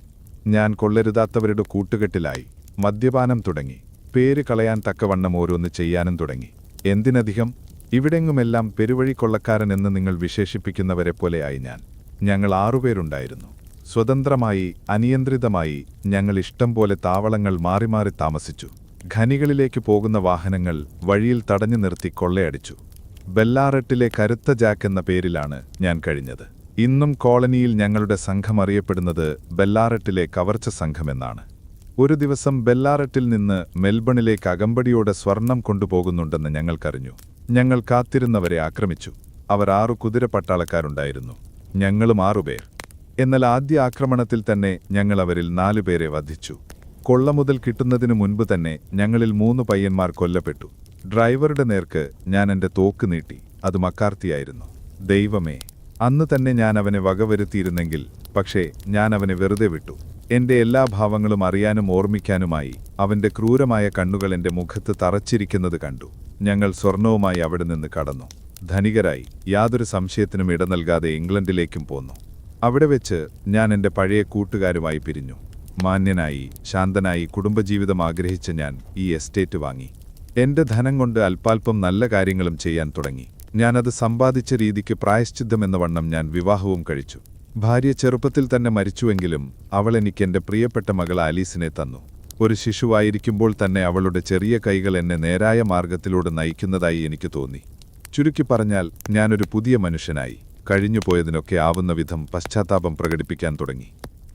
ഞാൻ കൊള്ളരുതാത്തവരുടെ കൂട്ടുകെട്ടിലായി. മദ്യപാനം തുടങ്ങി. പേര് കളയാൻ തക്കവണ്ണം ഓരോന്ന് ചെയ്യാനും തുടങ്ങി. എന്തിനധികം, ഇവിടെങ്ങുമെല്ലാം പെരുവഴി കൊള്ളക്കാരൻ എന്ന് നിങ്ങൾ വിശേഷിപ്പിക്കുന്നവരെ പോലെയായി ഞാൻ. ഞങ്ങൾ 6 പേരുണ്ടായിരുന്നു. സ്വതന്ത്രമായി, അനിയന്ത്രിതമായി ഞങ്ങൾ ഇഷ്ടം പോലെ താവളങ്ങൾ മാറി മാറി താമസിച്ചു. ഖനികളിലേക്ക് പോകുന്ന വാഹനങ്ങൾ വഴിയിൽ തടഞ്ഞു നിർത്തി കൊള്ളയടിച്ചു. ബെല്ലാറട്ടിലെ കരുത്ത ജാക്ക് എന്ന പേരിലാണ് ഞാൻ കഴിഞ്ഞത്. ഇന്നും കോളനിയിൽ ഞങ്ങളുടെ സംഘം അറിയപ്പെടുന്നത് ബെല്ലാറട്ടിലെ കവർച്ച സംഘമെന്നാണ്. ഒരു ദിവസം ബെല്ലാറട്ടിൽ നിന്ന് മെൽബണിലേക്ക് അകമ്പടിയോടെ സ്വർണം കൊണ്ടുപോകുന്നുണ്ടെന്ന് ഞങ്ങൾക്കറിഞ്ഞു. ഞങ്ങൾ കാത്തിരുന്നവരെ ആക്രമിച്ചു. അവർ 6 കുതിരപ്പട്ടാളക്കാരുണ്ടായിരുന്നു. ഞങ്ങളും 6 പേർ. എന്നാൽ ആദ്യ ആക്രമണത്തിൽ തന്നെ ഞങ്ങൾ അവരിൽ 4 പേരെ വധിച്ചു. കൊള്ള മുതൽ കിട്ടുന്നതിനു മുൻപ് തന്നെ ഞങ്ങളിൽ 3 പയ്യന്മാർ കൊല്ലപ്പെട്ടു. ഡ്രൈവറുടെ നേർക്ക് ഞാൻ എൻ്റെ തോക്ക് നീട്ടി. അത് മക്കാർത്തിയായിരുന്നു. ദൈവമേ, അന്ന് തന്നെ ഞാൻ അവനെ വകവരുത്തിയിരുന്നെങ്കിൽ. പക്ഷേ ഞാൻ അവനെ വെറുതെ വിട്ടു. എൻ്റെ എല്ലാ ഭാവങ്ങളും അറിയാനും ഓർമ്മിക്കാനുമായി അവൻ്റെ ക്രൂരമായ കണ്ണുകൾ എൻ്റെ മുഖത്ത് തറച്ചിരിക്കുന്നത് കണ്ടു. ഞങ്ങൾ സ്വർണവുമായി അവിടെ നിന്ന് കടന്നു. ധനികരായി, യാതൊരു സംശയത്തിനും ഇട നൽകാതെ ഇംഗ്ലണ്ടിലേക്കും പോന്നു. അവിടെ വെച്ച് ഞാൻ എൻ്റെ പഴയ കൂട്ടുകാരുമായി പിരിഞ്ഞു. മാന്യനായി, ശാന്തനായി കുടുംബജീവിതം ആഗ്രഹിച്ച ഞാൻ ഈ എസ്റ്റേറ്റ് വാങ്ങി. എൻ്റെ ധനം കൊണ്ട് അല്പാൽപ്പം നല്ല കാര്യങ്ങളും ചെയ്യാൻ തുടങ്ങി. ഞാനത് സമ്പാദിച്ച രീതിക്ക് പ്രായശ്ചിത്തമെന്ന വണ്ണം ഞാൻ വിവാഹവും കഴിച്ചു. ഭാര്യ ചെറുപ്പത്തിൽ തന്നെ മരിച്ചുവെങ്കിലും അവൾ എനിക്ക് എൻ്റെ പ്രിയപ്പെട്ട മകൾ ആലീസിനെ തന്നു. ഒരു ശിശുവായിരിക്കുമ്പോൾ തന്നെ അവളുടെ ചെറിയ കൈകൾ എന്നെ നേരായ മാർഗത്തിലൂടെ നയിക്കുന്നതായി എനിക്ക് തോന്നി. ചുരുക്കി പറഞ്ഞാൽ ഞാനൊരു പുതിയ മനുഷ്യനായി. കഴിഞ്ഞുപോയതിനൊക്കെ ആവുന്ന വിധം പശ്ചാത്താപം പ്രകടിപ്പിക്കാൻ തുടങ്ങി.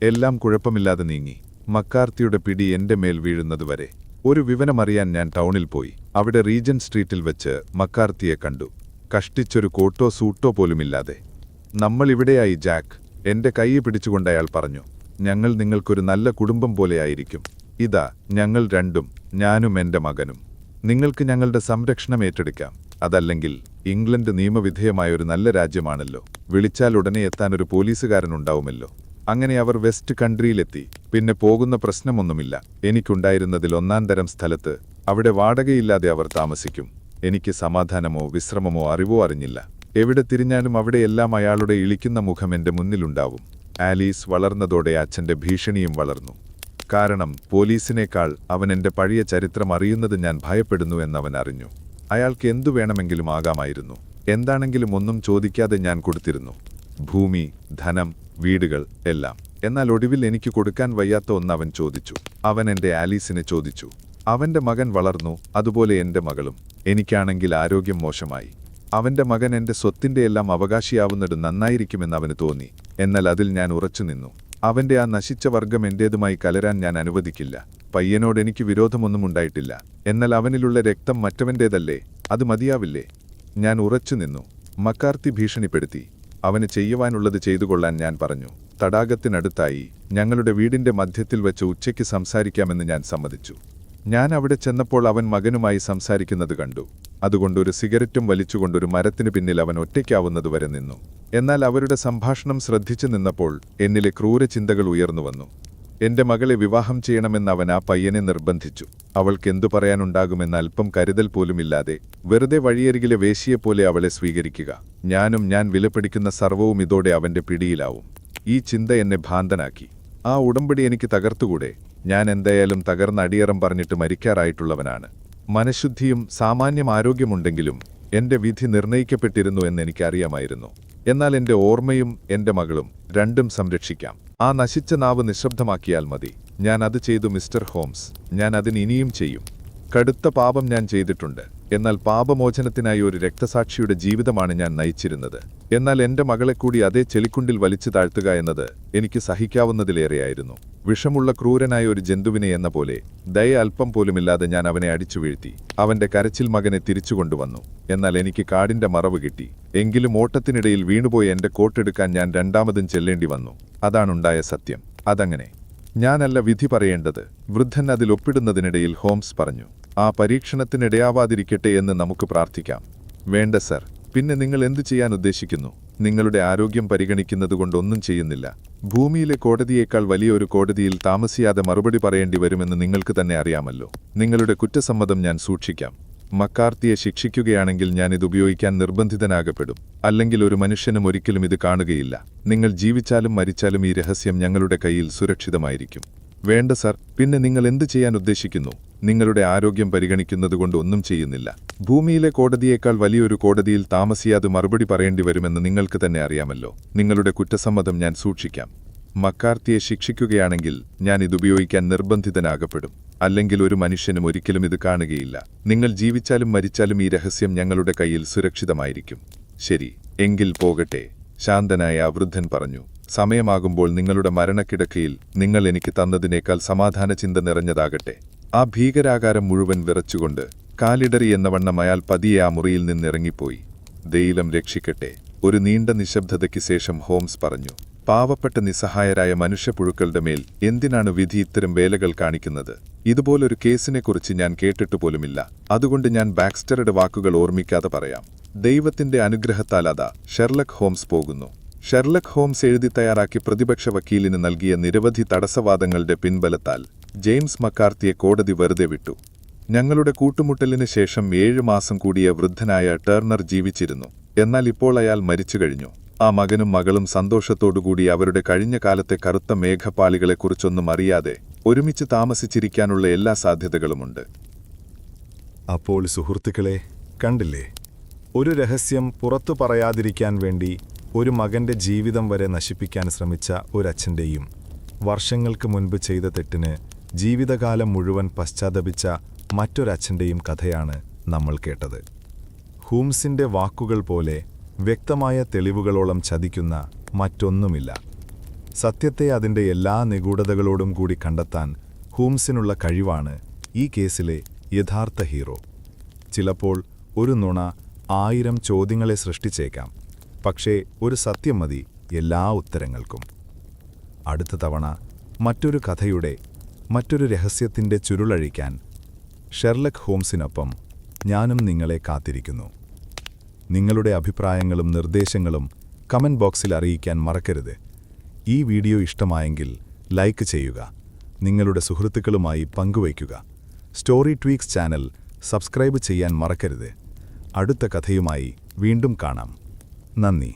എല്ലാം കുഴപ്പമില്ലാതെ നീങ്ങി. മക്കാർത്തിയുടെ പിടി എൻ്റെ മേൽ വീഴുന്നതുവരെ. ഒരു വിവരമറിയാൻ ഞാൻ ടൗണിൽ പോയി. അവിടെ റീജന്റ് സ്ട്രീറ്റിൽ വെച്ച് മക്കാർത്തിയെ കണ്ടു. കഷ്ടിച്ചൊരു കോട്ടോ സൂട്ടോ പോലുമില്ലാതെ. നമ്മളിവിടെയായി ജാക്ക്, എൻ്റെ കൈ പിടിച്ചുകൊണ്ട് അയാൾ പറഞ്ഞു. ഞങ്ങൾ നിങ്ങൾക്കൊരു നല്ല കുടുംബം പോലെയായിരിക്കും. ഇതാ ഞങ്ങൾ രണ്ടും, ഞാനും എൻ്റെ മകനും. നിങ്ങൾക്ക് ഞങ്ങളുടെ സംരക്ഷണം ഏറ്റെടുക്കാം. അതല്ലെങ്കിൽ ഇംഗ്ലണ്ട് നിയമവിധേയമായൊരു നല്ല രാജ്യമാണല്ലോ. വിളിച്ചാൽ ഉടനെ എത്താനൊരു പോലീസുകാരനുണ്ടാവുമല്ലോ. അങ്ങനെ അവർ വെസ്റ്റ് കൺട്രിയിലെത്തി. പിന്നെ പോകുന്ന പ്രശ്നമൊന്നുമില്ല. എനിക്കുണ്ടായിരുന്നതിൽ ഒന്നാം തരം സ്ഥലത്ത്, അവിടെ വാടകയില്ലാതെ അവർ താമസിക്കും. എനിക്ക് സമാധാനമോ വിശ്രമമോ അറിവോ അറിഞ്ഞില്ല. എവിടെ തിരിഞ്ഞാലും അവിടെയെല്ലാം അയാളുടെ ഇളിക്കുന്ന മുഖം എൻ്റെ മുന്നിലുണ്ടാവും. ആലീസ് വളർന്നതോടെ അച്ഛൻ്റെ ഭീഷണിയും വളർന്നു. കാരണം പോലീസിനേക്കാൾ അവൻ എൻ്റെ പഴയ ചരിത്രം അറിയുന്നത് ഞാൻ ഭയപ്പെടുന്നു എന്നവൻ അറിഞ്ഞു. അയാൾക്ക് എന്തു വേണമെങ്കിലും ആകാമായിരുന്നു. എന്താണെങ്കിലും ഒന്നും ചോദിക്കാതെ ഞാൻ കൊടുത്തിരുന്നു. ഭൂമി, ധനം, വീടുകൾ എല്ലാം. എന്നാൽ ഒടുവിൽ എനിക്ക് കൊടുക്കാൻ വയ്യാത്ത ഒന്ന് അവൻ ചോദിച്ചു. അവൻ എൻ്റെ ആലീസിനെ ചോദിച്ചു. അവൻ്റെ മകൻ വളർന്നു, അതുപോലെ എൻ്റെ മകളും. എനിക്കാണെങ്കിൽ ആരോഗ്യം മോശമായി. അവൻ്റെ മകൻ എൻ്റെ സ്വത്തിൻ്റെയെല്ലാം അവകാശിയാവുന്നത് നന്നായിരിക്കുമെന്ന് അവന് തോന്നി. എന്നാൽ അതിൽ ഞാൻ ഉറച്ചുനിന്നു. അവൻ്റെ ആ നശിച്ച വർഗം എൻ്റേതുമായി കലരാൻ ഞാൻ അനുവദിക്കില്ല. പയ്യനോട് എനിക്ക് വിരോധമൊന്നും ഉണ്ടായിട്ടില്ല. എന്നാൽ അവനിലുള്ള രക്തം മറ്റവൻ്റേതല്ലേ? അത് മതിയാവില്ലേ? ഞാൻ ഉറച്ചുനിന്നു. മക്കാർത്തി ഭീഷണിപ്പെടുത്തി. അവന് ചെയ്യുവാനുള്ളത് ചെയ്തുകൊള്ളാൻ ഞാൻ പറഞ്ഞു. തടാകത്തിനടുത്തായി ഞങ്ങളുടെ വീടിൻ്റെ മധ്യത്തിൽ വെച്ച് ഉച്ചയ്ക്ക് സംസാരിക്കാമെന്ന് ഞാൻ സമ്മതിച്ചു. ഞാൻ അവിടെ ചെന്നപ്പോൾ അവൻ മകനുമായി സംസാരിക്കുന്നത് കണ്ടു. അതുകൊണ്ടൊരു സിഗരറ്റും വലിച്ചുകൊണ്ടൊരു മരത്തിനു പിന്നിൽ അവൻ ഒറ്റയ്ക്കാവുന്നതുവരെ നിന്നു. എന്നാൽ അവരുടെ സംഭാഷണം ശ്രദ്ധിച്ചു നിന്നപ്പോൾ എന്നിലെ ക്രൂരചിന്തകൾ ഉയർന്നുവന്നു. എന്റെ മകളെ വിവാഹം ചെയ്യണമെന്ന് അവൻ ആ പയ്യനെ നിർബന്ധിച്ചു. അവൾക്കെന്തു പറയാനുണ്ടാകുമെന്ന് അല്പം കരുതൽ പോലുമില്ലാതെ വെറുതെ വഴിയരികിലെ വേശ്യയെപ്പോലെ അവളെ സ്വീകരിക്കുക. ഞാനും ഞാൻ വിലപിടിക്കുന്ന സർവ്വവും ഇതോടെ അവന്റെ പിടിയിലാവും. ഈ ചിന്ത എന്നെ ഭ്രാന്തനാക്കി. ആ ഉടമ്പടി എനിക്ക് തകർത്തുകൂടെ? ഞാൻ എന്തായാലും തകർന്ന അടിയറം പറഞ്ഞിട്ട് മരിക്കാറായിട്ടുള്ളവനാണ്. മനഃശുദ്ധിയും സാമാന്യം ആരോഗ്യമുണ്ടെങ്കിലും എന്റെ വിധി നിർണയിക്കപ്പെട്ടിരുന്നു എന്നെനിക്കറിയാമായിരുന്നു. എന്നാൽ എന്റെ ഓർമ്മയും എന്റെ മകളും രണ്ടും സംരക്ഷിക്കാം. ആ നശിച്ച നാവ് നിശബ്ദമാക്കിയാൽ മതി. ഞാൻ അത് ചെയ്തു മിസ്റ്റർ ഹോംസ്. ഞാൻ അതിന് ഇനിയും ചെയ്യും. കടുത്ത പാപം ഞാൻ ചെയ്തിട്ടുണ്ട്. എന്നാൽ പാപമോചനത്തിനായി ഒരു രക്തസാക്ഷിയുടെ ജീവിതമാണ് ഞാൻ നയിച്ചിരുന്നത്. എന്നാൽ എന്റെ മകളെ കൂടി അതേ ചെളിക്കുണ്ടിൽ വലിച്ചു താഴ്ത്തുക എന്നത് എനിക്ക് സഹിക്കാവുന്നതിലേറെയായിരുന്നു. വിഷമുള്ള ക്രൂരനായ ഒരു ജന്തുവിനെ എന്ന പോലെ ദയ അല്പം പോലുമില്ലാതെ ഞാൻ അവനെ അടിച്ചു വീഴ്ത്തി. അവന്റെ കരച്ചിൽ മകനെ തിരിച്ചുകൊണ്ടുവന്നു. എന്നാൽ എനിക്ക് കാടിന്റെ മറവ് കിട്ടി. എങ്കിലും ഓട്ടത്തിനിടയിൽ വീണുപോയി എന്റെ കോട്ടെടുക്കാൻ ഞാൻ രണ്ടാമതും ചെല്ലേണ്ടി വന്നു. അതാണുണ്ടായ സത്യം. അതങ്ങനെ. ഞാനല്ല വിധി പറയേണ്ടത്. വൃദ്ധൻ അതിൽ ഒപ്പിടുന്നതിനിടയിൽ ഹോംസ് പറഞ്ഞു. ആ പരീക്ഷണത്തിനിടയാവാതിരിക്കട്ടെ എന്ന് നമുക്ക് പ്രാർത്ഥിക്കാം. വേണ്ട സർ. പിന്നെ നിങ്ങൾ എന്തു ചെയ്യാൻ ഉദ്ദേശിക്കുന്നു? നിങ്ങളുടെ ആരോഗ്യം പരിഗണിക്കുന്നതുകൊണ്ടൊന്നും ചെയ്യുന്നില്ല. ഭൂമിയിലെ കോടതിയേക്കാൾ വലിയൊരു കോടതിയിൽ താമസിയാതെ മറുപടി പറയേണ്ടി വരുമെന്ന് നിങ്ങൾക്ക് തന്നെ അറിയാമല്ലോ. നിങ്ങളുടെ കുറ്റസമ്മതം ഞാൻ സൂക്ഷിക്കാം. മക്കാർത്തിയെ ശിക്ഷിക്കുകയാണെങ്കിൽ ഞാൻ ഇത് ഉപയോഗിക്കാൻ നിർബന്ധിതനാകപ്പെടും. അല്ലെങ്കിൽ ഒരു മനുഷ്യനും ഒരിക്കലും ഇത് കാണുകയില്ല. നിങ്ങൾ ജീവിച്ചാലും മരിച്ചാലും ഈ രഹസ്യം ഞങ്ങളുടെ കയ്യിൽ സുരക്ഷിതമായിരിക്കും. വേണ്ട സർ. പിന്നെ നിങ്ങൾ എന്തു ചെയ്യാൻ ഉദ്ദേശിക്കുന്നു? നിങ്ങളുടെ ആരോഗ്യം പരിഗണിക്കുന്നതുകൊണ്ട് ഒന്നും ചെയ്യുന്നില്ല. ഭൂമിയിലെ കോടതിയേക്കാൾ വലിയൊരു കോടതിയിൽ താമസിയാതെ മറുപടി പറയേണ്ടി വരുമെന്ന് നിങ്ങൾക്ക് തന്നെ അറിയാമല്ലോ. നിങ്ങളുടെ കുറ്റസമ്മതം ഞാൻ സൂക്ഷിക്കാം. മക്കാർത്തിയെ ശിക്ഷിക്കുകയാണെങ്കിൽ ഞാൻ ഇതുപയോഗിക്കാൻ നിർബന്ധിതനാകപ്പെടും. അല്ലെങ്കിൽ ഒരു മനുഷ്യനും ഒരിക്കലും ഇത് കാണുകയില്ല. നിങ്ങൾ ജീവിച്ചാലും മരിച്ചാലും ഈ രഹസ്യം ഞങ്ങളുടെ കയ്യിൽ സുരക്ഷിതമായിരിക്കും. ശരി, എങ്കിൽ പോകട്ടെ, ശാന്തനായ ആ വൃദ്ധൻ പറഞ്ഞു. സമയമാകുമ്പോൾ നിങ്ങളുടെ മരണക്കിടക്കയിൽ നിങ്ങൾ എനിക്ക് തന്നതിനേക്കാൾ സമാധാന ചിന്ത നിറഞ്ഞതാകട്ടെ. ആ ഭീകരാകാരം മുഴുവൻ വിറച്ചുകൊണ്ട് കാലിടറി എന്നവണ്ണം അയാൾ പതിയെ ആ മുറിയിൽ നിന്നിറങ്ങിപ്പോയി. ദൈവം രക്ഷിക്കട്ടെ. ഒരു നീണ്ട നിശബ്ദതയ്ക്ക് ശേഷം ഹോംസ് പറഞ്ഞു. പാവപ്പെട്ട നിസ്സഹായരായ മനുഷ്യപ്പുഴുക്കളുടെ മേൽ എന്തിനാണ് വിധി ഇത്തരം വേലകൾ കാണിക്കുന്നത്? ഇതുപോലൊരു കേസിനെക്കുറിച്ച് ഞാൻ കേട്ടിട്ടുപോലുമില്ല. അതുകൊണ്ട് ഞാൻ ബാക്സ്റ്ററുടെ വാക്കുകൾ ഓർമ്മിക്കാതെ പറയാം. ദൈവത്തിന്റെ അനുഗ്രഹത്താൽ അതാ ഷെർലക് ഹോംസ് പോകുന്നു. ഷെർലക് ഹോംസ് എഴുതി തയ്യാറാക്കി പ്രതിപക്ഷ വക്കീലിന് നൽകിയ നിരവധി തടസ്സവാദങ്ങളുടെ പിൻബലത്താൽ ജെയിംസ് മക്കാർത്തിയെ കോടതി വെറുതെ വിട്ടു. ഞങ്ങളുടെ കൂട്ടുമുട്ടലിന് ശേഷം 7 മാസം കൂടിയ വൃദ്ധനായ ടേർണർ ജീവിച്ചിരുന്നു. എന്നാൽ ഇപ്പോൾ അയാൾ മരിച്ചു കഴിഞ്ഞു. ആ മകനും മകളും സന്തോഷത്തോടുകൂടി അവരുടെ കഴിഞ്ഞ കാലത്തെ കറുത്ത മേഘപ്പാളികളെക്കുറിച്ചൊന്നും അറിയാതെ ഒരുമിച്ച് താമസിച്ചിരിക്കാനുള്ള എല്ലാ സാധ്യതകളുമുണ്ട്. അപ്പോൾ സുഹൃത്തുക്കളെ, കണ്ടില്ലേ? ഒരു രഹസ്യം പുറത്തു പറയാതിരിക്കാൻ വേണ്ടി ഒരു മകന്റെ ജീവിതം വരെ നശിപ്പിക്കാൻ ശ്രമിച്ച ഒരച്ഛൻ്റെയും വർഷങ്ങൾക്ക് മുൻപ് ചെയ്ത തെറ്റിന് ജീവിതകാലം മുഴുവൻ പശ്ചാത്തപിച്ച മറ്റൊരച്ഛൻ്റെയും കഥയാണ് നമ്മൾ കേട്ടത്. ഹൂംസിന്റെ വാക്കുകൾ പോലെ വ്യക്തമായ തെളിവുകളോളം ചതിക്കുന്ന മറ്റൊന്നുമില്ല. സത്യത്തെ അതിൻ്റെ എല്ലാ നിഗൂഢതകളോടും കൂടി കണ്ടെത്താൻ ഹൂംസിനുള്ള കഴിവാണ് ഈ കേസിലെ യഥാർത്ഥ ഹീറോ. ചിലപ്പോൾ ഒരു നുണ 1000 ചോദ്യങ്ങളെ സൃഷ്ടിച്ചേക്കാം, പക്ഷേ ഒരു സത്യം മതി എല്ലാ ഉത്തരങ്ങൾക്കും. അടുത്ത തവണ മറ്റൊരു കഥയുടെ മറ്റൊരു രഹസ്യത്തിൻ്റെ ചുരുളഴിക്കാൻ ഷെർലക് ഹോംസിനൊപ്പം ഞാനും നിങ്ങളെ കാത്തിരിക്കുന്നു. നിങ്ങളുടെ അഭിപ്രായങ്ങളും നിർദ്ദേശങ്ങളും കമന്റ് ബോക്സിൽ അറിയിക്കാൻ മറക്കരുത്. ഈ വീഡിയോ ഇഷ്ടമായെങ്കിൽ ലൈക്ക് ചെയ്യുക, നിങ്ങളുടെ സുഹൃത്തുക്കളുമായി പങ്കുവയ്ക്കുക. സ്റ്റോറി ട്വീക്സ് ചാനൽ സബ്സ്ക്രൈബ് ചെയ്യാൻ മറക്കരുത്. അടുത്ത കഥയുമായി വീണ്ടും കാണാം. നന്ദി.